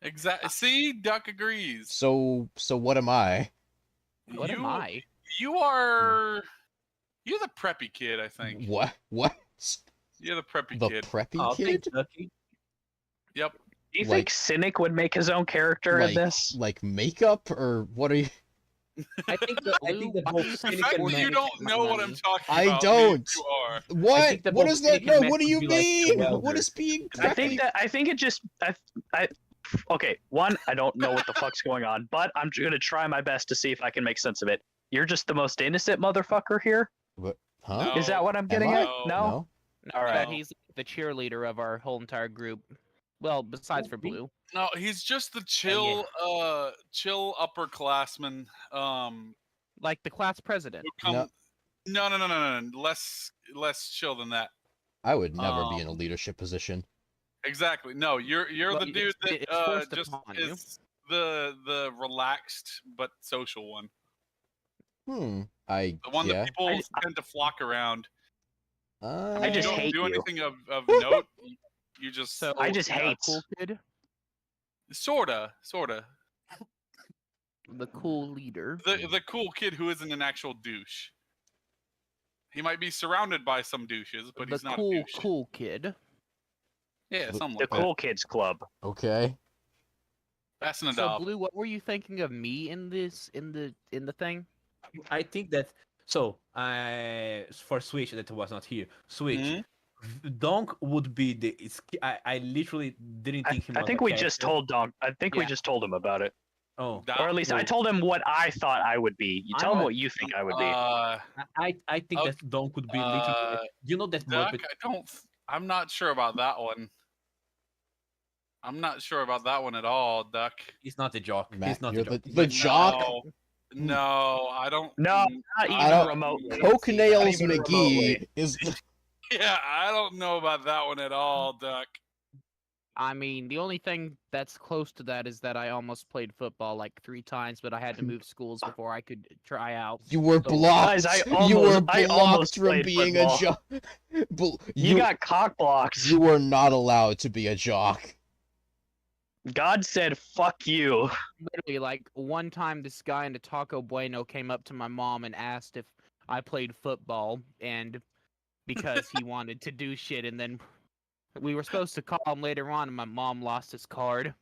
Exactly. See, Duck agrees. So what am I? What am I? You are. You're the preppy kid, I think. What? What? You're the preppy The kid. preppy Oh, kid? thanks, Ducky. Yep. Do you Like- think Cynic would make his own character in this? Like makeup or what are you? I think that Blue, why both do you The think Cynic fact and Ford that you Mac. would don't take my know what I'm money? talking I about don't. means you are. What? think that What both is that? Cynic and No, Mac what do would you be like mean? the What is being preppy? I think it just okay. One, I don't know what the fuck's going on, but I'm gonna try my best to see if I can make sense of it. You're just the most innocent motherfucker here. Huh? No. Is that what I'm Am getting I? at? No. No. No. All That right. he's the cheerleader of our whole entire group. Well, besides for Me? Blue. No, he's just the chill, chill upperclassman. Like the class president. Who come? No. Less chill than that. I would never be in a leadership position. Exactly. No, you're Well, the dude that it's forced just upon you. is the relaxed but social one. I The one yeah. that people tend to flock around. I You just don't hate do you. anything of note. You just So I just you're a hate. cool kid, sorta. the cool leader. The cool kid who isn't an actual douche. He might be surrounded by some douches, but The he's not a cool douche. kid. Yeah, something The like that. Cool Kids Club. Okay. That's an So adopt. Blue, what were you thinking of me in this in the thing? I think that so I for Switch that was not here. Switch. Mhm. Donk would be the. I literally didn't think him. I was think a we just character. told Donk. I think we Yeah. just told him about it, Oh, That- or at least I cool. told him what I thought I would be. You tell him I'm- what you think I would be. I think Okay, that Donk could be literally. You know that Duck, Muppet. I'm not sure about that one. I'm not sure about that one at all, Duck. He's not a jock. Matt, He's not you're a jock. the jock. No, I don't. No, not even I don't- remotely. Coke Not Nails even McGee remotely. is. Yeah, I don't know about that one at all, Duck. I mean, the only thing that's close to that is that I almost played football like 3 times, but I had to move schools before I could try out. You were So- blocked. Guys, I You were almost blocked from played being football. a jock. You got cock blocks. You were not allowed to be a jock. God said, "Fuck you." Literally, like one time, this guy in the Taco Bueno came up to my mom and asked if I played football, and because he wanted to do shit, and then we were supposed to call him later on, and my mom lost his card.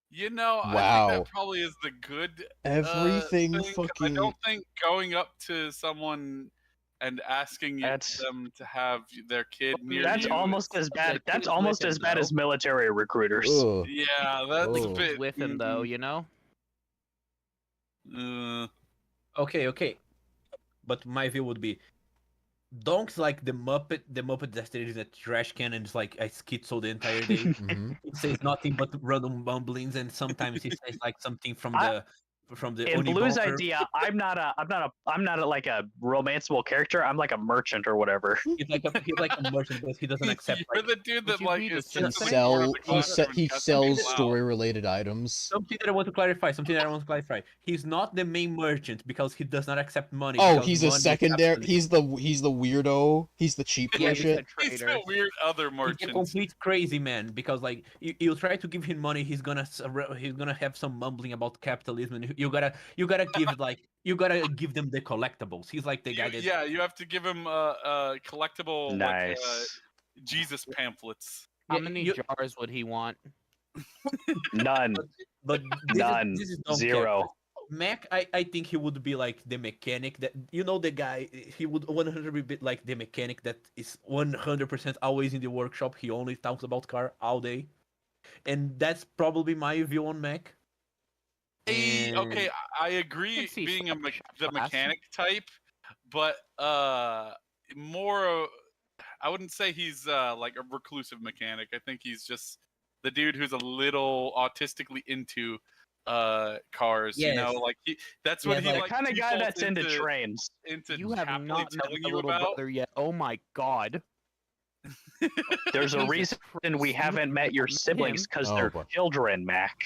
You know, I Wow. think that probably is the good Everything thing, 'cause I fucking. don't think going up to someone and asking That's- them to have their kid near That's you. almost as bad. The That's kid's almost with him, as bad as though. military recruiters. Ugh. Yeah, that's Oh. a bit. With him though, you know. Okay. But my view would be Donk's like the Muppet that stays in a trash can and is like a schizo the entire day. Mhm. He says nothing but random mumblings, and sometimes he says like something from I- the In Blue's Unibonker. idea, I'm not a like a romanceable character. I'm like a merchant or whatever. He's like a merchant, but he doesn't accept You're like the dude Would that you like be the is citizen? He sits in the corner of the classroom he and cuts sells people out. story-related items. something that I want to clarify. He's not the main merchant because he does not accept money. Oh, because he's a money is secondary. absolutely- He's the weirdo. He's the cheap Yeah, he's merchant. a He's traitor. a weird other He's a merchant. complete crazy man because like you try to give him money, he's gonna have some mumbling about capitalism, and you gotta give them the collectibles. He's like the guy that Yeah, you have to give him collectible Nice. like Jesus pamphlets. How Yeah, many you- jars would he want? None. but None. this is Donk Zero. character. Mac, I think he would be like the mechanic that the guy. He would 100% be like the mechanic that is 100% always in the workshop. He only talks about car all day, and that's probably my view on Mac. Okay, And- I agree see being some the class. mechanic type, but more. I wouldn't say he's like a reclusive mechanic. I think he's just the dude who's a little autistically into cars. You know, Yes. like that's Yeah, what he like- The like. kind of guy defaults that's into trains. into You have happily not met telling my you little about. brother yet. Oh my god. There's a Jesus reason Christ, we you haven't met your met siblings him. because Oh, they're boy. children, Mac.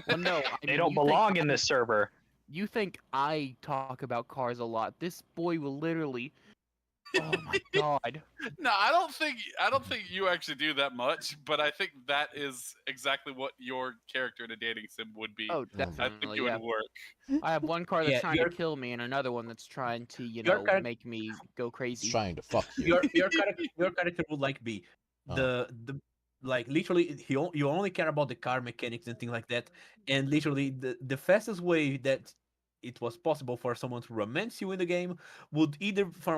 Well, no, I They mean, don't you think belong in I- this server. You think I talk about cars a lot? This boy will literally. Oh my god. No, I don't think you actually do that much, but I think that is exactly what your character in a dating sim would be. Oh, my- I think definitely. it Yeah. would work. I have one car that's Yeah, trying to you're- kill me, and another one that's trying to, Your charac- make me go It's crazy. trying to fuck you. Your character would like be Oh. the like literally you only care about the car mechanics and things like that, and literally the fastest way that it was possible for someone to romance you in the game would either for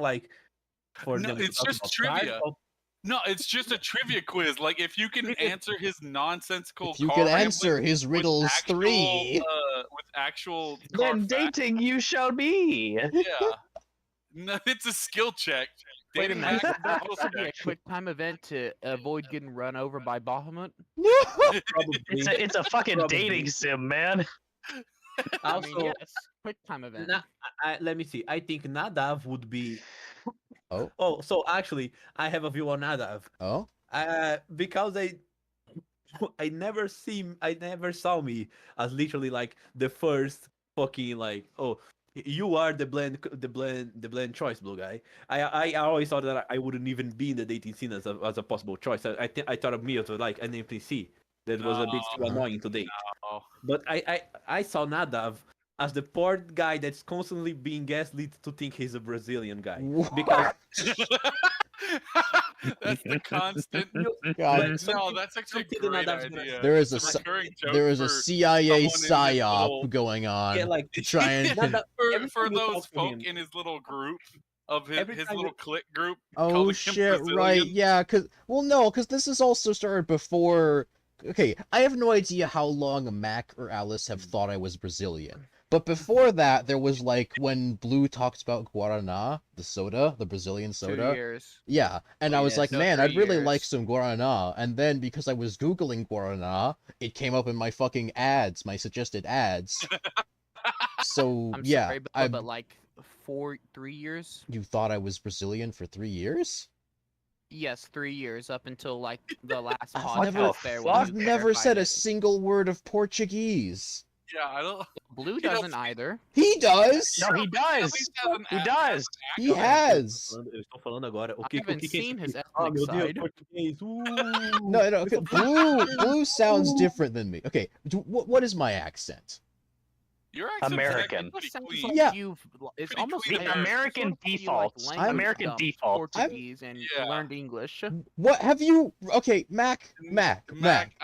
No, them to it's talk just about trivia. cars or No, it's just a trivia quiz. Like if you can answer his nonsensical If you car can rambling answer his with riddles actual, 3, with actual car Then facts, dating you shall be. yeah. No, it's a skill check. Wait a Dating minute. Mac is Would there a also skill be a check. quick time event to avoid getting run over by Bahamut? probably. It's a fucking Probably. dating sim, man. I mean, Also, yes. Quick time event. let me see. I think Nadav would be. Oh. Oh, so actually, I have a view on Nadav. oh, Because I never saw me as literally like the first fucking like, oh, you are the blend choice, blue guy. I always thought that I wouldn't even be in the dating scene as a possible choice. I thought of me as like an NPC that was a bit too No. annoying to date. Oh. But I saw Nadav as the poor guy that's constantly being gaslit to think he's a Brazilian guy. Because That's the constant. God. Like, No, something- that's actually a something that great Nadav's gonna- idea. There is It's a recurring joke there is a for CIA someone in this psyop little- going on yeah, like to try and. Nadav, every for time you those talk to folk him- in his little group of his, Every his time you- little clique group. Oh calling him shit! Right? Brazilian. Yeah. Cause this is also started before. Okay, I have no idea how long Mac or Alice have thought I was Brazilian. But before that, there was like when Blue talks about Guaraná, the soda, the Brazilian 2 soda. years. Yeah, and Oh, I was yes. like, No, man, 3 I'd really like years. some Guaraná. And then because I was Googling Guaraná, it came up in my fucking ads, my suggested ads. So I'm yeah, sorry, but like 3 years? you thought I was Brazilian for 3 years? Yes, 3 years up until like the last I've podcast never- there. when I've you never said verified a it. single word of Portuguese. Yeah, I don't. Blue He doesn't doesn't- either. He does. No, he At does. least has an He act- does. He has. Eu estou falando agora. O I que haven't que é seen isso his aqui? ethnic Meu Deus, side. português. No, okay, Blue sounds different than me. Okay, what is my accent? Your accent's American. actually pretty Sounds clean. like Yeah. It's Pretty almost clean. like The American defaults. American default. Portuguese and Yeah. learned English. What have you? Okay, Mac. Mac,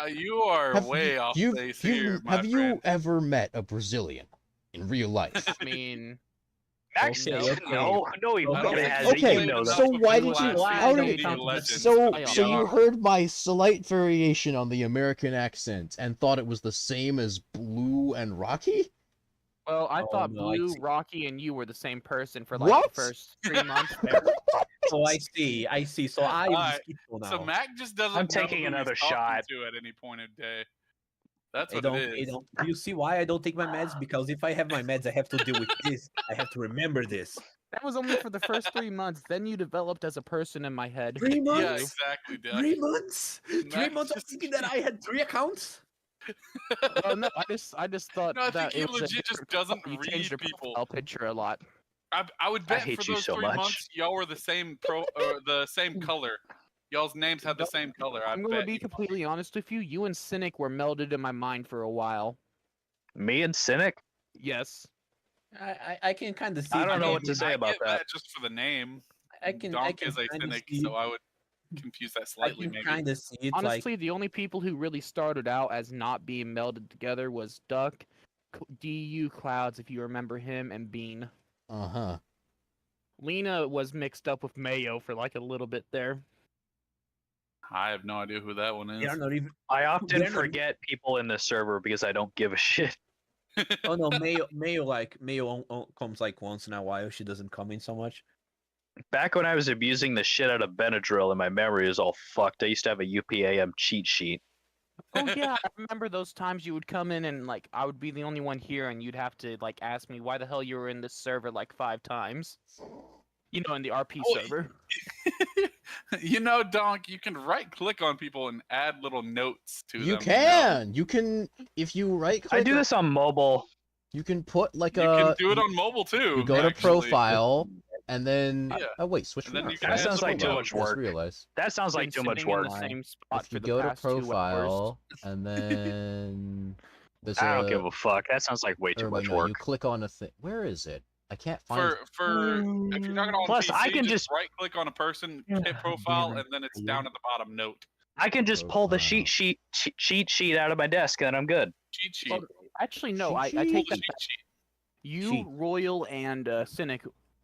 you are Have way you, off you, base you- here, my have you friend. ever met a Brazilian in real life? I mean, Max, Okay, no, okay. no, he Okay, fucking hasn't. okay, You know that. so why did you- why how do did- you think So I you are. heard my slight variation on the American accent and thought it was the same as Blue and Rocky? well, I Oh, thought no, I Blue, see. Rocky, and you were the same person for like What? the first 3 months there. Oh, I see. So I am Alright, schizo now. So Mac just doesn't. I'm know taking who he's another talking shot. To at any point of day. That's I what don't, it I is. don't. Do you see why I don't take my meds? Because if I have my meds, I have to deal with this. I have to remember this. That was only for the first 3 months. Then you developed as a person in my head. 3 Yeah, months. exactly, Doug. 3 months. 3 Mac months of just- thinking that I had 3 accounts. Well, no, I just thought No, I that think he it was a legit just different doesn't profile. You changed read your people. profile picture a lot. I would bet hate for you those so 3 much. months, y'all were the same the same color. Y'all's names had the same color. I I'm going to bet. be completely honest with you. You and Cynic were melded in my mind for a while. Me and Cynic? Yes. I can kind of see. I don't know the- what to say I about get that. just for the name. I can. Donk I is a kind of cynic, see. so I would confuse that I slightly. can Maybe. kind of see it. Like Honestly, the only people who really started out as not being melded together was Duck, DU Clouds, if you remember him, and Bean. Uh-huh. Lena was mixed up with Mayo for like a little bit there. I have no idea who that one they are is. not even. I often They're not- forget people in this server because I don't give a shit. Oh no, Mayo comes like once in a while. She doesn't come in so much. Back when I was abusing the shit out of Benadryl and my memory is all fucked, I used to have a UPAM cheat sheet. Oh yeah, I remember those times you would come in and like I would be the only one here, and you'd have to like ask me why the hell you were in this server like 5 times. You know, in the RP Oh, server. You know, Donk, you can right click on people and add little notes to You them. can. You can if you right click. I do this on mobile. You can put like You can do it on mobile too. You go to actually. profile, and then Yeah. oh wait, switch And then from you can That add sounds some like too notes. much I just work. realized. That sounds like Been too much sitting in work. the same spot If for you the go to past 2 hours. profile, and then there's I don't give a fuck. That sounds like way too or much no, work. you click on a thing. Where is it? I can't find. For if you're talking on Plus, PC, I can just right click on a person, hit profile, and then it's down at the bottom note. I can just pull the Profile. cheat sheet out of my desk, and I'm good. Cheat sheet. Well, actually, no. Cheat I sheet? Pull take the that cheat back. sheet. You, Cheat. Royal, and Cynic,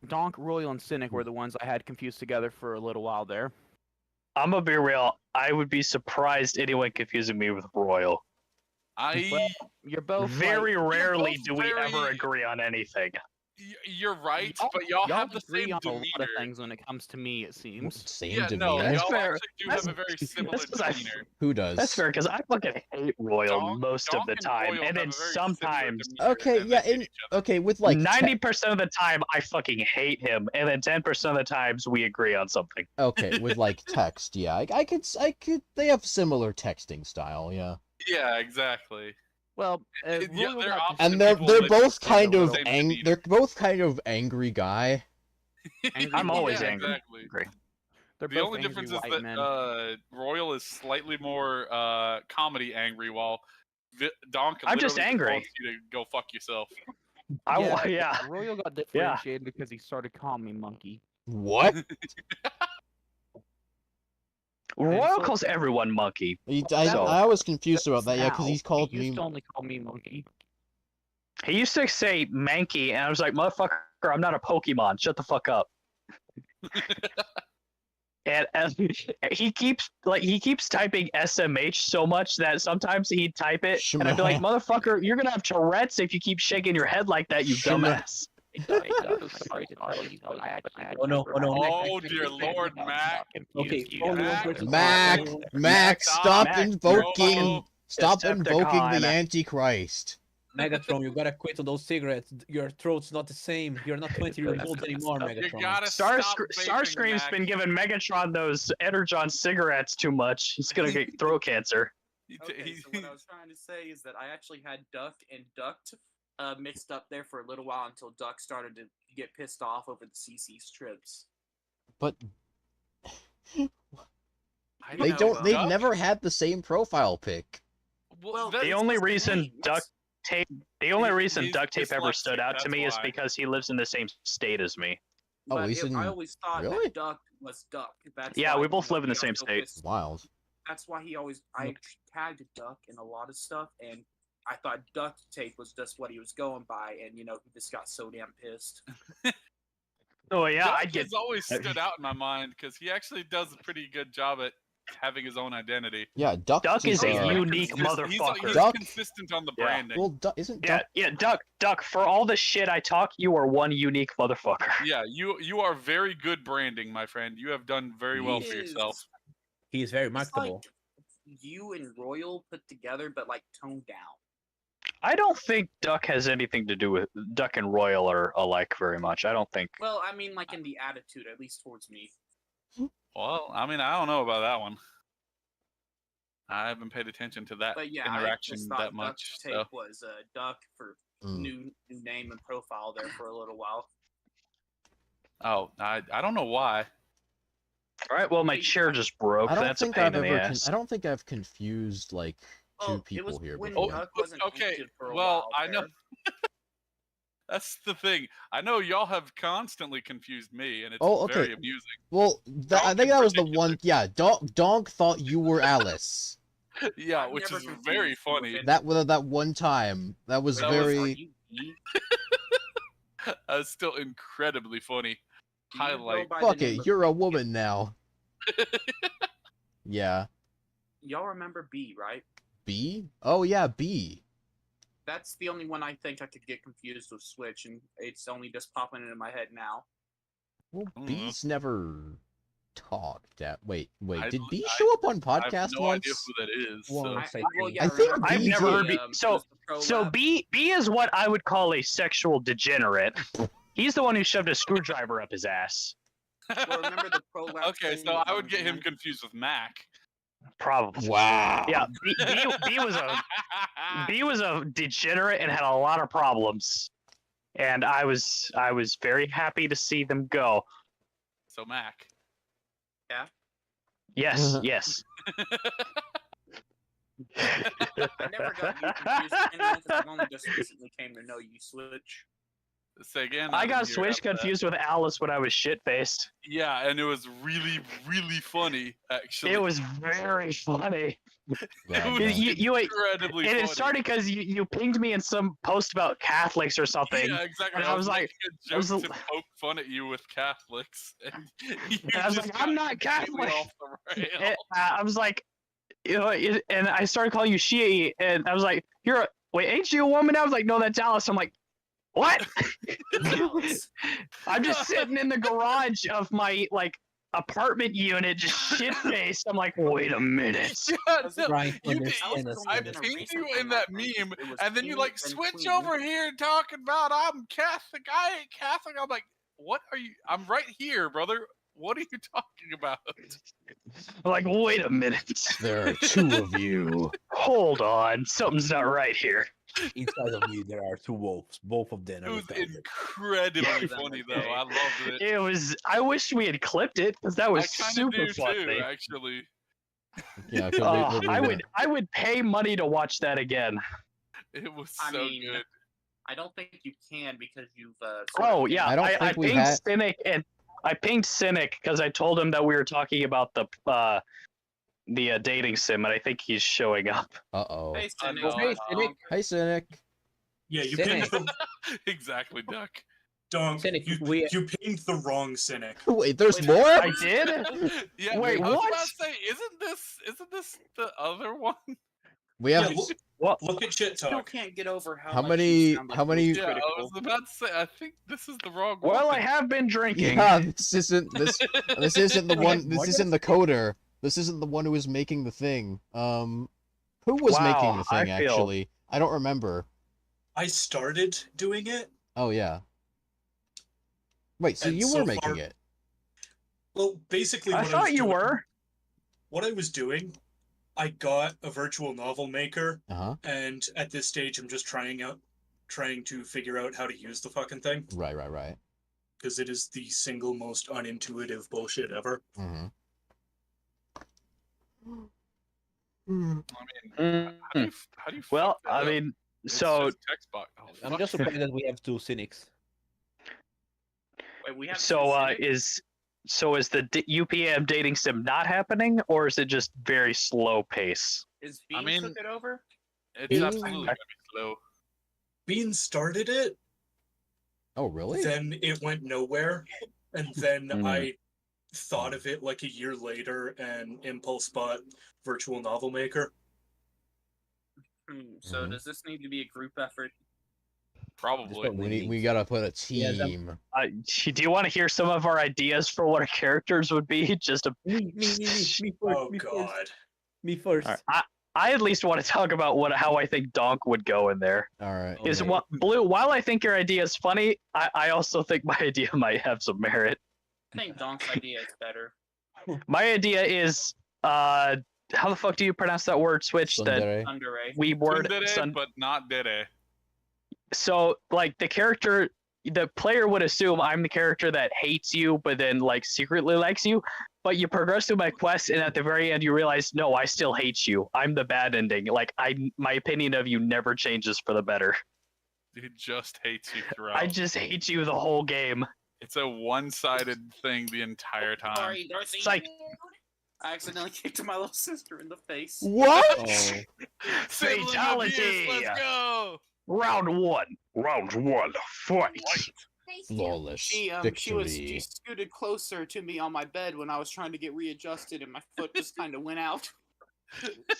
Donk, Royal, and Cynic were the ones I had confused together for a little while there. I'm gonna be real. I would be surprised anyone confusing me with Royal. I You're both Very like, rarely both do we ever very- agree on anything. You're right, y'all- but y'all have the agree same on demeanor. a lot of things when it comes to me. It seems. Same Yeah, demeanor. no, That's y'all fair. actually do That's- have a very similar that's 'cause I- demeanor. Who does? That's fair, because I fucking hate Royal Donk- most of Donk the and time, Royal and have then a very sometimes, similar demeanor, Okay, and yeah, they hate each other. okay, with like 90% of the time, I fucking hate him, and then 10% of the times we agree on something. okay, with like text, yeah, I could, they have similar texting style, yeah, Yeah, exactly. Well, Yeah, Royal they're got opposite and they're people that both have kind the of same demeanor. they're both kind of angry guy. Angry I'm always Yeah, angry. exactly. They're The both only angry difference is white that men. Royal is slightly more comedy angry, while Donk I'm just literally angry. wants you to go fuck yourself. Yeah. Royal got differentiated because he started calling me monkey. What? Royal so- calls everyone monkey. So- I was confused about that, yeah, because Now, he's called he me. used to only call me monkey. He used to say manky, and I was like, motherfucker, I'm not a Pokemon. Shut the fuck up. And he keeps typing SMH so much that sometimes he'd type it, and I'd be like, motherfucker, you're gonna have Tourette's if you keep shaking your head like that, you dumbass. Oh no, Oh dear Lord, Mac. Okay, Mac, stop Mac, invoking, bro. stop invoking Decepticon. the Antichrist. Megatron, you gotta quit on those cigarettes. Your throat's not the same. You're not 20 years old anymore, You Megatron. gotta stop Starscream's vaping, been Mac. giving Megatron those Energon cigarettes too much. He's gonna get throat cancer. Okay, so what I was trying to say is that I actually had Duck and Duct mixed up there for a little while until Duck started to get pissed off over the CC strips. But I they know, don't. They've Duck- never had the same profile pic. Well, The that's only just reason mean. Duct The only reason he's duct tape ever dyslexic, stood out to that's me is why. because he lives in the same state as me. Oh, But he's in. I always thought really? that Duck was Duck. That's Yeah, why, we both you know, live in the he same got so state. pissed. Wild. That's why he always I tagged Duck in a lot of stuff, and I thought duct tape was just what he was going by, and you know he just got so damn pissed. Oh yeah, Duck I get. has always stood out in my mind because he actually does a pretty good job at having his own identity. Yeah, Duck. Duck is a uh, unique He's motherfucker. Duck- consistent on the Yeah. branding. Well, isn't Yeah, Duck? yeah, Duck. For all the shit I talk, you are one unique motherfucker. Yeah, you are very good branding, my friend. You have done very well for yourself. He is very It's marketable. like you and Royal put together, but like toned down. I don't think Duck has anything to do with Duck and Royal are alike very much. I don't think. Well, I mean, like in the attitude, at least towards me. Well, I mean, I don't know about that one. I haven't paid attention to that But yeah, I interaction just thought that duct much. tape So. was Duck for Mm. new name and profile there for a little while. Oh, I don't know why. All right, well, my chair just broke. I don't That's a think pain I've in the ever. ass. I don't think I've confused like two Oh, it people was here when before. Duck wasn't okay, painted for a well, while I know. there. That's the thing. I know y'all have constantly confused me, and it's Oh, okay. very amusing. Well, I Donk think in that was the particular. one. Yeah, Donk thought you were Alice. Yeah, I've which never is confused very you funny. with That one time. That was That was- Are very. you me? That's still incredibly funny. Do you go Highlight. by the Fuck name it, of- you're a woman now. Yeah. Y'all remember B, right? B? Oh yeah, B. That's the only one I think I could get confused with Switch, and it's only just popping into my head now. Well, Mhm. B's never talked at. Wait, I did don't- B I- show up on I have podcast no once? idea who that is. Well, So. it's like- yeah, I think remember B I've did. never heard B. it was So the pro so lab. B is what I would call a sexual degenerate. He's the one who shoved a screwdriver up his ass. Well, remember the pro lab Okay, thing so that I would was get him on? confused with Mac. Probably. Wow. Yeah, B was a degenerate and had a lot of problems, and I was very happy to see them go. So Mac. Yes, yes. I never got you confused with anyone because I've only just recently came to know you, Switch. Say again. I didn't got hear Switch half of that. confused with Alice when I was shit faced. Yeah, and it was really, really funny. Actually, It was very funny. It God, was no. You incredibly and funny. it started because you pinged me in some post about Catholics or something. Yeah, exactly. and I was like- making I a was joke a- to poke fun at you with Catholics, and you And I was just like, I'm got not completely Catholic. off the rails. And I was like, and I started calling you she, and I was like, wait, ain't you a woman? I was like, no, that's Alice. I'm like, what? Alice. I'm just sitting in the garage of my apartment unit, just shit faced. I'm like, wait a minute. Yeah, That's no, Brian you Flynn did- is innocent. I been a pinged recent you one, in not that recent. meme, It was and then you King like and switch Queen. over here talking about I'm Catholic, I ain't Catholic. I'm like, what are you? I'm right here, brother. What are you talking about? I'm like, wait a minute. There are two of you. Hold on, something's not right here. Inside of me, there are two wolves. Both of them It are was retarded. incredibly Yeah, funny that though. was I loved it. It was. I wish we had clipped it because that was I kind of super do funny. too, actually. Yeah, 'cause I would pay money to watch that again. It was I so mean, good. I don't think you can because you've. Oh yeah, I don't I think we pinged had- Cynic and I pinged Cynic because I told him that we were talking about the dating sim, and I think he's showing up. Uh-oh. Hey, I Cynic. know, Hey, Cynic. Hey, Cynic. Yeah, you Cynic. pinged the Exactly, Duck. Donk. Cynic, You pinged the wrong cynic. Wait, there's Wait, more? I did. Yeah, Wait, I was what? about to say, isn't this the other one? We have Yeah, What? look at shit Still talk. can't get over how How much many- you sound like how you many- was Yeah, I critical. was about to say, I think this is the wrong one. Well, I have been drinking. Yeah, this isn't this isn't the one this What? isn't the coder. This isn't the one who was making the thing. Who was Wow, making the thing I feel- actually? I don't remember. I started doing it. Oh yeah. Wait, so And you so were making far- it. Well, basically, I what thought was you doing- were. What I was doing, I got a virtual novel maker, Uh-huh. and at this stage, I'm just trying to figure out how to use the fucking thing, Right. because it is the single most unintuitive bullshit ever. Mm-hmm. I mean, how do you Well, fuck that I up? mean, It's so just text box. Oh, I'm fuck. just surprised that we have two cynics. Wait, we have so two Cynic? is the UPAM dating sim not happening, or is it just very slow pace? Is I Bean mean- took it over? It's Being- absolutely gonna be slow. Bean started it, Oh really? then it went nowhere, and then Hmm. I thought of it like a year later and impulse bought virtual novel maker. So Mhm. does this need to be a group effort? Probably. We gotta put a Yeah, that- team. Do you want to hear some of our ideas for what our characters would be? Just a, Me first. Oh me first. god. Me first. Alright, I at least want to talk about how I think Donk would go in there. Alright. Is Okay. what Blue? While I think your idea is funny, I also think my idea might have some merit. I think Donk's idea is better. My idea is how the fuck do you pronounce that word? Switch that Tsundere. Thunderay. we word. Tsundere, but not dere. So like the player would assume I'm the character that hates you, but then like secretly likes you. But you progress through my quest, and at the very end, you realize, no, I still hate you. I'm the bad ending. Like my opinion of you never changes for the better. He just hates you throughout. I just hate you the whole game. It's a one-sided thing the entire time. Sorry, Darcy. It's like- I accidentally kicked my little sister in the face. What? Oh. Sibling Fatality! abuse, let's go! Round one, fight. Flawless She victory. scooted closer to me on my bed when I was trying to get readjusted, and my foot just kind of went out.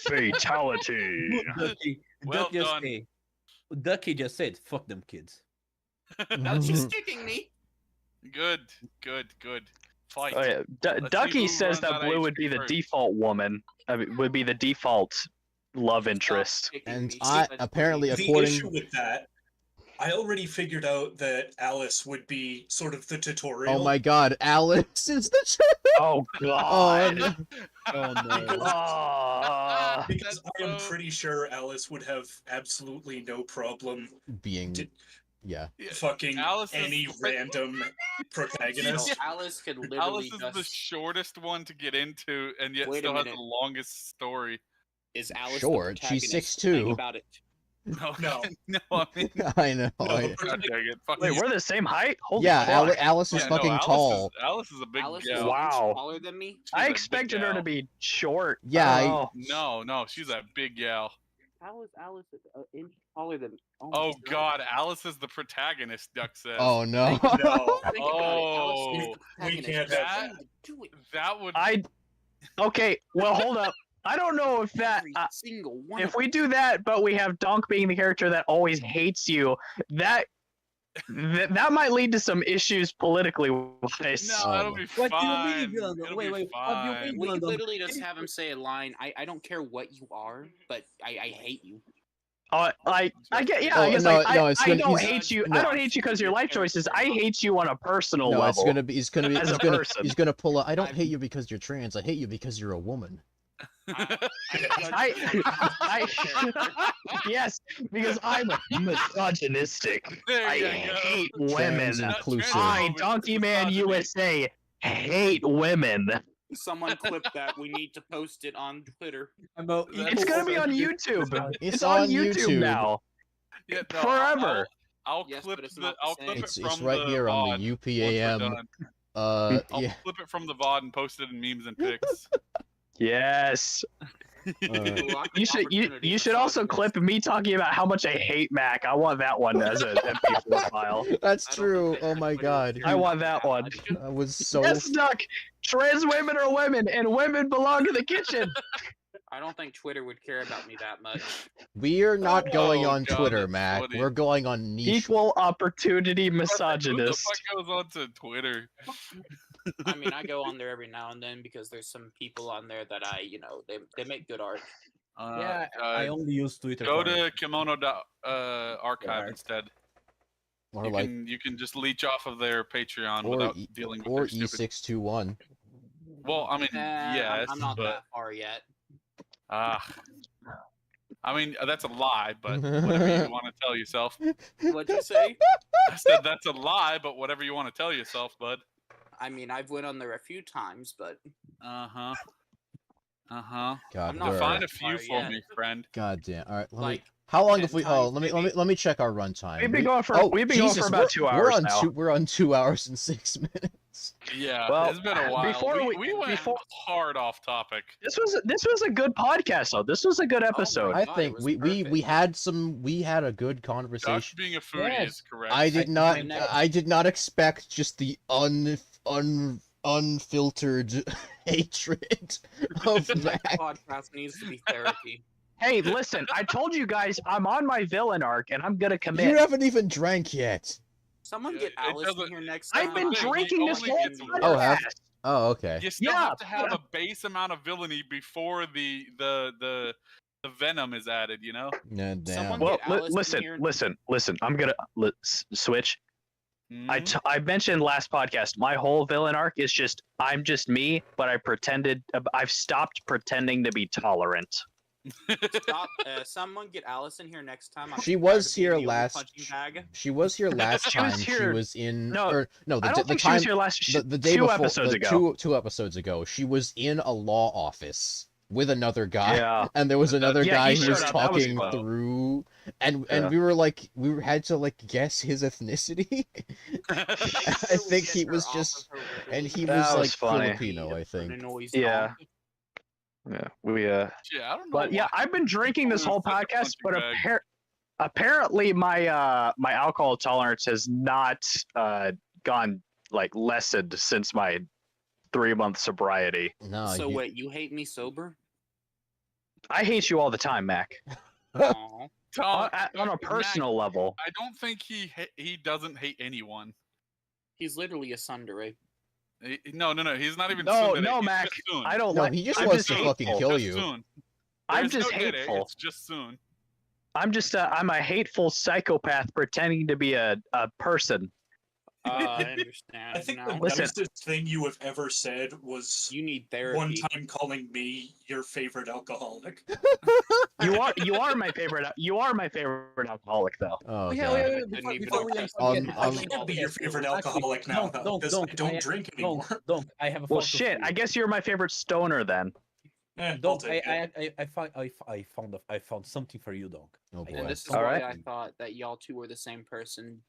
Fatality. Ducky, Well Duck just done. say- Ducky just said, "Fuck them kids." Now she's kicking me. Good, good, good. fight. Oh, yeah. Let's see Ducky who says runs that out Blue of would be HP the first. default woman. I mean, would be the default love Stop interest. picking And me, I such apparently, bullies. The according issue with that, I already figured out that Alice would be sort of the tutorial. oh my god, Alex is the Oh oh, god. no. Oh no. Ah. Because That's I am so- pretty sure Alice would have absolutely no problem being Did- yeah. Yeah, fucking Alice is any the- random protagonist. So Alice could literally Alice is the just. shortest one to get into, and yet Wait a still has the minute. longest story. Is Alice Short, the she's protagonist? 6'2". Think about it. No, No. no, I mean, I know. No, I- the God dang it. Fuck Wait, you. we're the same height? Holy yeah, fuck. Alice is Yeah, no, fucking Alice tall. Alice is a big Alice gal. is Wow. an inch taller than me. She's a I big expected her to gal. be short. Yeah, I I- don't know. No, she's a big gal. How is Alice an inch taller than me? Oh God, Alice is the protagonist. Duck says. Oh no. No. Think about it. Alice is Oh, the we protagonist. can't There's have- nothing to do it. that would. Okay, well, hold up. I don't know if that. Every single one. If of we do that, but we have Donk being the character that always hates you, that might lead to some issues politically. Wise. No, Oh it'll my- be What do you fine. mean, Brandon? It'll Wait, be wait, what do you fine. mean? we Brandon, literally just have him say a line. I don't care what you are, but I hate you. I get, yeah. Oh, I guess no, like, no, I it's gonna- don't he's- hate you. no. I don't hate you because of your life choices. I hate you on a personal No, level. it's gonna be. He's gonna be. As a person. He's gonna pull. I don't I've- hate you because you're trans. I hate you because you're a woman. Yes, because I'm misogynistic. There I you go. hate Trans women. inclusive. I, Donkey Man USA, hate women. Someone clip that. We need to post it on Twitter. It's gonna be on YouTube. It's on on YouTube, YouTube. now. Yeah, no, Forever. I'll Yes, clip but it's the. not the I'll same. clip it It's from right the here VOD on the once we're UPAM. done. Hmm. I'll Yeah. clip it from the VOD and post it in memes and pics. Yes. Lock You should opportunity you for should also misogynist. clip me talking about how much I hate Mac. I want that one as an MP4 file. That's I don't true. think that Oh my Twitter god. cares I want about that one. much. That was so. Yes, Duck. Trans women are women, and women belong in the kitchen. I don't think Twitter would care about me that much. We're not going Oh, on God, Twitter, that's Mac. funny. We're going on niche. Equal opportunity Who the misogynist. fuck goes on to Twitter? I mean, I go on there every now and then because there's some people on there that they make good art. Yeah, I only use Twitter. Go for- to kimono.archive Yeah. instead. Or You like, can you can just leech off of their Patreon or without E- dealing with or their stupid. E621. Well, I mean, yes, I'm not but that far yet. I mean that's a lie, but whatever you want to tell yourself. What'd you say? I said that's a lie, but whatever you want to tell yourself, bud. I mean, I've went on there a few times, but Uh huh. Uh huh. God, I'm not where- Find fine. a few Fire for yet. me, friend. God damn. All right. Let me. like How long 10 have we? times, Oh, let me check our runtime. We've been We- going for oh, we've been going Jesus, for about 2 we're hours on now. we're on 2 hours and 6 minutes. Yeah, Well, it's been a while. before we went hard off topic. This was a good podcast though. This was a good episode. I God, it think was we perfect. had a good Josh conversation. being a foodie Yes. is correct. I I did not expect just the unfiltered hatred of Mac. podcast needs to be therapy. Hey, listen, I told you guys I'm on my villain arc and I'm gonna You commit. haven't even drank yet. Someone Yeah, get it Alice in doesn't- here next time. I've been thing, he drinking this only whole gets time. worse. Oh, have- Oh, okay. You still Yeah, have to have a base amount of villainy before the venom is added. You know. No, damn. Someone- Well, Get Alice in here. listen. I'm gonna switch. Mhm. I mentioned last podcast. My whole villain arc is just I'm just me, but I've stopped pretending to be tolerant. Stop. Someone get Alice in here next time. I'm She tired was of being here the only last- punching bag. She was here last She was time. She here- was in. No, or, no, I the don't think she time. was here last The day 2 before. episodes the ago. Two episodes ago, she was in a law office with another guy. Yeah. And there was another Yeah, guy he who was showed up. That was talking fun. through, and Yeah. we had to guess his ethnicity. I think he was just, and he That was was funny. Filipino, I think. Yeah. Yeah, we Yeah, I don't know. But yeah, why. I've been drinking this Oh, whole such a podcast, but punching bag. apparently my my alcohol tolerance has not gone lessened since my 3-month sobriety. No, So he- wait, you hate me sober? I hate you all the time, Mac. Aw. Tom, On a Mac, personal level. I don't think he doesn't hate anyone. He's literally a tsundere. No, he's not even No, soon. no, He's Mac. just soon. I don't No, like. he just I'm wants just to fucking hateful. kill Just you. soon. I'm There's just no date, hateful. It's just soon. I'm just I'm a hateful psychopath pretending to be a person. I understand I think now. the Listen. nicest thing you have ever said was You need one therapy. time calling me your favorite alcoholic. You are my favorite. You are my favorite alcoholic, though. Oh yeah, god. wait, Couldn't before, even before we address Um, the I um, can't be your favorite Actually, alcoholic now, Donk, though, because I Donk, don't drink anymore. Donk, I have a Well, photo shit. for I you. guess you're my favorite stoner then. I'll Donk, take it. I found something for you, Donk. Oh I boy. And this is All why right. I thought that y'all two were the same person.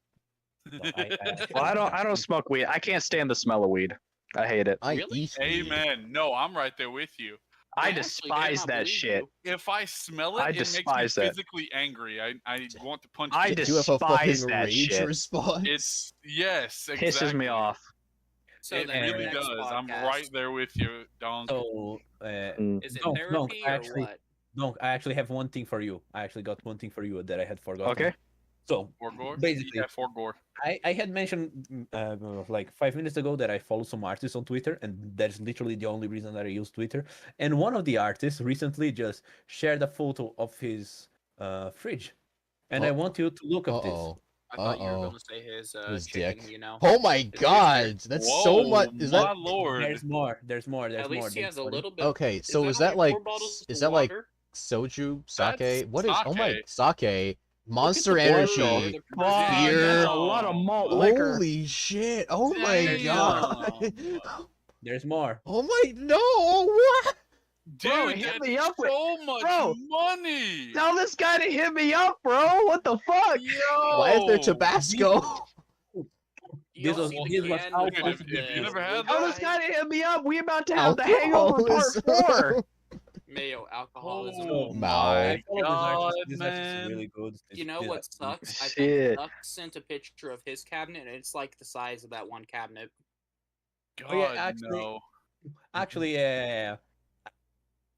Donk, Well, I don't smoke weed. I can't stand the smell of weed. I hate it. I Really? eat weed. Amen. No, I'm right there with you. I Actually, despise Game, I that believe shit. you. If I smell it, I it makes me despise that. physically angry. I want to punch. I people. Do you have a despise fucking that rage shit. response? It's yes, exactly. Pisses me off. So It then really your next does. I'm podcast, right there with you, Donk. So, Is it Donk, therapy I or actually, what? Donk, I actually have one thing for you. I actually got one thing for you that I had forgotten. Okay. So, For gore. basically, Yeah, for gore. I had mentioned like 5 minutes ago that I follow some artists on Twitter, and that's literally the only reason that I use Twitter. And one of the artists recently just shared a photo of his fridge, and I want you to look at this. Uh-oh. I thought you were Uh-oh. going to say his His chicken, dick. you know. Oh my His god! That's so Whoa, much. Is my that lord? There's more. There's more. There's At more. least he Don't has a worry. little bit. okay? So is that only like 4 bottles is of that like water? soju, That's sake? What is? Oh my sake! Look at Monster the Energy. bottle, the Fuck, Beer. that's a lot of malt liquor. Holy shit! Oh my god! There's more. Oh my no! What? Dude, Bro, hit that's me up with- so much Bro, money. Tell this guy to hit me up, bro. What the fuck? Yo. Why is there Tabasco? You This don't was- see this the was can how with Dude, close if the you never had Tell that- this guy to hit me up. We about to have the Hangover Part 4. Mayo alcoholism. Oh Mao. my I follow god, this artist is man. really good. You know what sucks? I think Shit. Duck sent a picture of his cabinet, and it's like the size of that one cabinet. God, Oh, yeah, actually- no. Actually,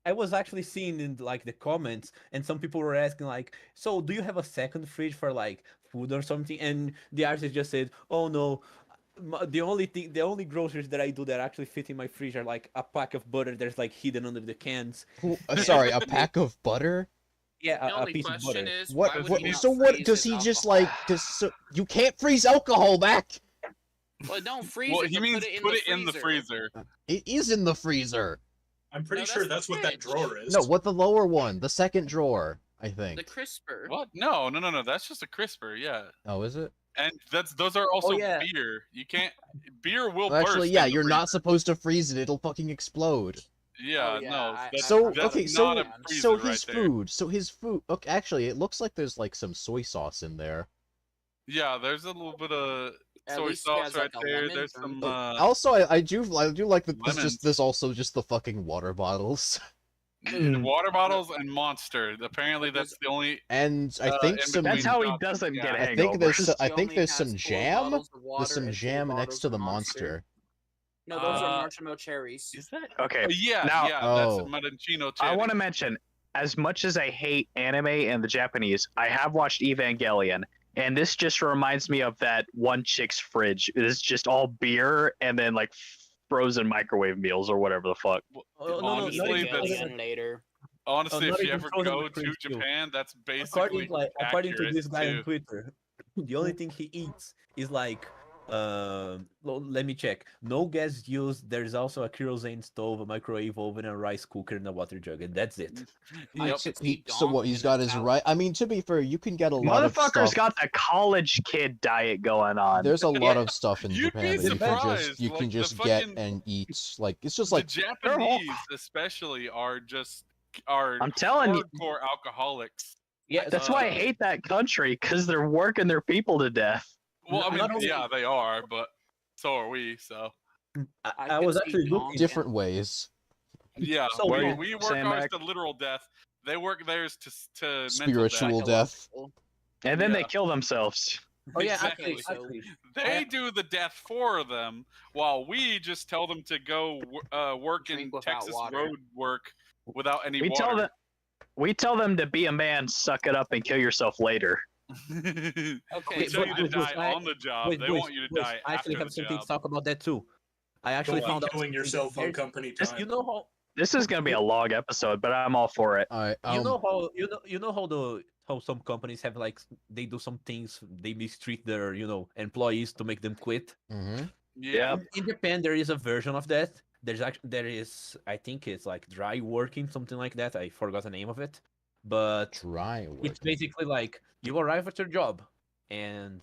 I was actually seeing in like the comments, and some people were asking like, "So, do you have a second fridge for like food or something?" And the artist just said, "Oh no, the only groceries that I do that actually fit in my fridge are like a pack of butter that's like hidden under the cans. Sorry, a pack of butter. Yeah, The a only piece of question butter." is, why What? would What? he not So what? freeze Does his he just alcohol? like? You can't freeze alcohol back. Well, don't freeze Well, it. he but means put it in the freezer. It is in the freezer. I'm pretty No, sure that's that's what that fridge. drawer is. No, what the lower one? The second drawer, I think. The crisper. What? No. That's just a crisper. Yeah. Oh, is it? And those are also yeah. beer. You can't. Beer will Well, actually, burst. yeah, in the you're not freezer. supposed to freeze it. It'll fucking explode. Yeah, Oh, yeah, no. I- That's, So that's okay, not so a freezer so right his there. food, so his food. Okay, actually, it looks like there's like some soy sauce in there. Yeah, there's a little bit of At soy least he sauce has, right like, a there. lemon There's or- some. Also, I do like that. Lemons. There's also just the fucking water bottles, Water bottles and Monster. Apparently, But that's the only. and I think in some. That's how he Yeah. doesn't get I I think there's hangovers. I He think only there's has some 4 jam. bottles of water There's some and 4 jam next bottles to of the monster. No, those are Uh, marshmallow cherries. Is that? Okay. Yeah, Now- yeah. Oh. That's Maraschino I cherry. want to mention, as much as I hate anime and the Japanese, I have watched Evangelion, and this just reminds me of that one chick's fridge. It's just all beer and then like frozen microwave meals or whatever the fuck. Oh, no, Honestly, not Eat even that's- again later. Honestly, not if you even ever frozen go with to cream too. Japan, that's basically According to accurate, this guy too. on Twitter, the only thing he eats is like let me check. No gas used. There's also a kerosene stove, a microwave oven, a rice cooker, and a water jug, and that's it. I Yep. just eat So Donk what? He's and got a his salad. right. I mean, to be fair, you can get a lot of Motherfucker's stuff. got the college kid diet going on. There's a lot of stuff in You'd be Japan that surprised, you like, can the just fucking- get and eat. Like it's just The like Japanese, especially, are I'm telling you, hardcore alcoholics. Yeah, that's why I hate that country, because they're working their people to death. Well, I Not mean, only- yeah, they are, but so are we. So I was could actually see looking. Donk different ways. yeah, So where we, you we work saying, ours Mac? to literal death. They work theirs to mental Spiritual death. death. And then they Yeah. kill themselves. Oh yeah, Exactly. actually, They do the death for them, while we just tell them to go work in Drink without Texas water. road work without any We water. tell them to be a man, suck it up, and kill yourself later. Okay, They tell you to wait, die I- on the job. wait, they wait, want you to wait, die I actually after have the something job. to talk about that too. I actually Don't found be out killing something yourself on there's- company there's- time. You know how This is gonna be a long episode, but I'm all for it. All right. you know how some companies have like they do some things, they mistreat their employees to make them quit. Mm-hmm. Yeah. In Japan, there is a version of that. There is, I think it's like dry working, something like that. I forgot the name of it, but Try working. it's basically like you arrive at your job, and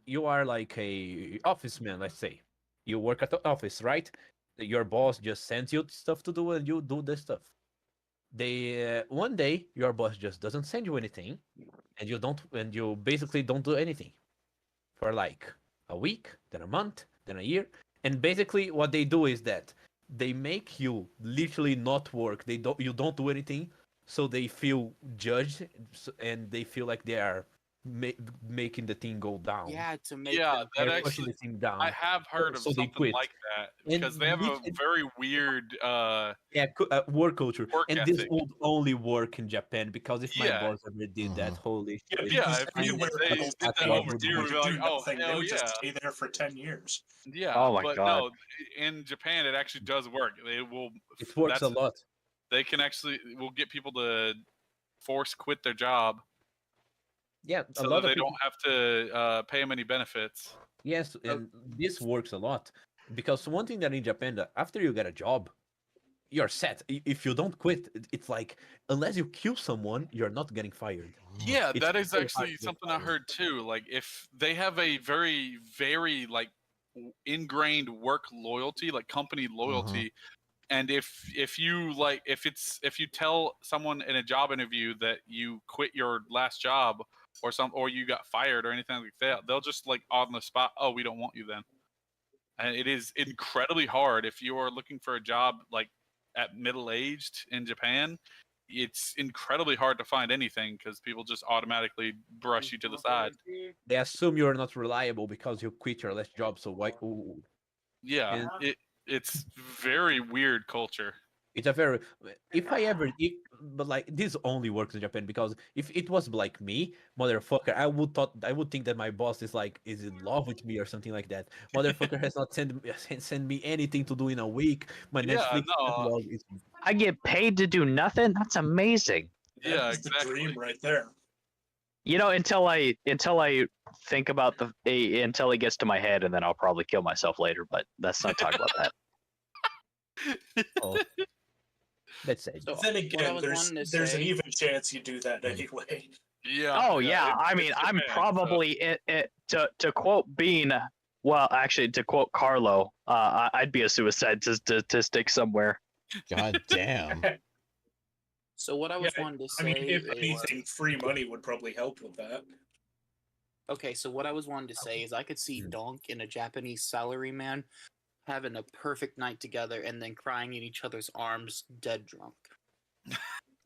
you are like a office man. Let's say you work at the office, right? Your boss just sends you stuff to do, and you do the stuff. One day your boss just doesn't send you anything, and you basically don't do anything for like a week, then a month, then a year. And basically what they do is that they make you literally not work. You don't do anything, so they feel judged, and they feel like they are making the thing go down. Yeah, to make Yeah, them that They're quit. pushing actually the thing down. I have heard of So they something quit. like that And because they have a literally- very weird Yeah, work culture. work And this ethic. would only work in Japan, because if my Yeah. boss ever did that, holy Yeah, shit. because if everywhere they else did the that world over would here, we'd do be like, oh, nothing. They hell would yeah. just stay there for 10 years. Yeah, Oh my but God. no, in Japan it actually does work. It will. It works a that's- lot. They can actually will get people to force quit their job Yeah, a so lot that of they people. don't have to pay them any benefits. Yes, and this works a lot, because one thing that in Japan, that after you get a job, you're set. If you don't quit, it's like unless you kill someone, you're not getting fired. Yeah, It's that is very hard actually to get something I fired. heard too. Like if they have a very, very like ingrained work loyalty, like company loyalty, and if you tell someone in a job interview that you quit your last job or you got fired or anything like that, they'll just like on the spot, oh, we don't want you then. And it is incredibly hard if you are looking for a job like at middle aged in Japan. It's incredibly hard to find anything because people just automatically brush you to the side. They assume you're not reliable because you quit your last job. So why? Ooh. Yeah, And- it's very weird culture. It's a very. But like this only works in Japan, because if it was like me, motherfucker, I would think that my boss is in love with me or something like that. Motherfucker has not sent me anything to do in a week. My Yeah, Netflix no. catalog is. I get paid to do nothing. That's amazing. Yeah, That's the exactly. dream right there. You know, until I think about until it gets to my head, and then I'll probably kill myself later. But let's not talk about that. Oh, that's it. So, Then what I again, was there's wanting to an say- even chance you do that anyway. Yeah. Oh yeah, I mean, it's I'm Japan, so- probably to quote Bean. Well, actually, to quote Carlo, I'd be a suicide statistic somewhere. God damn. So what I was wanting to I say mean, if is, anything, free money would probably help with that. okay, so what I was wanting to say is I could see Donk and a Japanese salaryman having a perfect night together and then crying in each other's arms, dead drunk.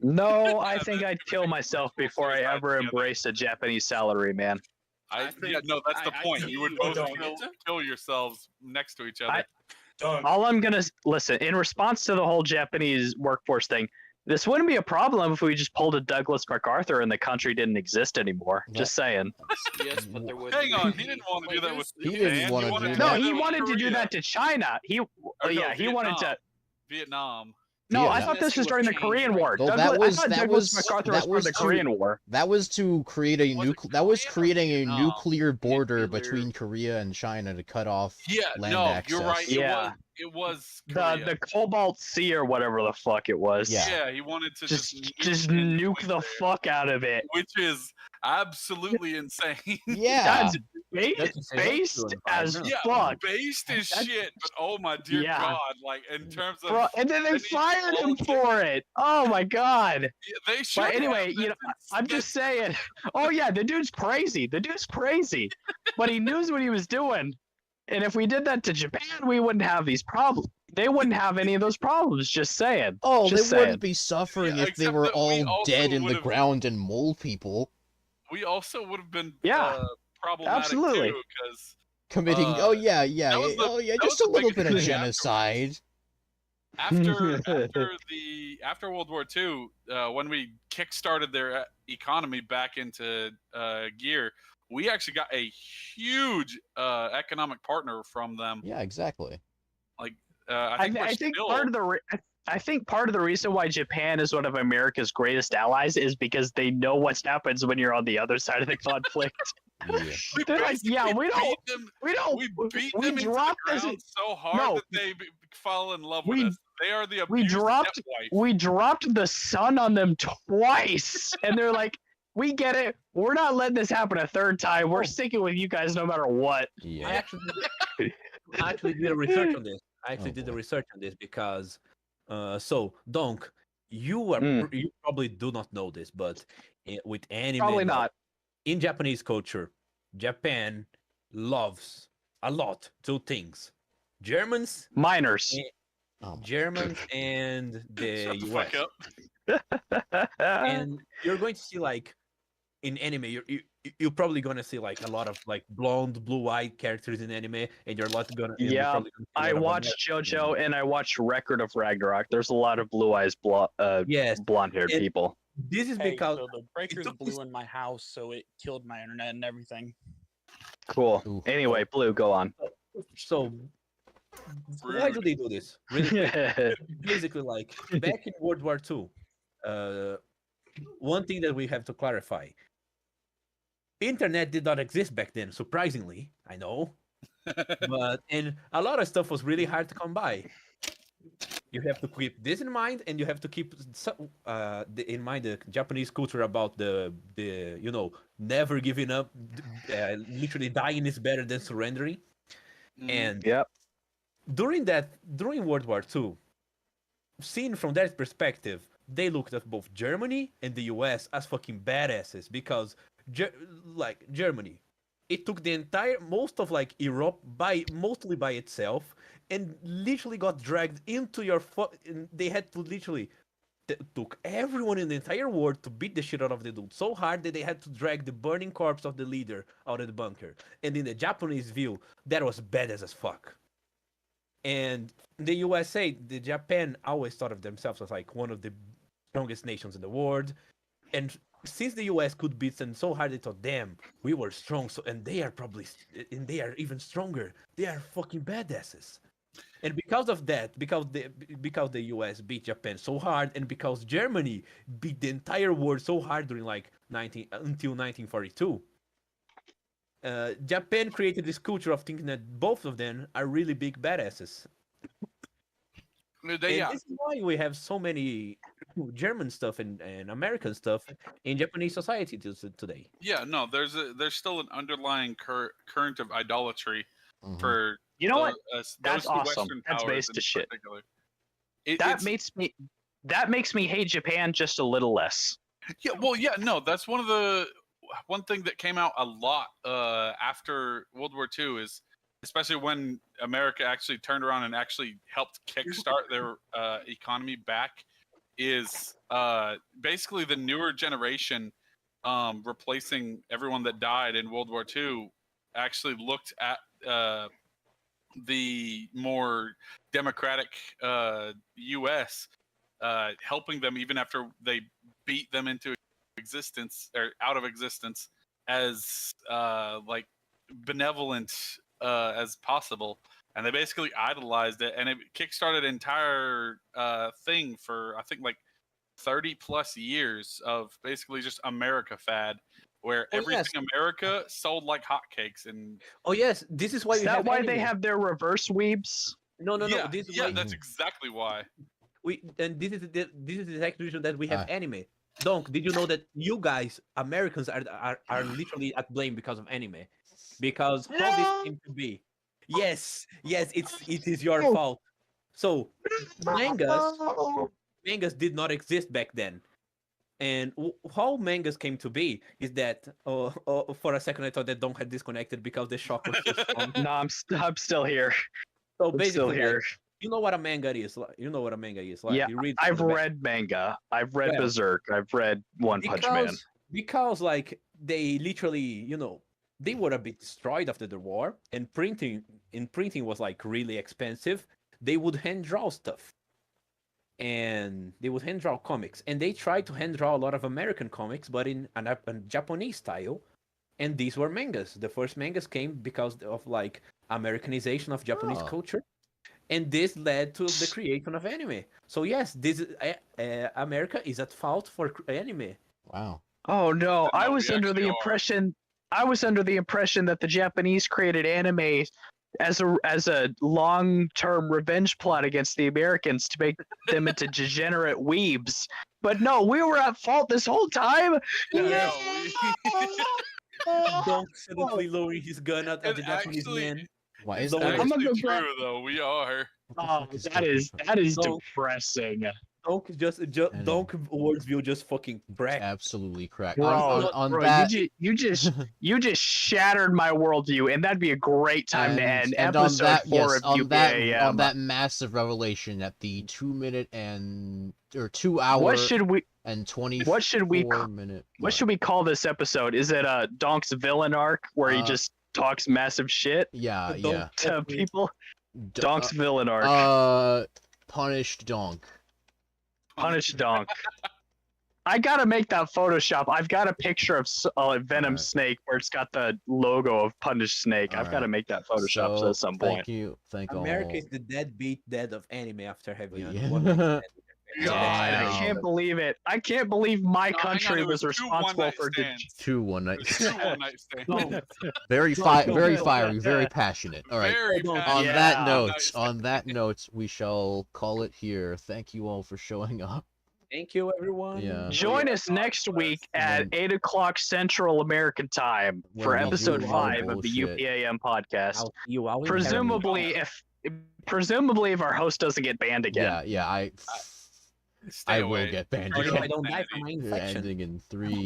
No, I Yeah, think that I'd could kill make myself people before I suicide ever together. embrace a Japanese salary man. I think- No, that's the I point. think You would you both don't. kill yourselves next to each other. Done. All I'm gonna listen in response to the whole Japanese workforce thing. This wouldn't be a problem if we just pulled a Douglas MacArthur and the country didn't exist anymore. Just saying. Yes, but there would. Hang on, he didn't want to do that with He Japan. didn't wanna do wanted that. No, Yeah, he with wanted to do Korea. that to China. Or no, He wanted to. Vietnam. No, I Vietnam. thought this was during the Korean War. Well, Douglas, that was- I thought that Douglas was- MacArthur that was part was of the to- Korean War. That was to create a Was it that was Korea or creating a Vietnam? nuclear border Nuclear- between Korea and China to cut off Yeah, land no, access. you're right. Yeah. It was Korea. The Cobalt Sea or whatever the fuck it was. Yeah. Yeah, he wanted to Just and nuke the fuck out of it. which is absolutely insane. Yeah. That's That's insane. based as Yeah, Yeah, fuck. based as That's- shit, but oh my dear Yeah. god, like in terms of Bro, and then they any fired him politics- for it. Oh my god. Yeah, they should. But anyway, have. you know, That's- I'm just saying. Oh yeah, the dude's crazy. The dude's crazy. But he knows what he was doing. And if we did that to Japan, we wouldn't have these problems. They wouldn't have any of those problems. Just saying. Oh, Just they wouldn't saying. be suffering Yeah, if they except were that we all also dead in the would've- ground and mole people we also would have been Yeah, problematic absolutely. too, because committing. Oh yeah, yeah, that was the- oh yeah, that just was a the little biggest bit of thing genocide. after World War II, when we kickstarted their economy back into gear, we actually got a huge economic partner from them. Yeah, exactly. Like I think I we're think still. I think part of the reason why Japan is one of America's greatest allies is because they know what happens when you're on the other side of the conflict. Yeah. We They're like, yeah, basically we don't, beat them. we don't, We beat we them into the dropped this. ground so hard No. that they fall in love with We- us. They are the we abused dropped- stepwife. We dropped the sun on them twice, and they're like, we get it. We're not letting this happen a third time. We're Oh. sticking with you guys no matter what. I Yeah. actually did a research on this. I actually Oh, did the boy. research on this because, so Donk, you are Mm. you probably do not know this, but with anime, Probably and not. in Japanese culture, Japan loves a lot two things: Germans, Minors. Oh, my- Germans, and the Shut the US. fuck up. And you're going to see like in anime, you're probably gonna see like a lot of like blonde, blue-eyed characters in anime, and you're you're Yeah, probably gonna see a I lot of watched American- JoJo and I watched Record of Ragnarok. There's a lot of blue eyes, Yes, blonde-haired it- people. this is Hey, because so the breakers took this- blew in my house, so it killed my internet and everything. Cool. Ooh. Anyway, Blue, go on. so. Why do Rude. they do this? Really quick. Basically, like back in World War II, one thing that we have to clarify: internet did not exist back then. Surprisingly, I know, but and a lot of stuff was really hard to come by. You have to keep this in mind, and you have to keep in mind the Japanese culture about the never giving up, literally dying is better than surrendering. Mm. And Yep. during World War II, seen from that perspective, they looked at both Germany and the US as fucking badasses because Germany, it took the most of like Europe mostly by itself and literally got dragged into they had to literally took everyone in the entire world to beat the shit out of the dude so hard that they had to drag the burning corpse of the leader out of the bunker. And in the Japanese view, that was badass as fuck. And the USA, the Japan always thought of themselves as like one of the strongest nations in the world. And since the US could beat them so hard, they thought, damn, we were strong. And they are even stronger. They are fucking badasses. And because of that, because the US beat Japan so hard, and because Germany beat the entire world so hard during like until 1942, Japan created this culture of thinking that both of them are really big badasses. And Yeah. this is why we have so many German stuff and American stuff in Japanese society today. Yeah, no, there's still an underlying current of idolatry Mhm. for You know what? those That's two awesome. Western That's powers based in to shit. particular. That makes me hate Japan just a little less. Yeah, well, yeah, no, that's one thing that came out a lot after World War II is especially when America actually turned around and actually helped kickstart their economy back is basically the newer generation replacing everyone that died in World War II actually looked at the more democratic U.S. Helping them even after they beat them into existence or out of existence as like benevolent as possible, and they basically idolized it, and it kickstarted an entire thing for I think like 30 plus years of basically just America fad, where Oh, everything America sold like hotcakes. And Oh yes, this is why Is we that have why they anime. have their reverse weebs? No. yeah, This is yeah, why that's exactly why. this is the exact reason that we have Ah. anime. Donk, did you know that you guys, Americans, are literally at blame because of anime? Because how this came to be. Yes, it is your fault. So mangas did not exist back then. And how mangas came to be is that for a second I thought that Donk had disconnected because the shock was too strong. No, I'm still here. So I'm still basically, here. like, you know what a manga is like. You know what a manga is like. Yeah, You read I've the back. read manga. I've read Well, Berserk. I've read One Punch Man. Because like they literally, they were a bit destroyed after the war, and printing was like really expensive. They would hand draw stuff, and they would hand draw comics, and they tried to hand draw a lot of American comics, but in a Japanese style. And these were mangas. The first mangas came because of like Americanization of Japanese Oh. culture. and this led to the creation of anime. So yes, this is, America is at fault for anime. Wow. Oh no, I No, was we under the actually are. impression that the Japanese created anime as a long-term revenge plot against the Americans to make them into degenerate weebs. But no, we were at fault this whole time. Yeah, Donk suddenly lowering his gun at the It's Japanese actually- man. Why It's is Don't- that? I'm gonna actually go back- true though. We are. What the Oh, fuck is that is Don't- depressing. Donk just Anime. Donk worldview just fucking cracked. Absolutely correct. Bro, On bro, that, you just shattered my worldview, and that'd be a great time to end and on episode that, 4 yes, of on UPAM. that massive revelation at the 2 minute or 2 hour What should we and 24 what should we ca- minute. what should we call this episode? Is it Donk's villain arc where he Uh, just talks massive shit Yeah, Donk- yeah. to people? D- Donk's villain arc. Punished Donk. Punish Donk. I gotta make that Photoshop. I've got a picture of Venom Alright. Snake where it's got the logo of Punish Snake. I've got to Alright. make that Photoshop So, at some point. Thank you. Thank America all. is the deadbeat dead of anime after having Yeah. one night stand. God, I Damn. can't believe it. I can't believe my No, hang on, country it was two responsible one-night for. stands. 2 1 night. It was 2 one-night stands. Very very fiery, very passionate. All right. Very Hold on. On Yeah. that Nice. note, we shall call it here. Thank you all for showing up. Thank you, everyone. Yeah. Join us next week at 8 o'clock Central American Time for Where we do episode more 5 of the bullshit. UPAM podcast. I'll see you all in Presumably, if our host doesn't get banned again. Yeah, Stay I away. will get banned heaven. If I again. don't die from my infection. Ending in 3.